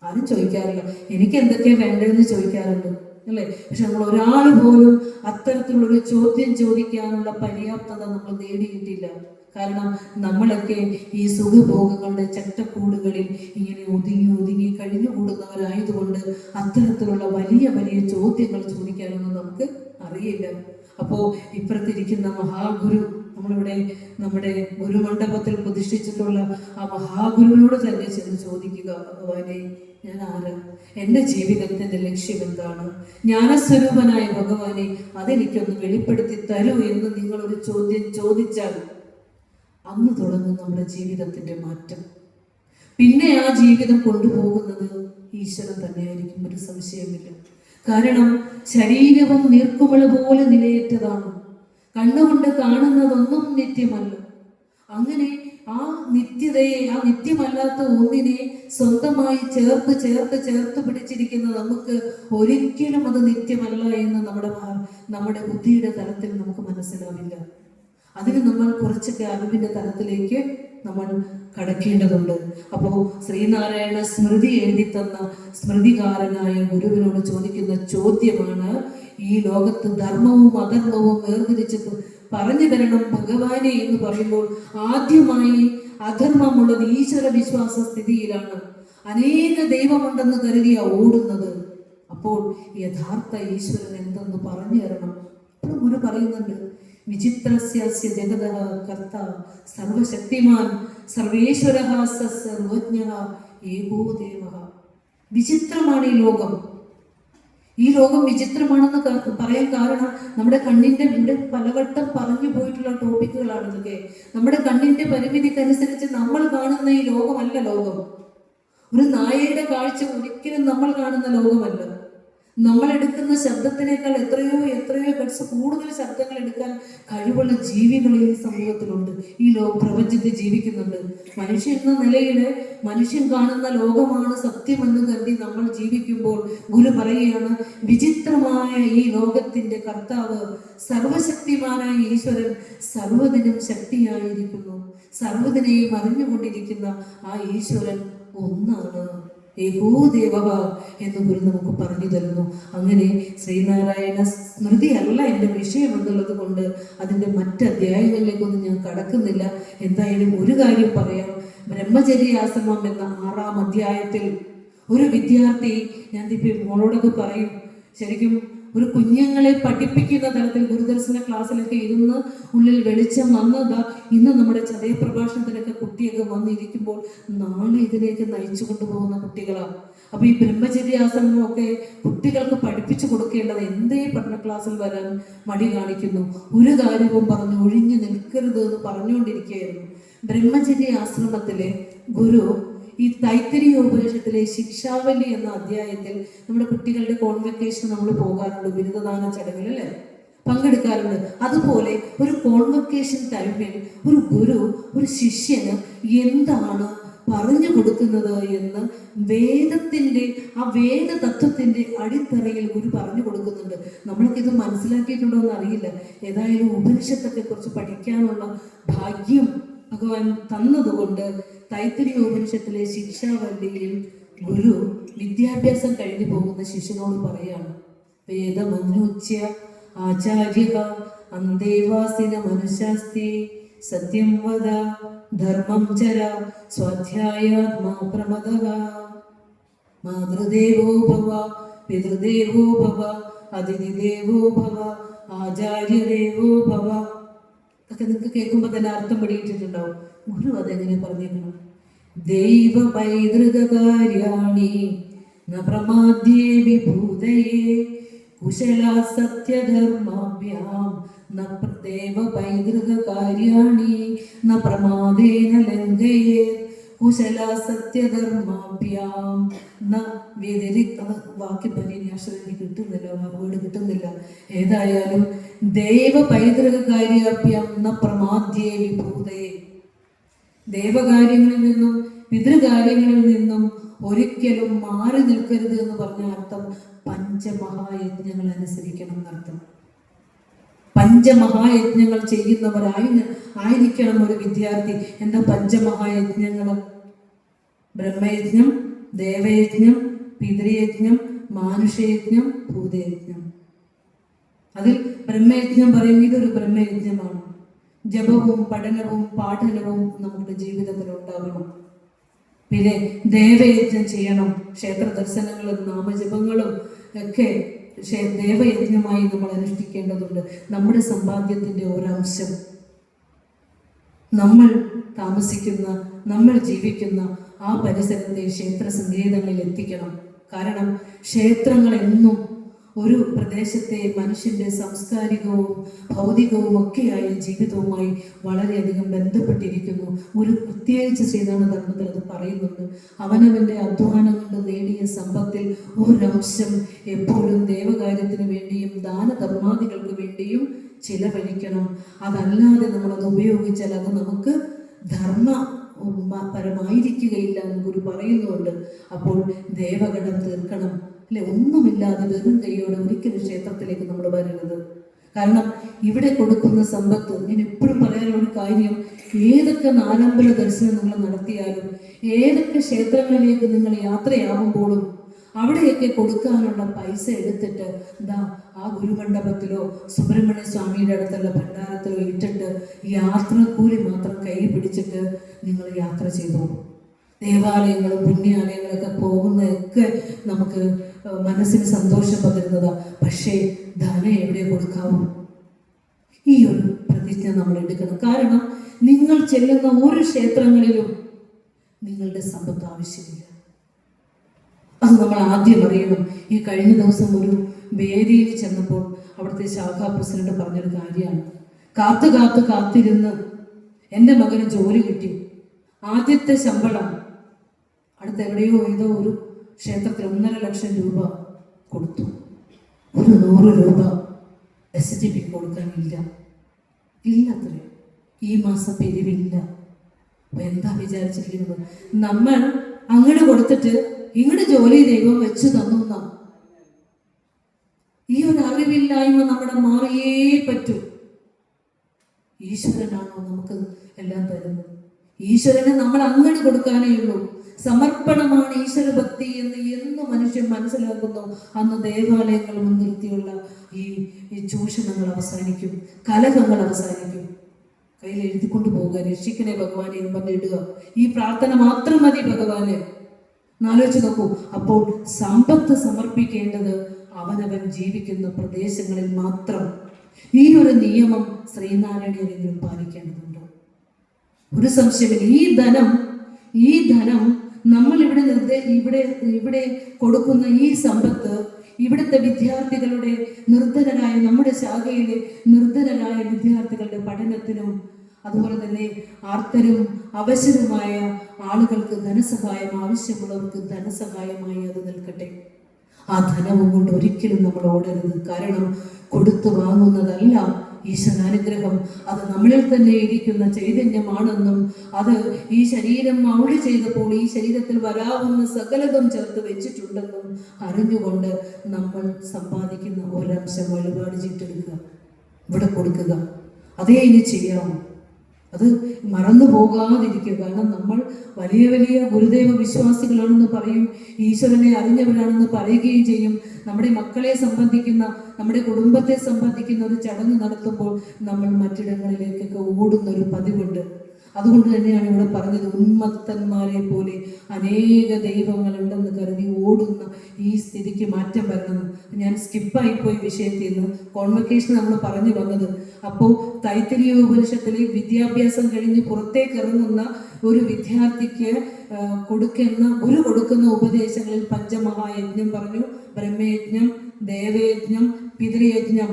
ആരും ചോദിക്കാറില്ല. എനിക്ക് എന്തൊക്കെയാ വേണ്ടതെന്ന് ചോദിക്കാറുണ്ട്, അല്ലേ? പക്ഷെ നമ്മൾ ഒരാൾ പോലും അത്തരത്തിലുള്ളൊരു ചോദ്യം ചോദിക്കാനുള്ള പര്യാപ്തത നമ്മൾ നേടിയിട്ടില്ല. കാരണം നമ്മളൊക്കെ ഈ സുഖഭോഗങ്ങളുടെ ചട്ടക്കൂടുകളിൽ ഇങ്ങനെ ഒതുങ്ങി കഴിഞ്ഞുകൂടുന്നവരായതുകൊണ്ട് അത്തരത്തിലുള്ള വലിയ വലിയ ചോദ്യങ്ങൾ ചോദിക്കാനൊന്നും നമുക്ക് അറിയില്ല. അപ്പോ ഇപ്പുറത്തിരിക്കുന്ന മഹാഗുരു, നമ്മളിവിടെ നമ്മുടെ ഗുരുമണ്ഡപത്തിൽ പ്രതിഷ്ഠിച്ചിട്ടുള്ള ആ മഹാഗുരുവിനോട് തന്നെ ചെന്ന് ചോദിക്കുക, ഭഗവാനെ ഞാൻ ആരാ, എൻ്റെ ജീവിതത്തിന്റെ ലക്ഷ്യം എന്താണ്, ജ്ഞാനസ്വരൂപനായ ഭഗവാനെ അതെനിക്കൊന്ന് വെളിപ്പെടുത്തി തരൂ എന്ന് നിങ്ങളൊരു ചോദ്യം ചോദിച്ചാൽ അന്ന് തുടങ്ങും നമ്മുടെ ജീവിതത്തിന്റെ മാറ്റം. പിന്നെ ആ ജീവിതം കൊണ്ടുപോകുന്നത് ഈശ്വരൻ തന്നെയായിരിക്കും, ഒരു സംശയമില്ല. കാരണം ശരീരവും നീർക്കുമിള പോലെ നിലയേറ്റതാണ്. കണ്ണുകൊണ്ട് കാണുന്നതൊന്നും നിത്യമല്ല. അങ്ങനെ ആ നിത്യതയെ, ആ നിത്യമല്ലാത്ത ഒന്നിനെ സ്വന്തമായി ചേർത്ത് പിടിച്ചിരിക്കുന്ന നമുക്ക് ഒരിക്കലും അത് നിത്യമല്ല എന്ന് നമ്മുടെ ബുദ്ധിയുടെ തലത്തിൽ നമുക്ക് മനസ്സിലാവില്ല. അതിന് നമ്മൾ കുറച്ചൊക്കെ അറിവിന്റെ തലത്തിലേക്ക് നമ്മൾ കടക്കേണ്ടതുണ്ട്. അപ്പോൾ ശ്രീനാരായണ സ്മൃതി എഴുതി തന്ന സ്മൃതികാരനായ ഗുരുവിനോട് ചോദിക്കുന്ന ചോദ്യമാണ്, ഈ ലോകത്ത് ധർമ്മവും അധർമ്മവും വേർതിരിച്ച് പറഞ്ഞു തരണം ഭഗവാനെ എന്ന് പറയുമ്പോൾ ആദ്യമായി അധർമ്മമുള്ളത് ഈശ്വര വിശ്വാസ സ്ഥിതിയിലാണ്. അനേക ദൈവമുണ്ടെന്ന് കരുതിയ ഓടുന്നത്. അപ്പോൾ യഥാർത്ഥ ഈശ്വരൻ എന്തെന്ന് പറഞ്ഞു തരണം. അപ്പോൾ ഗുരു പറയുന്നുണ്ട്, വിചിത്രസ്യ ജഗതഃ കർത്ത സർവശക്തിമാൻ സർവേശ്വരഃ സർവജ്ഞഃ ഏകോ ദേവഃ. വിചിത്രമാണ് ഈ ലോകം. ഈ ലോകം വിചിത്രമാണെന്ന് പറയാൻ കാരണം നമ്മുടെ കണ്ണിന്റെ ഇവിടെ പലവട്ടം പറഞ്ഞു പോയിട്ടുള്ള ടോപ്പിക്കുകളാണ് ഇതൊക്കെ. നമ്മുടെ കണ്ണിന്റെ പരിമിതിക്കനുസരിച്ച് നമ്മൾ കാണുന്ന ഈ ലോകമല്ല ലോകം. ഒരു നായയുടെ കാഴ്ച ഒരിക്കലും നമ്മൾ കാണുന്ന ലോകമല്ല. നമ്മൾ എടുക്കുന്ന ശബ്ദത്തിനേക്കാൾ എത്രയോ കൂടുതൽ ശബ്ദങ്ങൾ എടുക്കാൻ കഴിവുള്ള ജീവികൾ ഈ സമൂഹത്തിലുണ്ട്, ഈ പ്രപഞ്ചത്തിൽ ജീവിക്കുന്നുണ്ട്. മനുഷ്യൻ എന്ന നിലയിൽ മനുഷ്യൻ കാണുന്ന ലോകമാണ് സത്യമെന്ന് കരുതി നമ്മൾ ജീവിക്കുമ്പോൾ ഗുരു പറയുകയാണ്, വിചിത്രമായ ഈ ലോകത്തിന്റെ കർത്താവ് സർവശക്തിമാനായ ഈശ്വരൻ സർവ്വതിനും ശക്തിയായിരിക്കുന്നു. സർവ്വതിനെയും അറിഞ്ഞുകൊണ്ടിരിക്കുന്ന ആ ഈശ്വരൻ ഒന്നാണ്, ഏകോ ദേവഃ എന്ന് ഗുരു നമുക്ക് പറഞ്ഞു തരുന്നു. അങ്ങനെ ശ്രീനാരായണ സ്മൃതി അല്ല എൻ്റെ വിഷയം എന്നുള്ളത് കൊണ്ട് അതിൻ്റെ മറ്റ് അധ്യായങ്ങളിലേക്കൊന്നും ഞാൻ കടക്കുന്നില്ല. എന്തായാലും ഒരു കാര്യം പറയാം. ബ്രഹ്മചര്യാശ്രമം എന്ന 6-ാം അധ്യായത്തിൽ ഒരു വിദ്യാർത്ഥി, ഞാൻ മോളോടൊക്കെ പറയും, ശരിക്കും ഒരു കുഞ്ഞുങ്ങളെ പഠിപ്പിക്കുന്ന തരത്തിൽ ഗുരുദർശന ക്ലാസ്സിലൊക്കെ ഇരുന്ന് ഉള്ളിൽ വെളിച്ചം വന്നതാ. ഇന്ന് നമ്മുടെ ചതയപ്രഭാഷണത്തിലൊക്കെ കുട്ടിയൊക്കെ വന്നിരിക്കുമ്പോൾ നാളെ ഇതിലേക്ക് നയിച്ചു കൊണ്ടുപോകുന്ന കുട്ടികളാണ്. അപ്പൊ ഈ ബ്രഹ്മചര്യാശ്രമമൊക്കെ കുട്ടികൾക്ക് പഠിപ്പിച്ചു കൊടുക്കേണ്ടത് എന്തേ പഠന ക്ലാസ്സിൽ വരാൻ മടി കാണിക്കുന്നു, ഒരു കാര്യവും പറഞ്ഞ് ഒഴിഞ്ഞു നിൽക്കരുത് എന്ന് പറഞ്ഞുകൊണ്ടിരിക്കുകയായിരുന്നു. ബ്രഹ്മചര്യാശ്രമത്തിലെ ഗുരു ഈ തൈത്തിരീയ ഉപനിഷത്തിലെ ശിക്ഷാവലി എന്ന അധ്യായത്തിൽ നമ്മുടെ കുട്ടികളുടെ കോൺവെക്കേഷൻ നമ്മൾ പോകാറുണ്ട്, ബിരുദദാന ചടങ്ങിൽ, അല്ലേ? പങ്കെടുക്കാറുണ്ട്. അതുപോലെ ഒരു കോൺവൊക്കേഷൻ ടൈമിൽ ഒരു ഗുരു ഒരു ശിഷ്യന് എന്താണ് പറഞ്ഞു കൊടുക്കുന്നത് എന്ന് വേദത്തിന്റെ ആ വേദതത്വത്തിന്റെ അടിത്തറയിൽ ഗുരു പറഞ്ഞു കൊടുക്കുന്നുണ്ട്. നമ്മൾക്ക് ഇത് മനസ്സിലാക്കിയിട്ടുണ്ടോ എന്ന് അറിയില്ല. ഏതായാലും ഉപനിഷത്തൊക്കെ കുറിച്ച് പഠിക്കാനുള്ള ഭാഗ്യം ഭഗവാൻ തന്നതുകൊണ്ട് തൈത്തിരീയ ഉപനിഷത്തിലെ ശിക്ഷാവല്ലിയിൽ ഗുരു വിദ്യാഭ്യാസം കഴിഞ്ഞു പോകുന്ന ശിഷ്യനോട് പറയാണ്, വേദമനുച്യ ആചാര്യ അന്തേവാസിന മനുഷ്യാസ്തി സത്യം വദ ധർമ്മം ചര സ്വാധ്യായാത്മാ പ്രമദഃ മാതൃദേവോ ഭവ പിതൃദേവോ ഭവ അതിഥിദേവോ ഭവ ആചാര്യദേവോ ഭവ. ഒക്കെ നിങ്ങൾക്ക് കേൾക്കുമ്പോൾ തന്നെ അർത്ഥം പിടിയിട്ടിട്ടുണ്ടാവും. ഗുരു അതെങ്ങനെ പറഞ്ഞേക്കണം? ദൈവ പൈതൃക കാര്യാണി ന പ്രമാദ്യേ വിഭൂതയേ കുശല സത്യധർമാഭ്യാം ന ദേവ പൈതൃക കാര്യാണി ന പ്രമാദേന ലംഘയേ കുശല സത്യധർമാഭ്യാം ന വാക്യം പറഞ്ഞ അക്ഷരം കിട്ടുന്നില്ല, മറുപടി കിട്ടുന്നില്ല. ഏതായാലും ദൈവ പൈതൃക കാര്യാഭ്യാം ന പ്രമാദ്യേ വിഭൂതയേ, ദേവകാര്യങ്ങളിൽ നിന്നും പിതൃകാര്യങ്ങളിൽ നിന്നും ഒരിക്കലും മാറി നിൽക്കരുത് എന്ന് പറഞ്ഞ അർത്ഥം പഞ്ചമഹായജ്ഞങ്ങൾ അനുസരിക്കണം എന്നർത്ഥം. പഞ്ചമഹായജ്ഞങ്ങൾ ചെയ്യുന്നവരായിരിക്കണം ഒരു വിദ്യാർത്ഥി. എന്താ പഞ്ചമഹായജ്ഞങ്ങൾ? ബ്രഹ്മയജ്ഞം, ദേവയജ്ഞം, പിതൃയജ്ഞം, മാനുഷയജ്ഞം, ഭൂതയജ്ഞം. അതിൽ ബ്രഹ്മയജ്ഞം പറയും, ഇതൊരു ബ്രഹ്മയജ്ഞമാണ്. ജപവും പഠനവും പാഠനവും നമ്മുടെ ജീവിതത്തിൽ ഉണ്ടാകണം. പിന്നെ ദേവയജ്ഞം ചെയ്യണം. ക്ഷേത്ര ദർശനങ്ങളും നാമജപങ്ങളും ഒക്കെ ദേവയജ്ഞമായി നമ്മൾ അനുഷ്ഠിക്കേണ്ടതുണ്ട്. നമ്മുടെ സമ്പാദ്യത്തിൻ്റെ ഒരംശം നമ്മൾ താമസിക്കുന്ന, നമ്മൾ ജീവിക്കുന്ന ആ പരിസരത്തെ ക്ഷേത്ര സങ്കേതങ്ങളിൽ എത്തിക്കണം. കാരണം ക്ഷേത്രങ്ങൾ എന്നും ഒരു പ്രദേശത്തെ മനുഷ്യന്റെ സാംസ്കാരികവും ഭൗതികവും ഒക്കെയായ ജീവിതവുമായി വളരെയധികം ബന്ധപ്പെട്ടിരിക്കുന്നു. ഒരു പ്രത്യേകിച്ച് ശ്രീനാരായണധർമ്മത്തിൽ അത് പറയുന്നുണ്ട്. അവനവന്റെ അധ്വാനം കൊണ്ട് നേടിയ സമ്പത്തിൽ ഒരംശം എപ്പോഴും ദേവകാര്യത്തിന് വേണ്ടിയും ദാനധർമാദികൾക്ക് വേണ്ടിയും ചിലവഴിക്കണം. അതല്ലാതെ നമ്മളത് ഉപയോഗിച്ചാൽ അത് നമുക്ക് പരമായിരിക്കുകയില്ല എന്ന് ഗുരു പറയുന്നുണ്ട്. അപ്പോൾ ദേവഗണം തീർക്കണം അല്ലെ? ഒന്നുമില്ലാതെ വെറും കൈയോടെ ഒരിക്കലും ക്ഷേത്രത്തിലേക്ക് നമ്മൾ വരരുത്. കാരണം ഇവിടെ കൊടുക്കുന്ന സമ്പത്ത്, ഞാൻ എപ്പോഴും പറയാനുള്ള ഒരു കാര്യം, ഏതൊക്കെ നാലമ്പല ദർശനം നിങ്ങൾ നടത്തിയാലും ഏതൊക്കെ ക്ഷേത്രങ്ങളിലേക്ക് നിങ്ങൾ യാത്രയാകുമ്പോഴും അവിടെയൊക്കെ കൊടുക്കാനുള്ള പൈസ എടുത്തിട്ട് ആ ഗുരുമണ്ഡപത്തിലോ സുബ്രഹ്മണ്യ സ്വാമിയുടെ അടുത്തുള്ള ഭണ്ഡാരത്തിലോ ഇട്ടിട്ട് യാത്രക്കൂലി മാത്രം കൈ പിടിച്ചിട്ട് നിങ്ങൾ യാത്ര ചെയ്തു. ദേവാലയങ്ങളും പുണ്യാലയങ്ങളൊക്കെ പോകുന്നതൊക്കെ നമുക്ക് മനസ്സിന് സന്തോഷം പകരുന്നതാ. പക്ഷേ ധനം എവിടെ കൊടുക്കാവൂ? ഈ ഒരു പ്രതിജ്ഞ നമ്മൾ എടുക്കണം. കാരണം നിങ്ങൾ ചെല്ലുന്ന ഒരു ക്ഷേത്രങ്ങളിലും നിങ്ങളുടെ സമ്പത്ത് ആവശ്യമില്ല. അത് നമ്മൾ ആദ്യം അറിയണം. ഈ കഴിഞ്ഞ ദിവസം ഒരു വേദിയിൽ ചെന്നപ്പോൾ അവിടുത്തെ ശാഖാ പ്രസിഡന്റ് പറഞ്ഞൊരു കാര്യമാണ്, കാത്തിരുന്ന് എൻ്റെ മകന് ജോലി കിട്ടി. ആദ്യത്തെ ശമ്പളം അടുത്ത് എവിടെയോ ഏതോ ഒരു ക്ഷേത്രത്തിൽ 1.5 ലക്ഷം രൂപ കൊടുത്തു. ഒരു 100 രൂപ SGP കൊടുക്കാനില്ല. അത്രേ ഈ മാസം പിരിവില്ല. അപ്പൊ എന്താ വിചാരിച്ചിരിക്കുന്നത്? നമ്മൾ അങ്ങോട്ട് കൊടുത്തിട്ട് ഇങ്ങോട്ട് ജോലി ദൈവം വെച്ചു തന്നു. ഈ ഒരു അറിവില്ലായ്മ നമ്മുടെ മാറിയേ പറ്റൂ. ഈശ്വരനാണോ നമുക്ക് എല്ലാം തരുന്നത്? ഈശ്വരനെ നമ്മൾ അങ്ങോട്ട് കൊടുക്കാനേ ഉള്ളൂ. സമർപ്പണമാണ് ഈശ്വരഭക്തി എന്ന് മനുഷ്യൻ മനസ്സിലാക്കുന്നു, അന്ന് ദേവാലയങ്ങൾ മുൻനിർത്തിയുള്ള ഈ ചൂഷണങ്ങൾ അവസാനിക്കും, കലഹങ്ങൾ അവസാനിക്കും. കയ്യിൽ എഴുതിക്കൊണ്ട് പോവുക, രക്ഷിക്കണേ ഭഗവാനെ എന്ന് പറഞ്ഞിടുക. ഈ പ്രാർത്ഥന മാത്രം മതി ഭഗവാനെ. ആലോചിച്ച് നോക്കൂ. അപ്പോൾ സമ്പത്ത് സമർപ്പിക്കേണ്ടത് അവനവൻ ജീവിക്കുന്ന പ്രദേശങ്ങളിൽ മാത്രം. ഈ ഒരു നിയമം ശ്രീനാരായണീയരെങ്കിലും പാലിക്കേണ്ടതുണ്ട്. ഒരു സംശയമില്ല. ഈ ധനം നമ്മൾ ഇവിടെ കൊടുക്കുന്ന ഈ സമ്പത്ത് ഇവിടുത്തെ വിദ്യാർത്ഥികളുടെ നിർധനരായ, നമ്മുടെ ശാഖയിലെ നിർധനരായ വിദ്യാർത്ഥികളുടെ പഠനത്തിനും അതുപോലെ തന്നെ ആർത്തരും അവശരുമായ ആളുകൾക്ക് ധനസഹായം, ആവശ്യമുള്ളവർക്ക് ധനസഹായമായി അത് നിൽക്കട്ടെ. ആ ധനവും കൊണ്ട് ഒരിക്കലും നമ്മൾ ഓടരുത്. കാരണം കൊടുത്തു വാങ്ങുന്നതല്ല ഈശ്വരാനുഗ്രഹം. അത് നമ്മളിൽ തന്നെ ഇരിക്കുന്ന ചൈതന്യമാണെന്നും അത് ഈ ശരീരം മൗളി ചെയ്തപ്പോൾ ഈ ശരീരത്തിൽ വരാവുന്ന സകലതും ചേർത്ത് വെച്ചിട്ടുണ്ടെന്നും അറിഞ്ഞുകൊണ്ട് നമ്മൾ സമ്പാദിക്കുന്ന ഒരംശം വഴിപാട് ചീട്ടെടുക്കുക, ഇവിടെ കൊടുക്കുക. അതേ ഇനി ചെയ്യാമോ. അത് മറന്നു പോകാതിരിക്കുക. കാരണം നമ്മൾ വലിയ വലിയ ഗുരുദേവ വിശ്വാസികളാണെന്ന് പറയും, ഈശ്വരനെ അറിഞ്ഞവരാണെന്ന് പറയുകയും ചെയ്യും. നമ്മുടെ മക്കളെ സംബന്ധിക്കുന്ന, നമ്മുടെ കുടുംബത്തെ സംബന്ധിക്കുന്ന ഒരു ചടങ്ങ് നടത്തുമ്പോൾ നമ്മൾ മറ്റിടങ്ങളിലേക്കൊക്കെ ഓടുന്ന ഒരു പതിവുണ്ട്. അതുകൊണ്ട് തന്നെയാണ് ഇവിടെ പറഞ്ഞത്, ഉന്മത്തന്മാരെ പോലെ അനേക ദൈവങ്ങളുണ്ടെന്ന് കരുതി ഓടുന്ന ഈ സ്ഥിതിക്ക് മാറ്റം വരണം. ഞാൻ സ്കിപ്പായിപ്പോയി വിഷയത്തിൽ നിന്ന്. കോൺവക്കേഷൻ നമ്മൾ പറഞ്ഞു വന്നത്. അപ്പോൾ തൈത്തിരീയ ഉപനിഷത്തിലെ വിദ്യാഭ്യാസം കഴിഞ്ഞ് പുറത്തേക്ക് ഇറങ്ങുന്ന ഒരു വിദ്യാർത്ഥിക്ക് കൊടുക്കുന്ന ഉപദേശങ്ങളിൽ പഞ്ചമഹായജ്ഞം പറഞ്ഞു. ബ്രഹ്മയജ്ഞം, ദേവയജ്ഞം, പിതൃയജ്ഞം,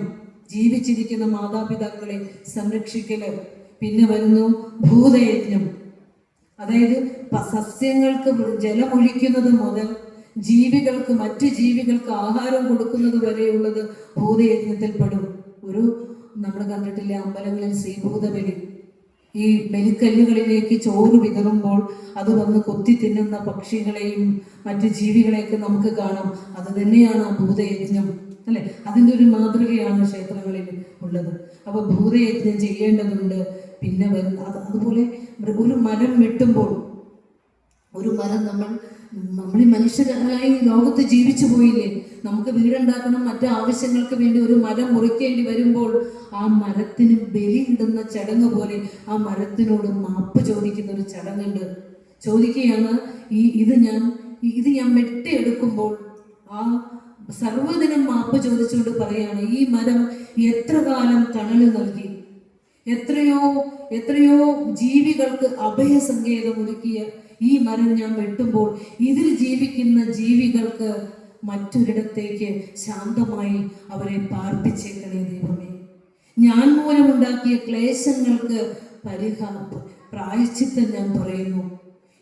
ജീവിച്ചിരിക്കുന്ന മാതാപിതാക്കളെ സംരക്ഷിക്കല്. പിന്നെ വരുന്നു ഭൂതയജ്ഞം, അതായത് സസ്യങ്ങൾക്ക് ജലമൊഴിക്കുന്നത് മുതൽ ജീവികൾക്ക്, മറ്റു ജീവികൾക്ക് ആഹാരം കൊടുക്കുന്നത് വരെയുള്ളത് ഭൂതയജ്ഞത്തിൽ പെടും. നമ്മൾ കണ്ടിട്ടില്ല അമ്പലങ്ങളിൽ ശ്രീഭൂതബലി, ഈ ബലിക്കല്ലുകളിലേക്ക് ചോറ് വിതറുമ്പോൾ അത് വന്ന് കൊത്തി തിന്നുന്ന പക്ഷികളെയും മറ്റു ജീവികളെയൊക്കെ നമുക്ക് കാണാം. അത് തന്നെയാണ് ആ ഭൂതയജ്ഞം, അല്ലെ? അതിൻ്റെ ഒരു മാതൃകയാണ് ക്ഷേത്രങ്ങളിൽ ഉള്ളത്. അപ്പൊ ഭൂതയജ്ഞം ചെയ്യേണ്ടതുണ്ട്. പിന്നെ അതുപോലെ ഒരു മരം വെട്ടുമ്പോൾ, ഒരു മരം നമ്മൾ മനുഷ്യരായി ലോകത്ത് ജീവിച്ചു പോയില്ലേ, നമുക്ക് വീടുണ്ടാക്കണം, മറ്റു ആവശ്യങ്ങൾക്ക് വേണ്ടി ഒരു മരം മുറിക്കേണ്ടി വരുമ്പോൾ ആ മരത്തിന് ബലിയിടുന്ന ചടങ്ങ് പോലെ ആ മരത്തിനോട് മാപ്പ് ചോദിക്കുന്ന ഒരു ചടങ്ങുണ്ട്. ചോദിക്കുകയാണ്, ഇത് ഞാൻ വെട്ടിയെടുക്കുമ്പോൾ ആ സർവ്വദിനം മാപ്പ് ചോദിച്ചുകൊണ്ട് പറയാണ്, ഈ മരം എത്ര കാലം തണല് നൽകി, എത്രയോ ജീവികൾക്ക് അഭയസങ്കേതം ഒരുക്കിയ ഈ മരം ഞാൻ വെട്ടുമ്പോൾ ഇതിൽ ജീവിക്കുന്ന ജീവികൾക്ക് മറ്റൊരിടത്തേക്ക് ശാന്തമായി അവരെ പാർപ്പിച്ചേക്കണേ ദൈവമേ. ഞാൻ മൂലമുണ്ടാക്കിയ ക്ലേശങ്ങൾക്ക് പ്രായശ്ചിത്തം ഞാൻ പറയുന്നു.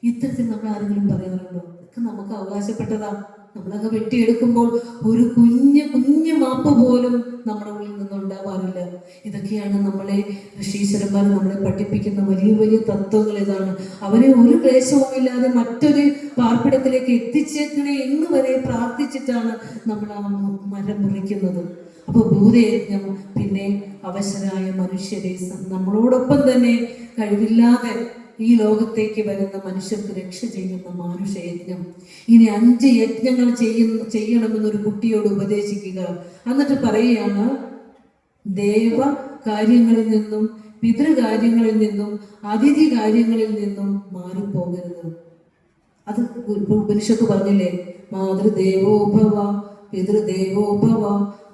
ഇത്തരത്തിൽ നമ്മൾ ആരെങ്കിലും പറയാറുണ്ടോ? ഇതൊക്കെ നമുക്ക് അവകാശപ്പെട്ടതാ. നമ്മളൊക്കെ വെട്ടിയെടുക്കുമ്പോൾ ഒരു കുഞ്ഞു മാപ്പ് പോലും നമ്മുടെ ഉള്ളിൽ നിന്നുണ്ടാവാറില്ല. ഇതൊക്കെയാണ് നമ്മളെ ഋഷീശ്വരന്മാർ നമ്മളെ പഠിപ്പിക്കുന്ന വലിയ വലിയ തത്വങ്ങൾ. ഇതാണ് അവരെ ഒരു ക്ലേശവുമില്ലാതെ മറ്റൊരു പാർപ്പിടത്തിലേക്ക് എത്തിച്ചേക്കണേ എന്ന് വരെ പ്രാർത്ഥിച്ചിട്ടാണ് നമ്മൾ ആ മരം മുറിക്കുന്നത്. അപ്പൊ ഭൂതയജ്ഞം, പിന്നെ അവശരായ മനുഷ്യരെ നമ്മളോടൊപ്പം തന്നെ കഴിവില്ലാതെ ഈ ലോകത്തേക്ക് വരുന്ന മനുഷ്യർക്ക് രക്ഷ ചെയ്യുന്ന മാനുഷയജ്ഞം. ഇനി 5 യജ്ഞങ്ങൾ ചെയ്യണമെന്നൊരു കുട്ടിയോട് ഉപദേശിക്കുക. എന്നിട്ട് പറയുകയാണ്, ദേവ കാര്യങ്ങളിൽ നിന്നും പിതൃകാര്യങ്ങളിൽ നിന്നും അതിഥി കാര്യങ്ങളിൽ നിന്നും മാറിപ്പോകരുത്. അത് ഉപനിഷത്ത് പറഞ്ഞില്ലേ, മാതൃദേവോഭവ, പിതൃദേവോഭവ,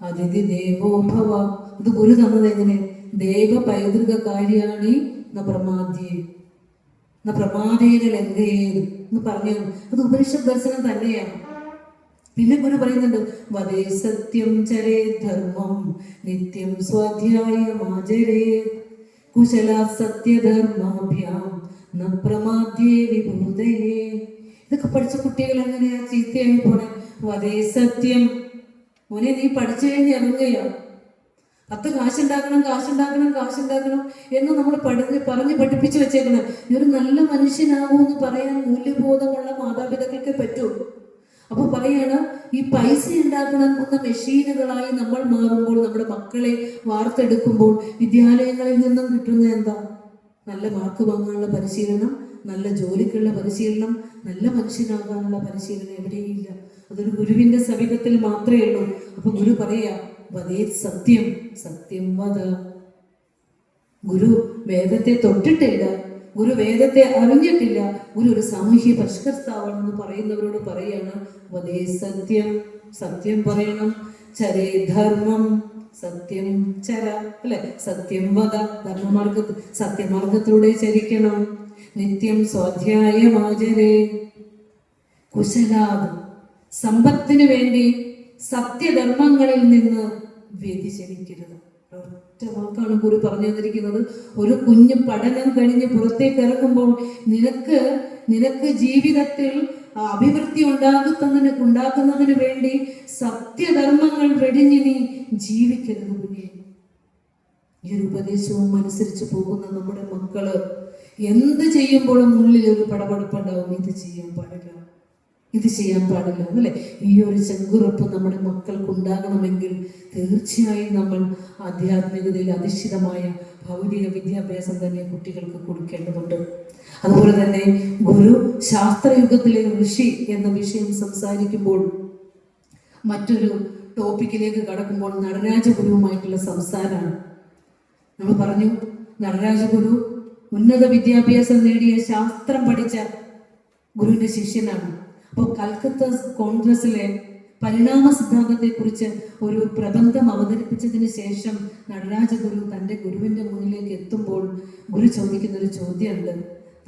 അതിഥി ദേവോഭവ. അത് ഗുരു തന്നത് എങ്ങനെ? ദേവ പൈതൃക കാര്യാണി ന പ്രമാദ്യേ ന പ്രമാദേന ലംഘയേത് എന്ന് പറഞ്ഞു. അത് ഉപനിഷത്ത് ദർശനം തന്നെയാണ്. പിന്നെ ഗുരു പറയുന്നുണ്ട്, വദേ സത്യം ചരേ ധർമ്മം നിത്യം സ്വാധ്യായമാചരേ കുശല സത്യധർമാഭ്യാം ന പ്രമാദ്യേ വിഭൂതയേ. ഇതൊക്കെ പഠിച്ച കുട്ടികൾ എങ്ങനെയാ ചീത്തയായി പോണേ? വദേ സത്യം, മോനെ നീ പഠിച്ചു കഴിഞ്ഞ് ഇറങ്ങുകയാണ്. 10 കാശുണ്ടാക്കണം എന്ന് നമ്മൾ പറഞ്ഞ് പഠിപ്പിച്ചു വെച്ചേക്കണം. ഈ ഒരു നല്ല മനുഷ്യനാകുമെന്ന് പറയാൻ മൂല്യബോധമുള്ള മാതാപിതാക്കൾക്ക് പറ്റൂ. അപ്പൊ പറയാണ്, ഈ പൈസ ഉണ്ടാക്കണമെന്ന മെഷീനുകളായി നമ്മൾ മാറുമ്പോൾ, നമ്മുടെ മക്കളെ വാർത്തെടുക്കുമ്പോൾ വിദ്യാലയങ്ങളിൽ നിന്നും കിട്ടുന്നത് എന്താ? നല്ല മാർക്ക് വാങ്ങാനുള്ള പരിശീലനം, നല്ല ജോലിക്കുള്ള പരിശീലനം, നല്ല മനുഷ്യനാകാനുള്ള പരിശീലനം എവിടെയില്ല. അതൊരു ഗുരുവിന്റെ സമീപത്തിൽ മാത്രമേ ഉള്ളൂ. അപ്പൊ ഗുരു പറയാ, വദേ സത്യം, സത്യം വദ. ഗുരു വേദത്തെ തൊട്ടിട്ടില്ല, ഗുരു വേദത്തെ അറിഞ്ഞിട്ടില്ല, ഗുരു ഒരു സാമൂഹ്യ പരിഷ്കർത്താവാണെന്ന് പറയുന്നവരോട് പറയാണ്, വദേ സത്യം, സത്യം പറയണം. ചരേ ധർമ്മം, സത്യം ചര, അല്ലെ? സത്യം വദ, സത്യമാർഗത്തിലൂടെ ചരിക്കണം. നിത്യം സ്വാധ്യായമാചരേ കുശലാദ്, സമ്പത്തിന് വേണ്ടി സത്യധർമ്മങ്ങളിൽ നിന്ന് വ്യതിചലിക്കരുത്. ഒറ്റ വാക്കാണ് ഗുരു പറഞ്ഞു തന്നിരിക്കുന്നത്. ഒരു കുഞ്ഞ് പഠനം കഴിഞ്ഞ് പുറത്തേക്ക് ഇറങ്ങുമ്പോൾ നിനക്ക് ജീവിതത്തിൽ അഭിവൃദ്ധി ഉണ്ടാക്കുന്നതിന് വേണ്ടി സത്യധർമ്മങ്ങൾ വെടിഞ്ഞ് നീ ജീവിക്കരുത് കുഞ്ഞെ. ഈ ഒരു ഉപദേശവും അനുസരിച്ച് പോകുന്ന നമ്മുടെ മക്കള് എന്ത് ചെയ്യുമ്പോഴും ഉള്ളിൽ ഒരു പടപടപ്പുണ്ടാവും. ഇത് ചെയ്യാൻ പാടില്ല, ഇത് ചെയ്യാൻ പാടില്ല അല്ലേ? ഈ ഒരു ചെങ്കുറപ്പ് നമ്മുടെ മക്കൾക്ക് ഉണ്ടാകണമെങ്കിൽ തീർച്ചയായും നമ്മൾ ആധ്യാത്മികതയിൽ അധിഷ്ഠിതമായ ഭൗതിക വിദ്യാഭ്യാസം തന്നെ കുട്ടികൾക്ക് കൊടുക്കേണ്ടതുണ്ട്. അതുപോലെ തന്നെ ഗുരു, ശാസ്ത്രയുഗത്തിലെ ഋഷി എന്ന വിഷയം സംസാരിക്കുമ്പോൾ മറ്റൊരു ടോപ്പിക്കിലേക്ക് കടക്കുമ്പോൾ നടരാജഗുരുവുമായിട്ടുള്ള സംസാരമാണ്. നമ്മൾ പറഞ്ഞു നടരാജഗുരു ഉന്നത വിദ്യാഭ്യാസം നേടിയ, ശാസ്ത്രം പഠിച്ച ഗുരുവിന്റെ ശിഷ്യനാണ്. അപ്പോൾ കൽക്കത്ത കോൺഗ്രസിലെ പരിണാമ സിദ്ധാന്തത്തെക്കുറിച്ച് ഒരു പ്രബന്ധം അവതരിപ്പിച്ചതിന് ശേഷം നടരാജഗുരു തൻ്റെ ഗുരുവിൻ്റെ മുന്നിലേക്ക് എത്തുമ്പോൾ ഗുരു ചോദിക്കുന്ന ഒരു ചോദ്യമുണ്ട്.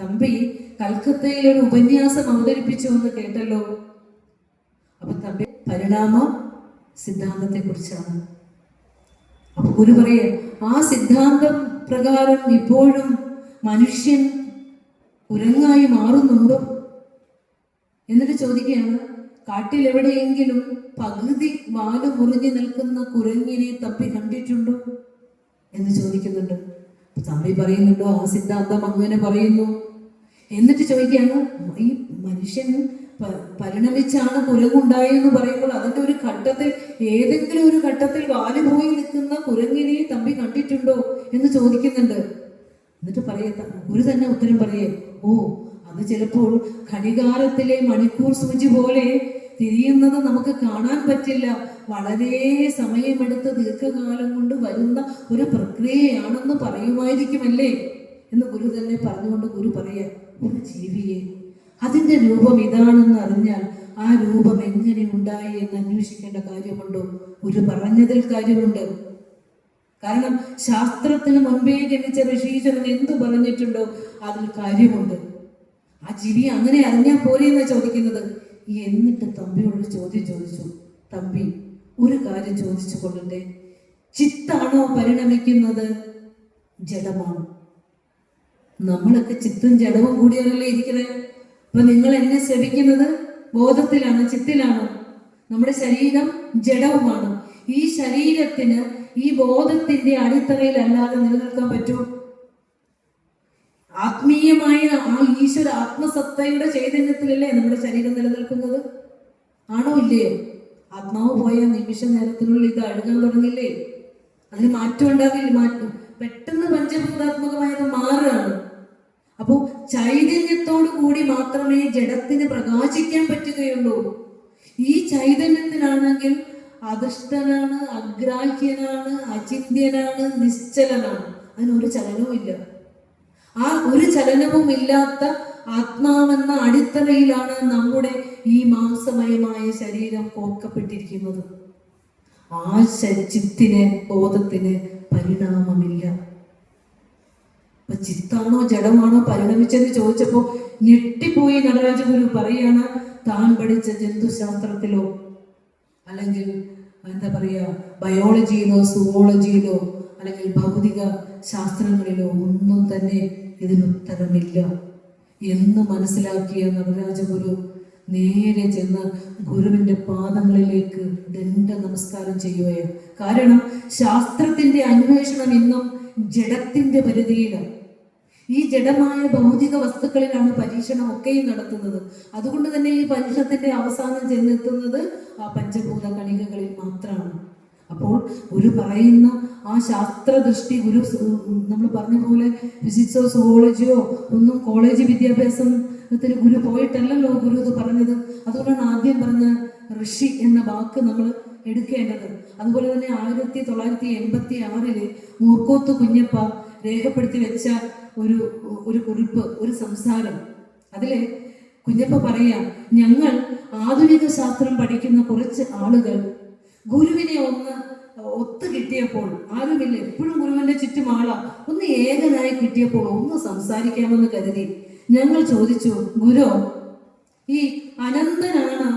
തമ്പി, കൽക്കത്തയിൽ ഒരു ഉപന്യാസം അവതരിപ്പിച്ചു എന്ന് കേട്ടല്ലോ. അപ്പൊ തമ്പി പരിണാമ സിദ്ധാന്തത്തെക്കുറിച്ചാണ്. അപ്പൊ ഗുരു പറയേ, ആ സിദ്ധാന്തം പ്രകാരം ഇപ്പോഴും മനുഷ്യൻ കുരങ്ങായി മാറുന്നുണ്ടോ എന്നിട്ട് ചോദിക്കുകയാണ്. കാട്ടിൽ എവിടെയെങ്കിലും പകുതി വാല് മുറിഞ്ഞു നിൽക്കുന്ന കുരങ്ങിനെ തപ്പി കണ്ടിട്ടുണ്ടോ എന്ന് ചോദിക്കുന്നുണ്ട്. തമ്പി പറയുന്നുണ്ടോ ആ സിദ്ധാന്തം അങ്ങനെ പറയുന്നു. എന്നിട്ട് ചോദിക്കുകയാണ്, ഈ മനുഷ്യൻ പരിണമിച്ചാണ് കുരങ്ങുണ്ടായെന്ന് പറയുമ്പോൾ അതിന്റെ ഒരു ഘട്ടത്തിൽ, ഏതെങ്കിലും ഒരു ഘട്ടത്തിൽ വാല് പോയി നിൽക്കുന്ന കുരങ്ങിനെ തമ്പി കണ്ടിട്ടുണ്ടോ എന്ന് ചോദിക്കുന്നുണ്ട്. എന്നിട്ട് ഗുരു തന്നെ ഉത്തരം പറയേ, ഓ അത് ചിലപ്പോൾ ഘടികാരത്തിലെ മണിക്കൂർ സൂചി പോലെ തിരിയുന്നത് നമുക്ക് കാണാൻ പറ്റില്ല, വളരെ സമയമെടുത്ത് ദീർഘകാലം കൊണ്ട് വരുന്ന ഒരു പ്രക്രിയയാണെന്ന് പറയുമായിരിക്കുമല്ലേ എന്ന് ഗുരു തന്നെ പറഞ്ഞുകൊണ്ട് ഗുരു പറയാ, ഒരു ജീവിയെ അതിന്റെ രൂപം ഇതാണെന്ന് അറിഞ്ഞാൽ ആ രൂപം എങ്ങനെ ഉണ്ടായി എന്ന് അന്വേഷിക്കേണ്ട കാര്യമുണ്ടോ? ഗുരു പറഞ്ഞതിൽ കാര്യമുണ്ട്. കാരണം ശാസ്ത്രത്തിന് മുൻപേ ജനിച്ച ഋഷീശ്വരൻ എന്തു പറഞ്ഞിട്ടുണ്ടോ അതിൽ കാര്യമുണ്ട്. ആ ജീവി അങ്ങനെ അറിഞ്ഞാൽ പോരെ എന്നാ ചോദിക്കുന്നത്. എന്നിട്ട് തമ്പിയോട് ചോദ്യം ചോദിച്ചു. തമ്പി, ഒരു കാര്യം ചോദിച്ചു കൊള്ളട്ടെ, ചിത്താണോ പരിണമിക്കുന്നത്, ജഡമാണോ? നമ്മളൊക്കെ ചിത്തും ജഡവും കൂടിയാണല്ലേ ഇരിക്കുന്നത്. അപ്പൊ നിങ്ങൾ എന്നെ ശ്രവിക്കുന്നത് ബോധത്തിലാണ്, ചിത്തിലാണോ? നമ്മുടെ ശരീരം ജഡവുമാണ്. ഈ ശരീരത്തിന് ഈ ബോധത്തിന്റെ അടിത്തറയിൽ അല്ലാതെ നിലനിൽക്കാൻ പറ്റുമോ? ആത്മീയമായ ആ ഈശ്വര ആത്മസത്തയുടെ ചൈതന്യത്തിലല്ലേ നമ്മുടെ ശരീരം നിലനിൽക്കുന്നത്? ആണോ ഇല്ലയോ? ആത്മാവ് പോയ നിമിഷ നേരത്തിനുള്ളിൽ ഇത് അഴുകാൻ തുടങ്ങില്ലേ? അതിന് മാറ്റം ഉണ്ടാകില്ല. പെട്ടെന്ന് പഞ്ചഭൂതാത്മകമായത് മാറുകയാണ്. അപ്പോൾ ചൈതന്യത്തോടു കൂടി മാത്രമേ ജഡത്തിന് പ്രകാശിക്കാൻ പറ്റുകയുള്ളൂ. ഈ ചൈതന്യത്തിനാണെങ്കിൽ അധിഷ്ഠനാണ്, അഗ്രാഹ്യനാണ്, അചിന്ത്യനാണ്, നിശ്ചലനാണ്. അതിനൊരു ചലനവും ഇല്ല. ആ ഒരു ചലനവും ഇല്ലാത്ത ആത്മാവെന്ന അടിത്തറയിലാണ് നമ്മുടെ ഈ മാംസമയമായ ശരീരം കോർക്കപ്പെട്ടിരിക്കുന്നത്. ആ ചിത്തിന്, ബോധത്തിന് പരിണാമമില്ല. അപ്പൊ ചിത്താണോ ജഡമാണോ പരിണമിച്ചെന്ന് ചോദിച്ചപ്പോ ഞെട്ടിപ്പോയി നടരാജഗുരു പറയാണ്, താൻ പഠിച്ച ജന്തുശാസ്ത്രത്തിലോ അല്ലെങ്കിൽ എന്താ പറയാ ബയോളജിയിലോ സുവോളജിയിലോ അല്ലെങ്കിൽ ഭൗതിക ശാസ്ത്രങ്ങളിലോ ഒന്നും തന്നെ ഇതിനുത്തരമില്ല എന്ന് മനസ്സിലാക്കിയ നടരാജഗുരു നേരെ ചെന്ന് ഗുരുവിന്റെ പാദങ്ങളിലേക്ക് ദണ്ഡ നമസ്കാരം ചെയ്യുകയാണ്. കാരണം ശാസ്ത്രത്തിന്റെ അന്വേഷണം ഇന്നും ജഡത്തിന്റെ പരിധിയിലാണ്. ഈ ജഡമായ ഭൗതിക വസ്തുക്കളിലാണ് പരീക്ഷണം ഒക്കെയും നടത്തുന്നത്. അതുകൊണ്ട് തന്നെ ഈ പരീക്ഷണത്തിന്റെ അവസാനം ചെന്നെത്തുന്നത് ആ പഞ്ചഭൂത കണികകളിൽ മാത്രമാണ്. അപ്പോൾ ഗുരു പറയുന്ന ആ ശാസ്ത്രദൃഷ്ടി, ഗുരു നമ്മൾ പറഞ്ഞ പോലെ ഫിസിക്സോ സുവോളജിയോ ഒന്നും കോളേജ് വിദ്യാഭ്യാസത്തിന് ഗുരു പോയിട്ടല്ലല്ലോ ഗുരു ഇത് പറഞ്ഞത്. അതുകൊണ്ടാണ് ആദ്യം പറഞ്ഞ ഋഷി എന്ന വാക്ക് നമ്മൾ എടുക്കേണ്ടത്. അതുപോലെ തന്നെ 1986 മൂർക്കോത്ത് കുഞ്ഞപ്പ രേഖപ്പെടുത്തി വെച്ച ഒരു കുറിപ്പ്, ഒരു സംസാരം. അതിലെ കുഞ്ഞപ്പ പറയാം, ഞങ്ങൾ ആധുനിക ശാസ്ത്രം പഠിക്കുന്ന കുറച്ച് ആളുകൾ ഗുരുവിനെ ഒന്ന് ഒത്തു കിട്ടിയപ്പോൾ, ആരുമില്ല, എപ്പോഴും ഗുരുവിന്റെ ചുറ്റും ആളാ, ഒന്ന് ഏകനായി കിട്ടിയപ്പോൾ ഒന്ന് സംസാരിക്കാമെന്ന് കരുതി ഞങ്ങൾ ചോദിച്ചു, ഗുരു, ഈ അനന്തനാണ്,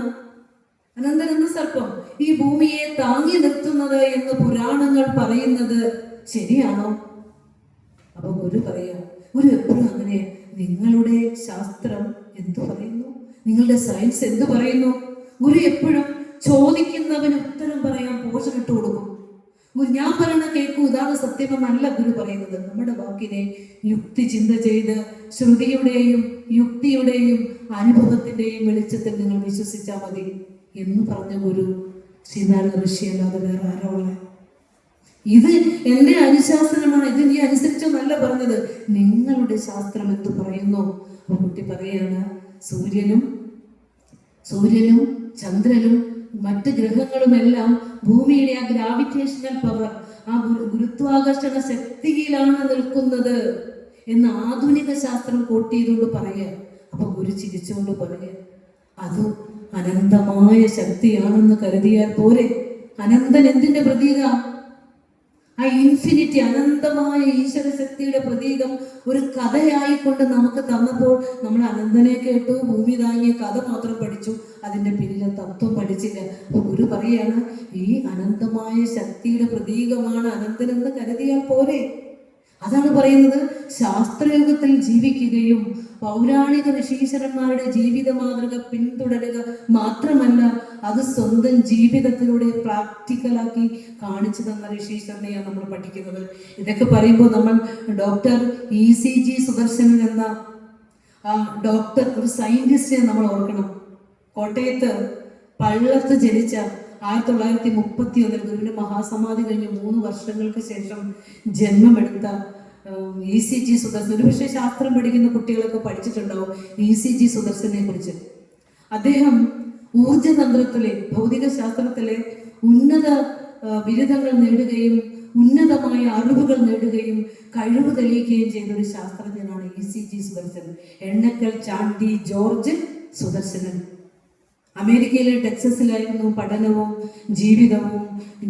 അനന്തൻ എന്ന സർപ്പം ഈ ഭൂമിയെ താങ്ങി നിർത്തുന്നത് എന്ന് പുരാണങ്ങൾ പറയുന്നത് ശരിയാണോ? അപ്പൊ ഗുരു പറയാ, ഗുരു എപ്പോഴും അങ്ങനെ, നിങ്ങളുടെ ശാസ്ത്രം എന്തു പറയുന്നു, നിങ്ങളുടെ സയൻസ് എന്ത് പറയുന്നു? ഗുരു എപ്പോഴും ചോദിക്കുന്നവന് ഉത്തരം പറയാൻ പോഷൻ ഇട്ട് കൊടുക്കും. ഞാൻ പറയണ കേൾക്കൂ, ഇതാണ് സത്യമെന്നല്ല ഗുരു പറയുന്നത്. നമ്മുടെ വാക്കിനെ യുക്തി ചിന്ത ചെയ്ത് ശ്രുതിയുടെയും യുക്തിയുടെയും അനുഭവത്തിന്റെയും വെളിച്ചത്തിൽ നിങ്ങൾ വിശ്വസിച്ചാൽ മതി എന്ന് പറഞ്ഞ ഗുരു ശ്രീനാരായണ ഋഷി അല്ലാതെ വേറെ ആരോ ഉള്ള. ഇത് എൻ്റെ അനുശാസനമാണ്, ഇത് നീ അനുസരിച്ചെന്നല്ല പറഞ്ഞത്, നിങ്ങളുടെ ശാസ്ത്രം എന്ത് പറയുന്നു. അപ്പൊ കുട്ടി പറയാണ്, സൂര്യനും ചന്ദ്രനും മറ്റ് ഗ്രഹങ്ങളുമെല്ലാം ഭൂമിയുടെ ആ ഗ്രാവിറ്റേഷണൽ പവർ, ആ ഗുരുത്വാകർഷണ ശക്തിയിലാണ് നിൽക്കുന്നത് എന്ന് ആധുനിക ശാസ്ത്രം കോട്ട് ചെയ്തുകൊണ്ട് പറയുക. അപ്പൊ ഗുരു ചിരിച്ചുകൊണ്ട് പറയുക, അത് അനന്തമായ ശക്തിയാണെന്ന് കരുതിയാൽ പോരെ. അനന്തൻ എന്തിന്റെ പ്രതീക? ആ ഇൻഫിനിറ്റി, അനന്തമായ ഈശ്വര ശക്തിയുടെ പ്രതീകം ഒരു കഥയായിക്കൊണ്ട് നമുക്ക് തന്നപ്പോൾ നമ്മൾ അനന്തനെ കേട്ടു, ഭൂമി താങ്ങിയ കഥ മാത്രം പഠിച്ചു, അതിന്റെ പിന്നിലെ തത്വം പഠിച്ചില്ല. അപ്പൊ ഗുരു പറയാണ്, ഈ അനന്തമായ ശക്തിയുടെ പ്രതീകമാണ് അനന്തനെന്ന് കരുതിയാൽ പോരെ. അതാണ് പറയുന്നത്, ശാസ്ത്രയുഗത്തിൽ ജീവിക്കുകയും പൗരാണിക ഋഷീശ്വരന്മാരുടെ ജീവിത മാതൃക പിന്തുടരുക മാത്രമല്ല, അത് സ്വന്തം ജീവിതത്തിലൂടെ പ്രാക്ടിക്കലാക്കി കാണിച്ചു തന്ന ഋഷീശ്വരനെയാണ് നമ്മൾ പഠിക്കുന്നത്. ഇതൊക്കെ പറയുമ്പോൾ നമ്മൾ ഡോക്ടർ ECG സുദർശനൻ എന്ന ആ ഡോക്ടർ, ഒരു സയന്റിസ്റ്റിനെ നമ്മൾ ഓർക്കണം. കോട്ടയത്ത് പള്ളത്ത് ജനിച്ച 1931 ഗുരുവിന്റെ മഹാസമാധി കഴിഞ്ഞ് 3 വർഷങ്ങൾക്ക് ശേഷം ജന്മമെടുത്ത ECG സുദർശൻ. ഒരുപക്ഷെ ശാസ്ത്രം പഠിക്കുന്ന കുട്ടികളൊക്കെ പഠിച്ചിട്ടുണ്ടാവും ECG സുദർശനെ കുറിച്ച്. അദ്ദേഹം ഊർജതന്ത്രത്തിലെ, ഭൗതിക ശാസ്ത്രത്തിലെ ഉന്നത ബിരുദങ്ങൾ നേടുകയും ഉന്നതമായ അറിവുകൾ നേടുകയും കഴിവ് തെളിയിക്കുകയും ചെയ്ത ഒരു ശാസ്ത്രജ്ഞനാണ് ECG സുദർശൻ. എണ്ണക്കൽ ചാണ്ടി ജോർജ് സുദർശനൻ. അമേരിക്കയിലെ ടെക്സസിലായിരുന്നു പഠനവും ജീവിതവും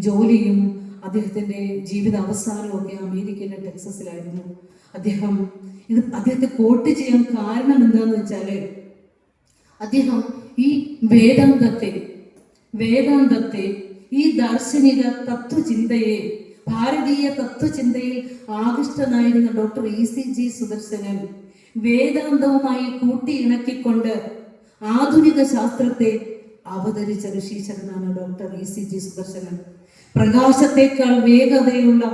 ജോലിയും. അദ്ദേഹത്തിന്റെ ജീവിത അവസാനവും ഒക്കെ അമേരിക്കയിലെ ടെക്സസിലായിരുന്നു. അദ്ദേഹത്തെ കോട്ട് ചെയ്യാൻ കാരണം എന്താന്ന് വെച്ചാല്, അദ്ദേഹം ഈ വേദാന്തത്തെ ഈ ദാർശനിക തത്വചിന്തയെ, ഭാരതീയ തത്വചിന്തയിൽ ആകൃഷ്ടനായിരുന്ന ഡോക്ടർ ECG സുദർശനൻ വേദാന്തവുമായി കൂട്ടിയിണക്കിക്കൊണ്ട് ആധുനിക ശാസ്ത്രത്തെ അവതരിച്ച ഋഷീശ്വരനാണ് ഡോക്ടർ ECG സുദർശനൻ. പ്രകാശത്തെക്കാൾ വേഗതയുള്ള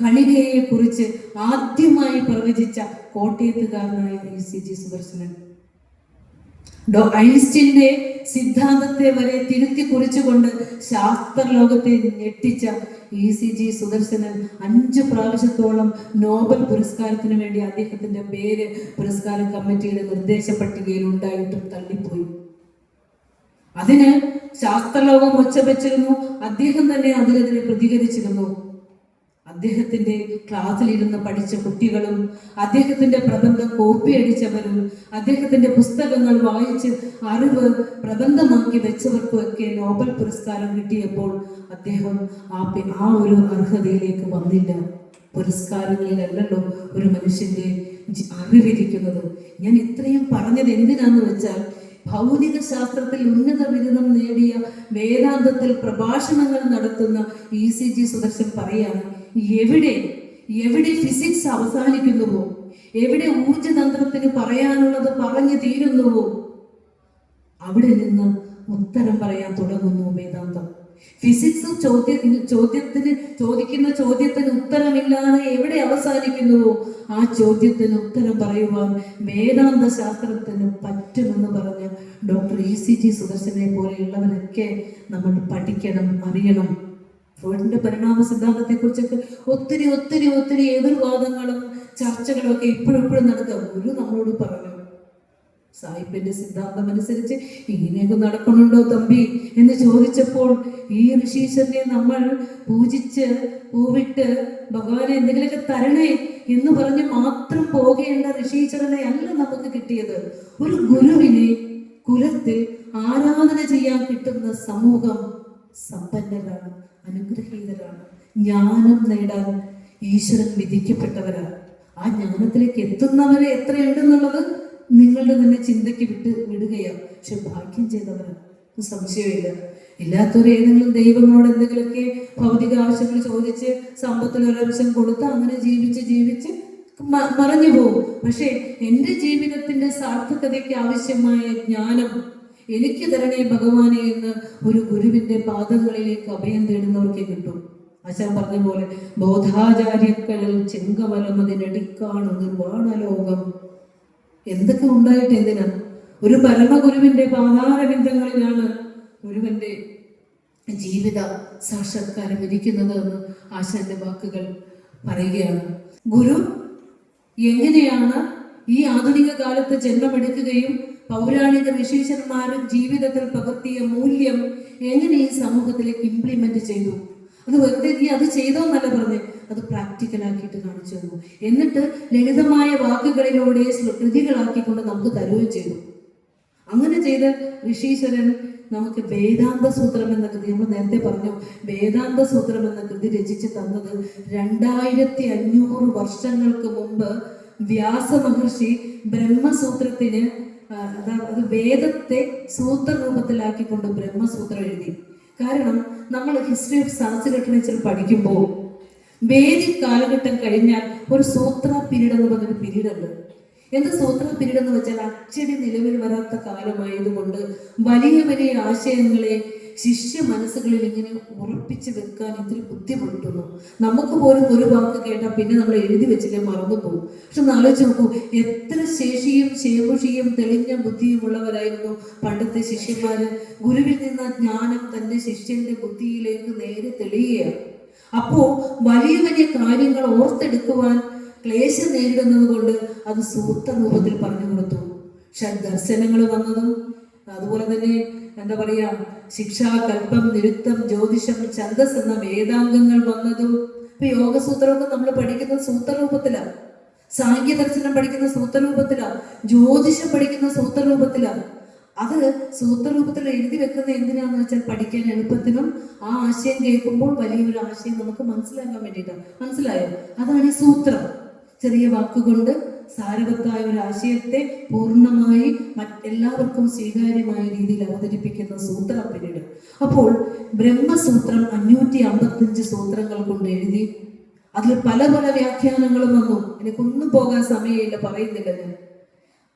കണികയെ കുറിച്ച് ആദ്യമായി പ്രവചിച്ച കോട്ടയത്തുകാരനായ ECG സുദർശനൻ. ഐൻസ്റ്റീന്റെ സിദ്ധാന്തത്തെ വരെ തിരുത്തി കുറിച്ചുകൊണ്ട് ശാസ്ത്രലോകത്തെ ഞെട്ടിച്ച ECG സുദർശനൻ 5 പ്രാവശ്യത്തോളം നോബൽ പുരസ്കാരത്തിന് വേണ്ടി അദ്ദേഹത്തിന്റെ പേര് പുരസ്കാര കമ്മിറ്റിയുടെ നിർദ്ദേശ പട്ടികയിൽ ഉണ്ടായിട്ടും തള്ളിപ്പോയി. അതിന് ശാസ്ത്രലോകം ഒച്ചവെച്ചിരുന്നു. അദ്ദേഹം തന്നെ അതിനെതിരെ പ്രതികരിച്ചിരുന്നു. അദ്ദേഹത്തിന്റെ ക്ലാസ്സിലിരുന്ന് പഠിച്ച കുട്ടികളും അദ്ദേഹത്തിന്റെ പ്രബന്ധം കോപ്പി അടിച്ചവരും അദ്ദേഹത്തിന്റെ പുസ്തകങ്ങൾ വായിച്ച് അറിവ് പ്രബന്ധമാക്കി വെച്ചവർക്കുമൊക്കെ നോബൽ പുരസ്കാരം കിട്ടിയപ്പോൾ അദ്ദേഹം ആ ഒരു അർഹതയിലേക്ക് വന്നില്ല. പുരസ്കാരങ്ങളിലല്ലല്ലോ ഒരു മനുഷ്യന്റെ അറിവിരിക്കുന്നത്. ഞാൻ ഇത്രയും പറഞ്ഞത് എന്തിനാന്ന് വെച്ചാൽ, ഭൗതിക ശാസ്ത്രത്തിൽ ഉന്നത ബിരുദം നേടിയ വേദാന്തത്തിൽ പ്രഭാഷണങ്ങൾ നടത്തുന്ന ECG സുദർശൻ പറയാണ്, എവിടെ ഫിസിക്സ് അവസാനിക്കുന്നുവോ, എവിടെ ഊർജതന്ത്രത്തിന് പറയാനുള്ളത് പറഞ്ഞു തീരുന്നുവോ, അവിടെ നിന്ന് ഉത്തരം പറയാൻ തുടങ്ങുന്നു വേദാന്തം. ഫിസിക്സ് ചോദിക്കുന്ന ചോദ്യത്തിന് ഉത്തരമില്ലാതെ എവിടെ അവസാനിക്കുന്നുവോ ആ ചോദ്യത്തിന് ഉത്തരം പറയുവാൻ വേദാന്ത ശാസ്ത്രത്തിന് പറ്റുമെന്ന് പറഞ്ഞ ഡോക്ടർ ECG സുദർശനെ പോലെയുള്ളവരൊക്കെ നമ്മൾ പഠിക്കണം, അറിയണം. ഫ്രോയിഡിന്റെ പരിണാമ സിദ്ധാന്തത്തെ കുറിച്ചൊക്കെ ഒത്തിരി എതിർവാദങ്ങളും ചർച്ചകളും ഒക്കെ ഇപ്പോഴും നടക്കുക. ഗുരു നമ്മളോട് പറഞ്ഞു, സാഹിബിന്റെ സിദ്ധാന്തം അനുസരിച്ച് ഇങ്ങനെയൊക്കെ നടക്കണുണ്ടോ തമ്പി എന്ന് ചോദിച്ചപ്പോൾ, ഈ ഋഷീശ്വരനെ നമ്മൾ പൂജിച്ച് പൂവിട്ട് ഭഗവാനെ എന്തെങ്കിലുമൊക്കെ തരണേ എന്ന് പറഞ്ഞ് മാത്രം പോകേണ്ട ഋഷീശ്വരനെ അല്ല നമുക്ക് കിട്ടിയത്. ഒരു ഗുരുവിനെ കുലത്തിൽ ആരാധന ചെയ്യാൻ കിട്ടുന്ന സമൂഹം സമ്പന്നരാണ്, അനുഗ്രഹീതരാണ്, ജ്ഞാനം നേടാൻ ഈശ്വരൻ വിധിക്കപ്പെട്ടവരാണ്. ആ ജ്ഞാനത്തിലേക്ക് എത്തുന്നവരെ എത്രയുണ്ടെന്നുള്ളത് നിങ്ങളുടെ തന്നെ ചിന്തയ്ക്ക് വിടുകയാണ്. പക്ഷെ ഭാഗ്യം ചെയ്തവരാണ്, സംശയമില്ല. ഇല്ലാത്തവർ ഏതെങ്കിലും ദൈവങ്ങളോട് എന്തെങ്കിലുമൊക്കെ ഭൗതിക ആവശ്യങ്ങൾ ചോദിച്ച് സമ്പത്തിൽ ഒരംശം കൊടുത്ത് അങ്ങനെ ജീവിച്ച് മറഞ്ഞു പോകും. പക്ഷെ എൻ്റെ ജീവിതത്തിന്റെ സാർത്ഥകതയ്ക്ക് ആവശ്യമായ ജ്ഞാനം എനിക്ക് തരണേ ഭഗവാനെ എന്ന് ഒരു ഗുരുവിന്റെ പാദങ്ങളിലേക്ക് അഭയം തേടുന്നവർക്ക് കിട്ടും. ആശാൻ പറഞ്ഞ പോലെ ബോധാചാര്യക്കളിൽ ചെങ്കമലമതിനടിക്കാണു നിർവാണലോകം. എന്തൊക്കെ ഉണ്ടായിട്ട് എന്തിനാ? ഒരു പരമഗുരുവിന്റെ പാതാരബിന്ദങ്ങളിലാണ് ഒരുവന്റെ ജീവിത സാക്ഷാത്കാരം ഇരിക്കുന്നത് എന്ന് ആശാന്റെ വാക്കുകൾ പറയുകയാണ്. ഗുരു എങ്ങനെയാണ് ഈ ആധുനിക കാലത്ത് ജന്മമെടുക്കുകയും പൗരാണിക ഋഷീശ്വരന്മാരും ജീവിതത്തിൽ പകർത്തിയ മൂല്യം എങ്ങനെ ഈ സമൂഹത്തിലേക്ക് ഇംപ്ലിമെന്റ് ചെയ്തു? അത് വെറുതെ നീ അത് ചെയ്തോന്നല്ല പറഞ്ഞ്, അത് പ്രാക്ടിക്കലാക്കിയിട്ട് കാണിച്ചു തന്നു. എന്നിട്ട് ലളിതമായ വാക്കുകളിലൂടെ കൃതികളാക്കിക്കൊണ്ട് നമുക്ക് തരുകയും ചെയ്തു. അങ്ങനെ ചെയ്ത ഋഷീശ്വരൻ നമുക്ക് വേദാന്ത സൂത്രം എന്ന കൃതി, നമ്മൾ നേരത്തെ പറഞ്ഞു, വേദാന്ത സൂത്രം എന്ന കൃതി രചിച്ച് തന്നത് 2500 വർഷങ്ങൾക്ക് മുമ്പ് വ്യാസ മഹർഷി ബ്രഹ്മസൂത്രത്തിന് അത് വേദത്തെ സൂത്രരൂപത്തിലാക്കിക്കൊണ്ട് ബ്രഹ്മസൂത്രം എഴുതി. കാരണം നമ്മൾ ഹിസ്റ്ററി ഓഫ് സംസ്കൃത ലിറ്ററേച്ചർ പഠിക്കുമ്പോൾ വേദിക് കാലഘട്ടം കഴിഞ്ഞാൽ ഒരു സൂത്ര പീരീഡ് എന്ന് പറഞ്ഞൊരു പീരീഡ് ഉണ്ട്. എന്ത് സൂത്ര പീരീഡ് എന്ന് വെച്ചാൽ അച്ചടി നിലവിൽ വരാത്ത കാലമായതുകൊണ്ട് വലിയ വലിയ ആശയങ്ങളെ ശിഷ്യ മനസ്സുകളിൽ ഇങ്ങനെ ഉറപ്പിച്ചു വെക്കാൻ ഇത്തിരി ബുദ്ധിമുട്ടുന്നു. നമുക്ക് പോലും ഒരു വാക്ക് കേട്ടാൽ പിന്നെ നമ്മൾ എഴുതി വെച്ചില്ലേ മറന്നു പോകും. പക്ഷെ ഒന്ന് ആലോചിച്ച് നോക്കൂ, എത്ര ശേഷിയും ശേമുഷിയും തെളിഞ്ഞ ബുദ്ധിയുമുള്ളവരായിരുന്നു പണ്ടത്തെ ശിഷ്യന്മാര്. ഗുരുവിൽ നിന്ന് ജ്ഞാനം തന്റെ ശിഷ്യന്റെ ബുദ്ധിയിലേക്ക് നേരെ തെളിയുകയാണ്. അപ്പോ വലിയ വലിയ കാര്യങ്ങൾ ഓർത്തെടുക്കുവാൻ ക്ലേശം നേരിടുന്നത് കൊണ്ട് അത് സൂത്ര രൂപത്തിൽ പറഞ്ഞു കൊടുത്തു. ഷഡ്ദർശനങ്ങൾ വന്നതും അതുപോലെ തന്നെ എന്താ പറയാ, ശിക്ഷ, കൽപ്പം, നിരുക്തം, ജ്യോതിഷം, ഛന്ദസ് എന്ന വേദാംഗങ്ങൾ വന്നതും. ഇപ്പൊ യോഗസൂത്രമൊക്കെ നമ്മൾ പഠിക്കുന്നത് സൂത്രരൂപത്തിലാണ്, സാഖ്യദർശനം പഠിക്കുന്ന സൂത്രരൂപത്തിലാണ്, ജ്യോതിഷം പഠിക്കുന്ന സൂത്രരൂപത്തിലാണ്. അത് സൂത്രരൂപത്തിൽ എഴുതി വെക്കുന്ന എന്തിനാന്ന് വെച്ചാൽ പഠിക്കാൻ എളുപ്പത്തിനും ആ ആശയം കേൾക്കുമ്പോൾ വലിയൊരു ആശയം നമുക്ക് മനസ്സിലാക്കാൻ വേണ്ടിയിട്ടാണ്. മനസ്സിലായോ? അതാണ് ഈ സൂത്രം. ചെറിയ വാക്കുകൊണ്ട് സാരവത്തായ ഒരു ആശയത്തെ പൂർണ്ണമായി എല്ലാവർക്കും സ്വീകാര്യമായ രീതിയിൽ അവതരിപ്പിക്കുന്ന സൂത്ര പിരീഡ്. അപ്പോൾ ബ്രഹ്മസൂത്രം 555 സൂത്രങ്ങൾ കൊണ്ട് എഴുതി. അതിൽ പല പല വ്യാഖ്യാനങ്ങളും വന്നു. എനിക്കൊന്നും പോകാൻ സമയമില്ല, പറയുന്നില്ല ഞാൻ.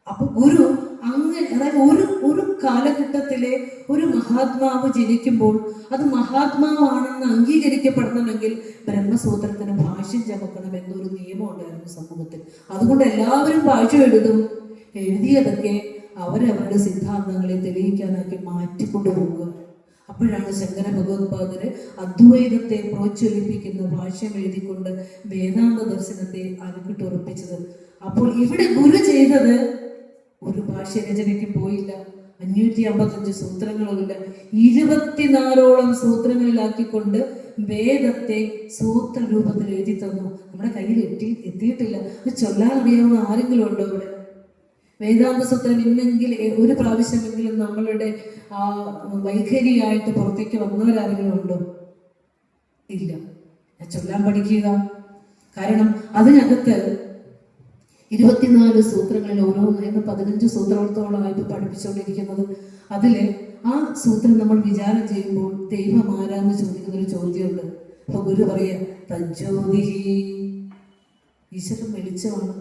അപ്പൊ ഗുരു അങ്ങനെ, അതായത് ഒരു കാലഘട്ടത്തിലെ ഒരു മഹാത്മാവ് ജനിക്കുമ്പോൾ അത് മഹാത്മാവാണെന്ന് അംഗീകരിക്കപ്പെടണമെങ്കിൽ ബ്രഹ്മസൂത്രത്തിന് ഭാഷ്യം ചമക്കണം എന്നൊരു നിയമം ഉണ്ടായിരുന്നു സമൂഹത്തിൽ. അതുകൊണ്ട് എല്ലാവരും ഭാഷ്യം എഴുതും. എഴുതിയതൊക്കെ അവരവരുടെ സിദ്ധാന്തങ്ങളെ തെളിയിക്കാനാക്കി മാറ്റിക്കൊണ്ടുപോവുക. അപ്പോഴാണ് ശങ്കര ഭഗവത്പാദര് അദ്വൈതത്തെ പ്രോജ്വലിപ്പിക്കുന്ന ഭാഷ്യം എഴുതിക്കൊണ്ട് വേദാന്ത ദർശനത്തെ അരക്കിട്ടുറപ്പിച്ചത്. അപ്പോൾ ഇവിടെ ഗുരു ചെയ്തത് ഒരു ഭാഷ്യരചനയ്ക്ക് പോയില്ല, 555 സൂത്രങ്ങളുമില്ല, 24ഓളം സൂത്രങ്ങളിലാക്കിക്കൊണ്ട് വേദത്തെ സൂത്ര രൂപത്തിൽ എഴുതി തന്നു. നമ്മുടെ കയ്യിൽ എത്തിയിട്ടില്ല. ചൊല്ലാൻ അറിയാവുന്ന ആരെങ്കിലും ഉണ്ടോ ഇവിടെ? വേദാന്ത സൂത്രം ഇന്നെങ്കിൽ ഒരു പ്രാവശ്യമെങ്കിലും നമ്മളുടെ വൈഖരിയായിട്ട് പുറത്തേക്ക് വന്നവരാരെങ്കിലും ഉണ്ടോ? ഇല്ല. ചൊല്ലാൻ പഠിക്കുക. കാരണം അതിനകത്ത് 24 സൂത്രങ്ങളിൽ ഓരോന്നായിരുന്നു 15 സൂത്രത്തോളമായിട്ട് പഠിപ്പിച്ചുകൊണ്ടിരിക്കുന്നത്. അതില് ആ സൂത്രം നമ്മൾ വിചാരം ചെയ്യുമ്പോൾ ദൈവം ആരാന്ന് ചോദിക്കുന്ന ഒരു ചോദ്യമുണ്ട്. അപ്പൊ ഗുരു പറയാ തജ്ജ്യോതി, ഈശ്വരൻ വെളിച്ചമാണ്.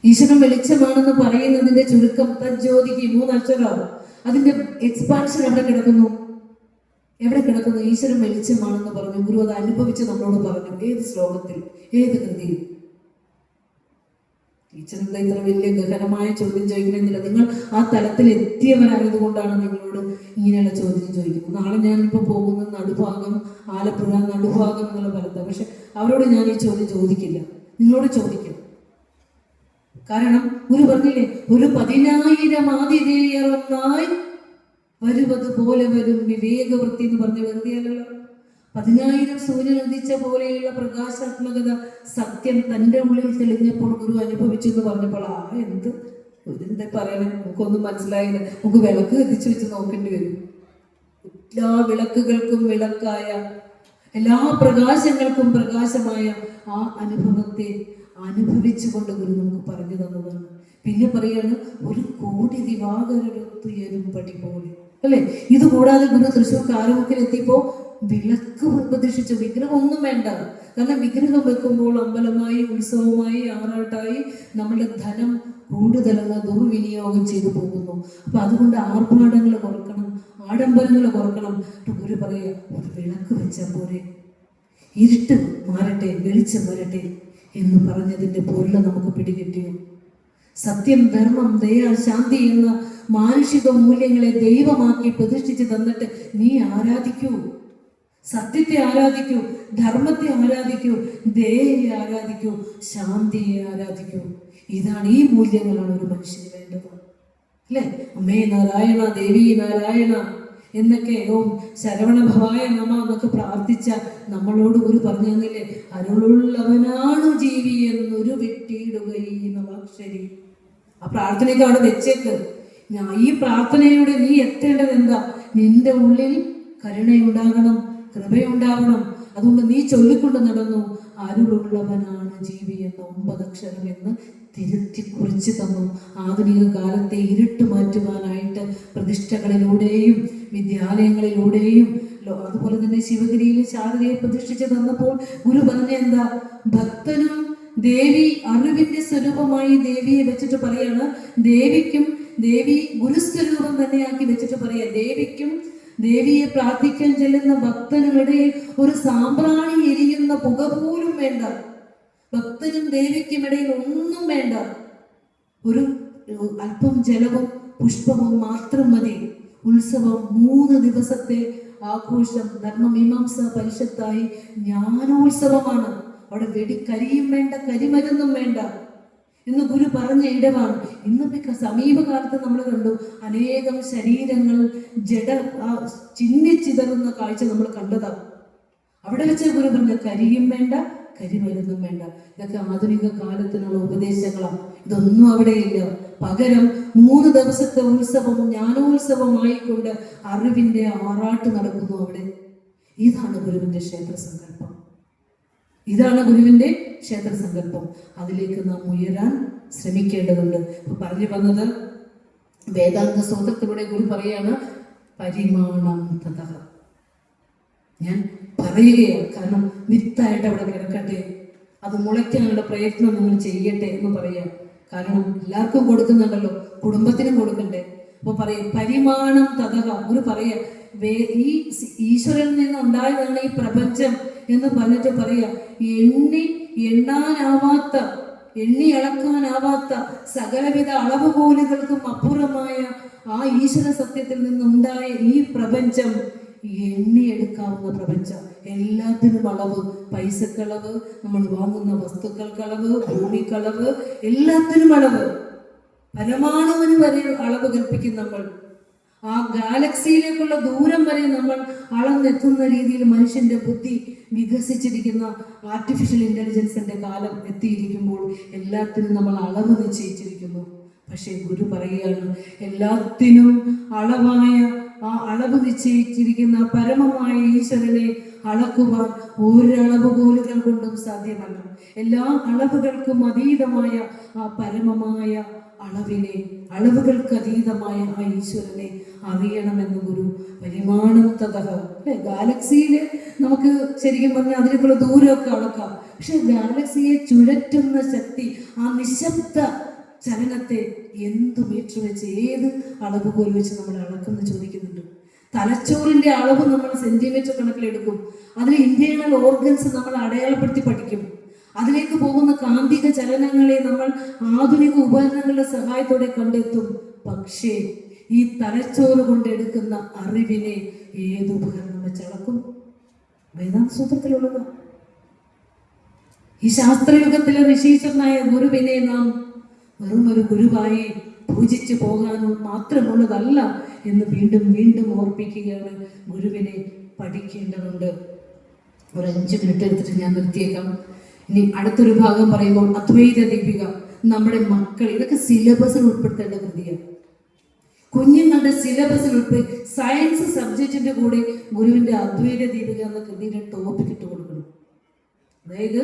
ഈശ്വരൻ വെളിച്ചമാണെന്ന് പറയുന്നതിന്റെ ചുരുക്കം തജ്ജ്യോതിക്ക് 3 അക്ഷരമാണ്. അതിന്റെ എക്സ്പാൻഷൻ എവിടെ കിടക്കുന്നു? ഈശ്വരൻ വെളിച്ചമാണെന്ന് പറഞ്ഞു. ഗുരു അത് അനുഭവിച്ച് നമ്മളോട് പറഞ്ഞു. ഏത് ശ്ലോകത്തിൽ, ഏത് കൃതിയിൽ? ടീച്ചർ എന്താ ഇത്ര വലിയ ഗഹനമായ ചോദ്യം ചോദിക്കണമെന്നില്ല. നിങ്ങൾ ആ തലത്തിൽ എത്തിയവരായതുകൊണ്ടാണ് നിങ്ങളോട് ഇങ്ങനെയുള്ള ചോദ്യം ചോദിക്കുന്നത്. നാളെ ഞാനിപ്പോൾ പോകുന്ന നടുഭാഗം, ആലപ്പുഴ നടുഭാഗം എന്നുള്ള സ്ഥലത്താണ്. പക്ഷെ അവരോട് ഞാൻ ഈ ചോദ്യം ചോദിക്കില്ല, നിങ്ങളോട് ചോദിക്കും. കാരണം ഗുരു പറഞ്ഞില്ലേ, ഒരു 10,000 ആതിഥേയർ ഒന്നായി വരുവത് പോലെ വരും വിവേകവൃത്തി എന്ന് പറഞ്ഞ വെറുതെ അല്ലല്ലോ. 10,000 സൂര്യൻ ഉദിച്ച പോലെയുള്ള പ്രകാശാത്മകത സത്യം തൻ്റെ ഉള്ളിൽ തെളിഞ്ഞപ്പോൾ ഗുരു അനുഭവിച്ചു എന്ന് പറഞ്ഞപ്പോൾ എന്താ പറയണേ, നമുക്കൊന്നും മനസ്സിലായില്ല. നമുക്ക് വിളക്ക് കത്തിച്ചു വെച്ച് നോക്കേണ്ടി വരും. എല്ലാ വിളക്കുകൾക്കും വിളക്കായ, എല്ലാ പ്രകാശങ്ങൾക്കും പ്രകാശമായ ആ അനുഭവത്തെ അനുഭവിച്ചുകൊണ്ട് ഗുരു നമുക്ക് പറഞ്ഞു തന്നതാണ്. പിന്നെ പറയാണ്, 1,000,000 ദിവാകരൊത്തുയരും പടി പോലെ, അല്ലെ? ഇത് കൂടാതെ ഗുരു തൃശ്ശൂർ കാരമുക്കിൽ എത്തിയപ്പോ വിളക്ക് പ്രദർശിച്ചു. വിഗ്രഹം ഒന്നും വേണ്ട, കാരണം വിഗ്രഹം വെക്കുമ്പോൾ അമ്പലമായി, ഉത്സവമായി, ആറാട്ടായി നമ്മുടെ ധനം കൂടുതലങ്ങ് ദുർവിനിയോഗം ചെയ്തു പോകുന്നു. അപ്പൊ അതുകൊണ്ട് ആർഭാടങ്ങൾ കുറക്കണം, ആഡംബരങ്ങൾ കുറക്കണം. ഗുരു പറയുക, ഒരു വിളക്ക് വെച്ചാൽ പോരെ, ഇരുട്ട് മാറട്ടെ, വെളിച്ചം വരട്ടെ എന്ന് പറഞ്ഞതിന്റെ പൊരുള് നമുക്ക് പിടികിട്ടിയോ? സത്യം, ധർമ്മം, ദയ, ശാന്തി എന്ന മാനുഷിക മൂല്യങ്ങളെ ദൈവമാക്കി പ്രതിഷ്ഠിച്ച് തന്നിട്ട് നീ ആരാധിക്കൂ. സത്യത്തെ ആരാധിക്കൂ, ധർമ്മത്തെ ആരാധിക്കൂ, ദയയെ ആരാധിക്കൂ, ശാന്തിയെ ആരാധിക്കൂ. ഇതാണ്, ഈ മൂല്യങ്ങളാണ് ഒരു മനുഷ്യന് വേണ്ടത്, അല്ലേ? അമ്മേ നാരായണ, ദേവി നാരായണ എന്നൊക്കെ ഓം ശരവണഭവായ നമ എന്നൊക്കെ പ്രാർത്ഥിച്ച നമ്മളോട് ഗുരു പറഞ്ഞു തന്നില്ലേ, അരുളുള്ളവനാണു ജീവി എന്നൊരു വെട്ടിയിടുകയി നവാക്ഷരി. ആ പ്രാർത്ഥനയ്ക്ക് അവിടെ വെച്ചേക്ക്. ഈ പ്രാർത്ഥനയോടെ നീ എത്തേണ്ടത് എന്താ? നിന്റെ ഉള്ളിൽ കരുണയുണ്ടാകണം, കൃപയുണ്ടാകണം. അതുകൊണ്ട് നീ ചൊല്ലിക്കൊണ്ട് നടന്നു, അരുളുള്ളവനാണ് ജീവി എന്ന 9 അക്ഷരം എന്ന് തിരുത്തി കുറിച്ച് തന്നു. ആധുനിക കാലത്തെ ഇരുട്ട് മാറ്റുവാനായിട്ട് പ്രതിഷ്ഠകളിലൂടെയും വിദ്യാലയങ്ങളിലൂടെയും അതുപോലെ തന്നെ ശിവഗിരിയിൽ ശാരദയെ പ്രതിഷ്ഠിച്ച് തന്നപ്പോൾ ഗുരു പറഞ്ഞ എന്താ? ഭക്തനും ദേവി അറിവിന്റെ സ്വരൂപമായി ദേവിയെ വെച്ചിട്ട് പറയാണ്, ദേവിക്കും ദേവി ഗുരുസ്വരൂപം തന്നെയാക്കി വെച്ചിട്ട് പറയാ, ദേവിക്കും ദേവിയെ പ്രാർത്ഥിക്കാൻ ചെല്ലുന്ന ഭക്തനുമിടയിൽ ഒരു സാമ്പ്രാണി എരിയുന്ന പുക പോലും വേണ്ട. ഭക്തനും ദേവിക്കും ഇടയിൽ ഒന്നും വേണ്ട, ഒരു അല്പം ജലവും പുഷ്പവും മാത്രം മതി. ഉത്സവം 3 ദിവസത്തെ ആഘോഷം ധർമ്മമീമാംസ പരിഷത്തായി ജ്ഞാനോത്സവമാണ്. അവിടെ കരിയും വേണ്ട, കരിമരുന്നും വേണ്ട എന്ന് ഗുരു പറഞ്ഞ ഇടമാണ്. ഇന്നിപ്പോ സമീപകാലത്ത് നമ്മൾ കണ്ടു, അനേകം ശരീരങ്ങൾ ചിന്നിച്ചിതറുന്ന കാഴ്ച നമ്മൾ കണ്ടതാണ്. അവിടെ വെച്ച് ഗുരു പറഞ്ഞ കരിയും വേണ്ട, കരിമരുന്നും വേണ്ട. ഇതൊക്കെ ആധുനിക കാലത്തിനുള്ള ഉപദേശങ്ങളാണ്. ഇതൊന്നും അവിടെയില്ല. പകരം 3 ദിവസത്തെ ഉത്സവം ജ്ഞാനോത്സവമായിക്കൊണ്ട് അറിവിന്റെ ആറാട്ട് നടക്കുന്നു അവിടെ. ഇതാണ് ഗുരുവിന്റെ ക്ഷേത്ര സങ്കല്പം. ഇതാണ് ഗുരുവിന്റെ ക്ഷേത്ര സങ്കല്പം. അതിലേക്ക് നാം ഉയരാൻ ശ്രമിക്കേണ്ടതുണ്ട്. പറഞ്ഞു വന്നത് വേദാന്ത സൂത്രത്തിലൂടെ ഗുരു പറയാണ്, പരിമാണം തതഃ. ഞാൻ പറയുകയാണ്, കാരണം വിത്തായിട്ട് അവിടെ കിടക്കട്ടെ, അത് മുളയ്ക്കാനുള്ള പ്രയത്നം നിങ്ങൾ ചെയ്യട്ടെ എന്ന് പറയാം. കാരണം എല്ലാവർക്കും കൊടുക്കുന്നുണ്ടല്ലോ, കുടുംബത്തിനും കൊടുക്കണ്ടേ. അപ്പൊ പറയും പരിമാണം തതഃ. ഗുരു പറയാ, ഈ ഈശ്വരനിൽ നിന്ന് ഉണ്ടായതാണ് ഈ പ്രപഞ്ചം എന്ന് പറഞ്ഞിട്ട് പറയാ, എണ്ണാനാവാത്ത, എണ്ണി അളക്കാനാവാത്ത സകലവിധ അളവുകോലുകൾക്കും അപ്പുറമായ ആ ഈശ്വര സത്യത്തിൽ നിന്നുണ്ടായ ഈ പ്രപഞ്ചം എണ്ണിയെടുക്കാവുന്ന പ്രപഞ്ചം. എല്ലാത്തിനും അളവ്, പൈസക്കളവ്, നമ്മൾ വാങ്ങുന്ന വസ്തുക്കൾക്കളവ്, ഭൂമിക്കളവ്, എല്ലാത്തിനും അളവ്. പരമാണുവിന് വരെ അളവ് കൽപ്പിക്കും നമ്മൾ. ആ ഗാലക്സിയിലേക്കുള്ള ദൂരം വരെ നമ്മൾ അളന്നെത്തുന്ന രീതിയിൽ മനുഷ്യന്റെ ബുദ്ധി വികസിച്ചിരിക്കുന്ന ആർട്ടിഫിഷ്യൽ ഇന്റലിജൻസിന്റെ കാലം എത്തിയിരിക്കുമ്പോൾ എല്ലാത്തിനും നമ്മൾ അളവ് നിശ്ചയിച്ചിരിക്കുന്നു. പക്ഷേ ഗുരു പറയുകയാണ്, എല്ലാത്തിനും അളവായ ആ അളവ് നിശ്ചയിച്ചിരിക്കുന്ന പരമമായ ഈശ്വരനെ അളക്കുവാൻ ഒരളവുകോലുകൾ കൊണ്ടും സാധ്യമല്ല. എല്ലാ അളവുകൾക്കും അതീതമായ ആ പരമമായ അളവിനെ, അളവുകൾക്ക് അതീതമായ ആ ഈശ്വരനെ അറിയണമെന്ന് ഗുരു പരിമാണം തതഃ. അല്ലെ, ഗാലക്സിയില് നമുക്ക് ശരിക്കും പറഞ്ഞാൽ അതിലേക്കുള്ള ദൂരമൊക്കെ അളക്കാം. പക്ഷെ ഗാലക്സിയെ ചുഴറ്റുന്ന ശക്തി, ആ നിശബ്ദ ചലനത്തെ എന്തു മീറ്റർ വെച്ച്, ഏത് അളവുകോൽ വെച്ച് നമ്മൾ അളക്കെന്ന് ചോദിക്കുന്നുണ്ട്. തലച്ചോറിന്റെ അളവ് നമ്മൾ സെന്റിമീറ്റർ കണക്കിലെടുക്കും. അതിൽ ഇന്റേണൽ ഓർഗൻസ് നമ്മൾ അടയാളപ്പെടുത്തി പഠിക്കും. അതിലേക്ക് പോകുന്ന കാന്തിക ചലനങ്ങളെ നമ്മൾ ആധുനിക ഉപകരണങ്ങളുടെ സഹായത്തോടെ കണ്ടെത്തും. പക്ഷേ ഈ തലച്ചോറ് കൊണ്ടെടുക്കുന്ന അറിവിനെ ഏത് ഉപകരണം വെച്ചളക്കും? വേദാന്ത സൂത്രത്തിലുള്ളത്. ഈ ശാസ്ത്രയുഗത്തിലെ ഋഷീശ്വരനായ ഗുരുവിനെ നാം വെറും ഒരു ഗുരുവായി പൂജിച്ചു പോകാനോ മാത്രമുള്ളതല്ല എന്ന് വീണ്ടും വീണ്ടും ഓർപ്പിക്കുകയാണ്. ഗുരുവിനെ പഠിക്കേണ്ടതുണ്ട്. ഒരു 5 മിനിറ്റ് എടുത്തിട്ട് ഞാൻ നിർത്തിയേക്കാം. ഇനി അടുത്തൊരു ഭാഗം പറയുമ്പോൾ അദ്വൈത ദീപിക, നമ്മുടെ മക്കൾ, ഇതൊക്കെ സിലബസിൽ ഉൾപ്പെടുത്തേണ്ട കൃതിയാണ്. കുഞ്ഞുങ്ങളുടെ സിലബസിൽ ഉൾപ്പെടുത്തി സയൻസ് സബ്ജക്റ്റിന്റെ കൂടെ ഗുരുവിന്റെ അദ്വൈത ദീപിക എന്ന കൃതിയുടെ ടോപ്പിക് ഇട്ട് കൊടുക്കണം. അതായത്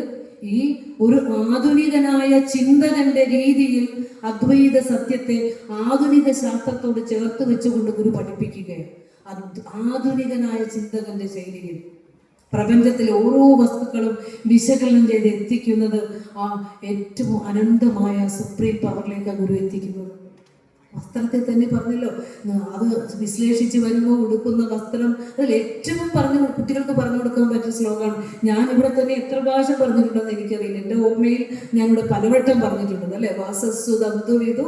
ഈ ഒരു ആധുനികനായ ചിന്തകന്റെ രീതിയിൽ അദ്വൈത സത്യത്തെ ആധുനിക ശാസ്ത്രത്തോട് ചേർത്ത് വെച്ചുകൊണ്ട് ഗുരു പഠിപ്പിക്കുകയാണ്. ആധുനികനായ ചിന്തകന്റെ ശൈലിയിൽ പ്രപഞ്ചത്തിലെ ഓരോ വസ്തുക്കളും വിശകലനം ചെയ്ത് എത്തിക്കുന്നത് ആ ഏറ്റവും അനന്തമായ സുപ്രീം പവറിലേക്കാണ് ഗുരു എത്തിക്കുന്നത്. വസ്ത്രത്തെ തന്നെ പറഞ്ഞല്ലോ, അത് വിശ്ലേഷിച്ച് വരുമ്പോൾ ഉടുക്കുന്ന വസ്ത്രം അതിൽ ഏറ്റവും കുട്ടികൾക്ക് പറഞ്ഞു കൊടുക്കാൻ പറ്റിയ ശ്ലോകമാണ്. ഞാൻ ഇവിടെ തന്നെ എത്ര ഭാഷ പറഞ്ഞിട്ടുണ്ടെന്ന് എനിക്കറിയില്ല, എൻ്റെ ഓർമ്മയിൽ ഞാനിവിടെ പലവട്ടം പറഞ്ഞിട്ടുണ്ട് അല്ലെ. വാസസ്സു തന്തുവിതു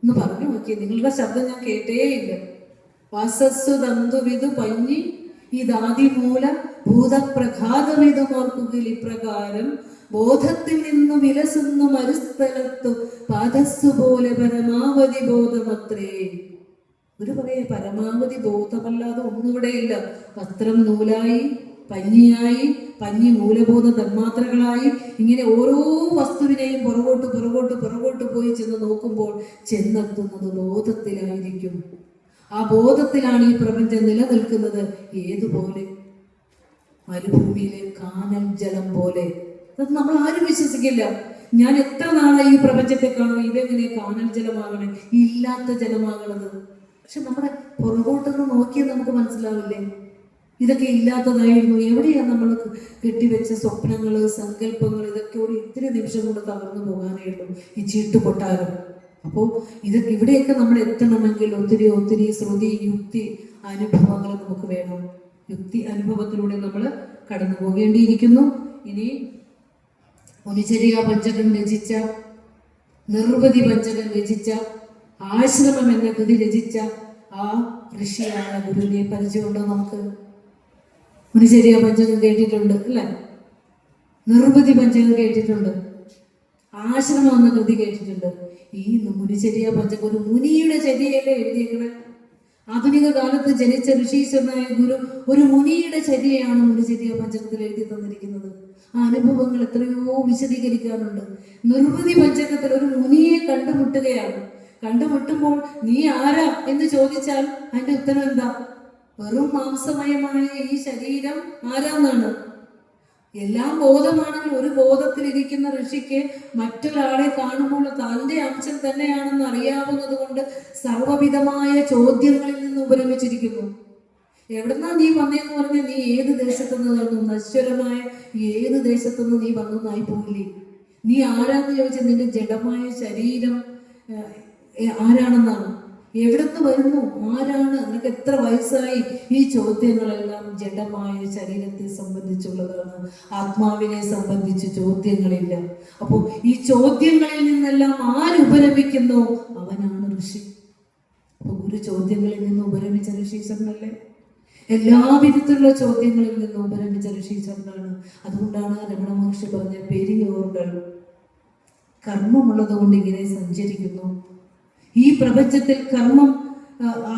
എന്ന് പറഞ്ഞു നോക്കി, നിങ്ങളുടെ ശബ്ദം ഞാൻ കേട്ടേയില്ല. വാസസ്സു തന്തുവിതു പഞ്ഞി ഇതാദിമൂല ഭൂതപ്രഘാതമിതുമോർക്കുകിൽ ഇപ്രകാരം ബോധത്തിൽ നിന്നു വിലസുന്നു മരുസ്ഥലത്തു പാദസ്സു പോലെ പരമാവധി ബോധമത്രേ. ഒരു പറയെ പരമാവധി ബോധമല്ലാതെ ഒന്നുകൂടെയില്ല. വസ്ത്രം നൂലായി, പഞ്ഞിയായി, പഞ്ഞി മൂലബോധ തന്മാത്രകളായി, ഇങ്ങനെ ഓരോ വസ്തുവിനെയും പുറകോട്ട് പോയി ചെന്ന് നോക്കുമ്പോൾ ചെന്നെത്തുന്നത് ബോധത്തിലായിരിക്കും. ആ ബോധത്തിലാണ് ഈ പ്രപഞ്ചം നിലനിൽക്കുന്നത്. ഏതുപോലെ? മരുഭൂമിയിലെ കാനൽ ജലം പോലെ. അത് നമ്മൾ ആരും വിശ്വസിക്കില്ല. ഞാൻ എത്ര നാളായി ഈ പ്രപഞ്ചത്തെ കാണുന്നു, ഇതെങ്ങനെ കാനൽ ജലമാകണേ, ഇല്ലാത്ത ജലമാകണത്. പക്ഷെ നമ്മുടെ പുറകോട്ടൊന്ന് നോക്കിയാൽ നമുക്ക് മനസ്സിലാവില്ലേ, ഇതൊക്കെ ഇല്ലാത്തതായിരുന്നു. എവിടെയാണ് നമ്മൾ കെട്ടിവെച്ച സ്വപ്നങ്ങൾ, സങ്കല്പങ്ങൾ, ഇതൊക്കെ ഒരു ഇത്തിരി നിമിഷം കൊണ്ട് തകർന്നു പോകാനേ ഉള്ളൂ, ഈ ചീട്ടുകൊട്ടാരം. അപ്പോൾ ഇവിടെയൊക്കെ നമ്മൾ എത്തണമെങ്കിൽ ഒത്തിരി ശ്രുതി, യുക്തി, അനുഭവങ്ങൾ നമുക്ക് വേണം. യുക്തി അനുഭവത്തിലൂടെ നമ്മൾ കടന്നു പോകേണ്ടിയിരിക്കുന്നു. ഇനി മുനിചര്യ പഞ്ചകം രചിച്ച, നിർവൃതി പഞ്ചകം രചിച്ച, ആശ്രമം എന്ന കൃതി രചിച്ച ആ ഋഷിയായ ഗുരുവിനെ പരിചയമുണ്ടോ നമുക്ക്? മുനിചര്യ പഞ്ചകം കേട്ടിട്ടുണ്ട് അല്ലേ? നിർവൃതി പഞ്ചകം കേട്ടിട്ടുണ്ട്, ആശ്രമം എന്ന കൃതി കേട്ടിട്ടുണ്ട്. ഈ മുനിചര്യ പഞ്ചകം ഒരു മുനിയുടെ ചര്യയല്ലേ എഴുതിയേക്കണേ. ആധുനിക കാലത്ത് ജനിച്ച ഋഷീശ്വരനായ ഗുരു ഒരു മുനിയുടെ ചര്യയാണ് മുനിചര്യ പഞ്ചകത്തിൽ എഴുതി തന്നിരിക്കുന്നത്. ആ അനുഭവങ്ങൾ എത്രയോ വിശദീകരിക്കാനുണ്ട്. നിർവൃതി പഞ്ചകത്തിൽ ഒരു മുനിയെ കണ്ടുമുട്ടുകയാണ്. കണ്ടുമുട്ടുമ്പോൾ നീ ആരാ എന്ന് ചോദിച്ചാൽ അതിന്റെ ഉത്തരം എന്താ? വെറും മാംസമയമായ ഈ ശരീരം ആരാന്നാണ്. എല്ലാം ബോധമാണെങ്കിൽ ഒരു ബോധത്തിലിരിക്കുന്ന ഋഷിക്ക് മറ്റൊരാളെ കാണുമ്പോൾ തൻ്റെ അംശം തന്നെയാണെന്ന് അറിയാവുന്നത് കൊണ്ട് സർവവിധമായ ചോദ്യങ്ങളിൽ നിന്ന് ഉപരമിച്ചിരിക്കുന്നു. എവിടെന്നാ നീ വന്നേന്ന് പറഞ്ഞാൽ നീ ഏത് ദേശത്തുനിന്ന് വന്നു? നശ്വരമായ ഏത് ദേശത്തുനിന്ന് നീ വന്നതായി പോയില്ലേ? നീ ആരാന്ന് ചോദിച്ചാൽ നിന്റെ ജഡമായ ശരീരം ആരാണെന്നാണ്. എവിടുന്ന് വരുന്നു, ആരാണ്, നിനക്ക് എത്ര വയസ്സായി? ഈ ചോദ്യങ്ങളെല്ലാം ജഡമായ ശരീരത്തെ സംബന്ധിച്ചുള്ളതാണ്. ആത്മാവിനെ സംബന്ധിച്ച് ചോദ്യങ്ങളില്ല. അപ്പോൾ ഈ ചോദ്യങ്ങളിൽ നിന്നെല്ലാം ആരുപരമിക്കുന്നോ അവനാണ് ഋഷി. അപ്പൊ ഗുരു ചോദ്യങ്ങളിൽ നിന്ന് ഉപരമിച്ച ഋഷീശ്വരനല്ലേ? എല്ലാവിധത്തിലുള്ള ചോദ്യങ്ങളിൽ നിന്ന് ഉപരമിച്ച ഋഷീശ്വരനാണ്. അതുകൊണ്ടാണ് രമണ മഹർഷി പറഞ്ഞ പെരിയോറുകൾ കർമ്മമുള്ളത് കൊണ്ട് ഇങ്ങനെ സഞ്ചരിക്കുന്നു. ഈ പ്രപഞ്ചത്തിൽ കർമ്മം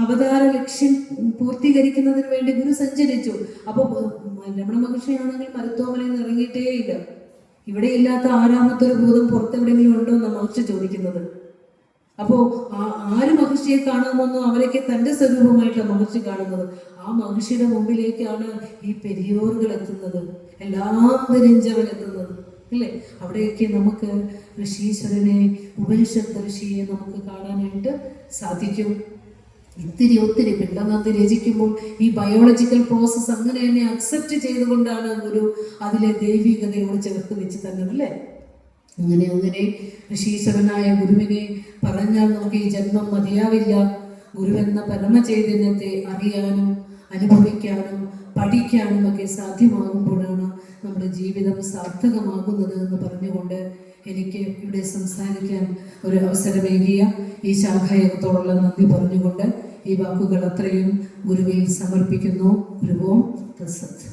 അവതാര ലക്ഷ്യം പൂർത്തീകരിക്കുന്നതിന് വേണ്ടി ഗുരു സഞ്ചരിച്ചു. അപ്പോൾ രമണ മഹർഷിയാണെങ്കിൽ മരുത്തോമലയിൽ നിന്ന് ഇറങ്ങിയിട്ടേയില്ല. ഇവിടെ ഇല്ലാത്ത ആരാമത്തെ ഒരു ഭൂതം പുറത്തെവിടെയെങ്കിലും ഉണ്ടോ എന്നാണ് മഹർഷി ചോദിക്കുന്നത്. അപ്പോൾ ആര് മഹർഷിയെ കാണാമെന്നോ അവരൊക്കെ തൻ്റെ സ്വരൂപമായിട്ടാണ് മഹർഷി കാണുന്നത്. ആ മഹർഷിയുടെ മുമ്പിലേക്കാണ് ഈ പെരിയോറുകൾ എത്തുന്നത്, എല്ലാം നിരഞ്ജവൻ എത്തുന്നത് അല്ലേ? അവിടെയൊക്കെ നമുക്ക് ഋഷീശ്വരനെ, ഉപനിഷത്ത് ഋഷിയെ നമുക്ക് കാണാനായിട്ട് സാധിക്കും. ഒത്തിരി പിണ്ടനന്ദി രചിക്കുമ്പോൾ ഈ ബയോളജിക്കൽ പ്രോസസ്സ് അങ്ങനെ തന്നെ അക്സെപ്റ്റ് ചെയ്തുകൊണ്ടാണ് ഗുരു അതിലെ ദൈവികതയോട് ചേർത്ത് വെച്ച് തന്നെ അല്ലേ? അങ്ങനെ ഋഷീശ്വരനായ ഗുരുവിനെ പറഞ്ഞാൽ നമുക്ക് ഈ ജന്മം മതിയാവില്ല. ഗുരുവെന്ന പരമചൈതന്യത്തെ അറിയാനും അനുഭവിക്കാനും പഠിക്കാനും ഒക്കെ സാധ്യമാകുമ്പോഴാണ് നമ്മുടെ ജീവിതം സാർത്ഥകമാകുന്നത് എന്ന് പറഞ്ഞുകൊണ്ട് എനിക്ക് ഇവിടെ സംസാരിക്കാൻ ഒരു അവസരമേകിയ ഈ ശാഖായോഗത്തോടുള്ള നന്ദി പറഞ്ഞുകൊണ്ട് ഈ വാക്കുകൾ അത്രയും ഗുരുവിൽ സമർപ്പിക്കുന്നു. ഗുരുവോം തത്സത്.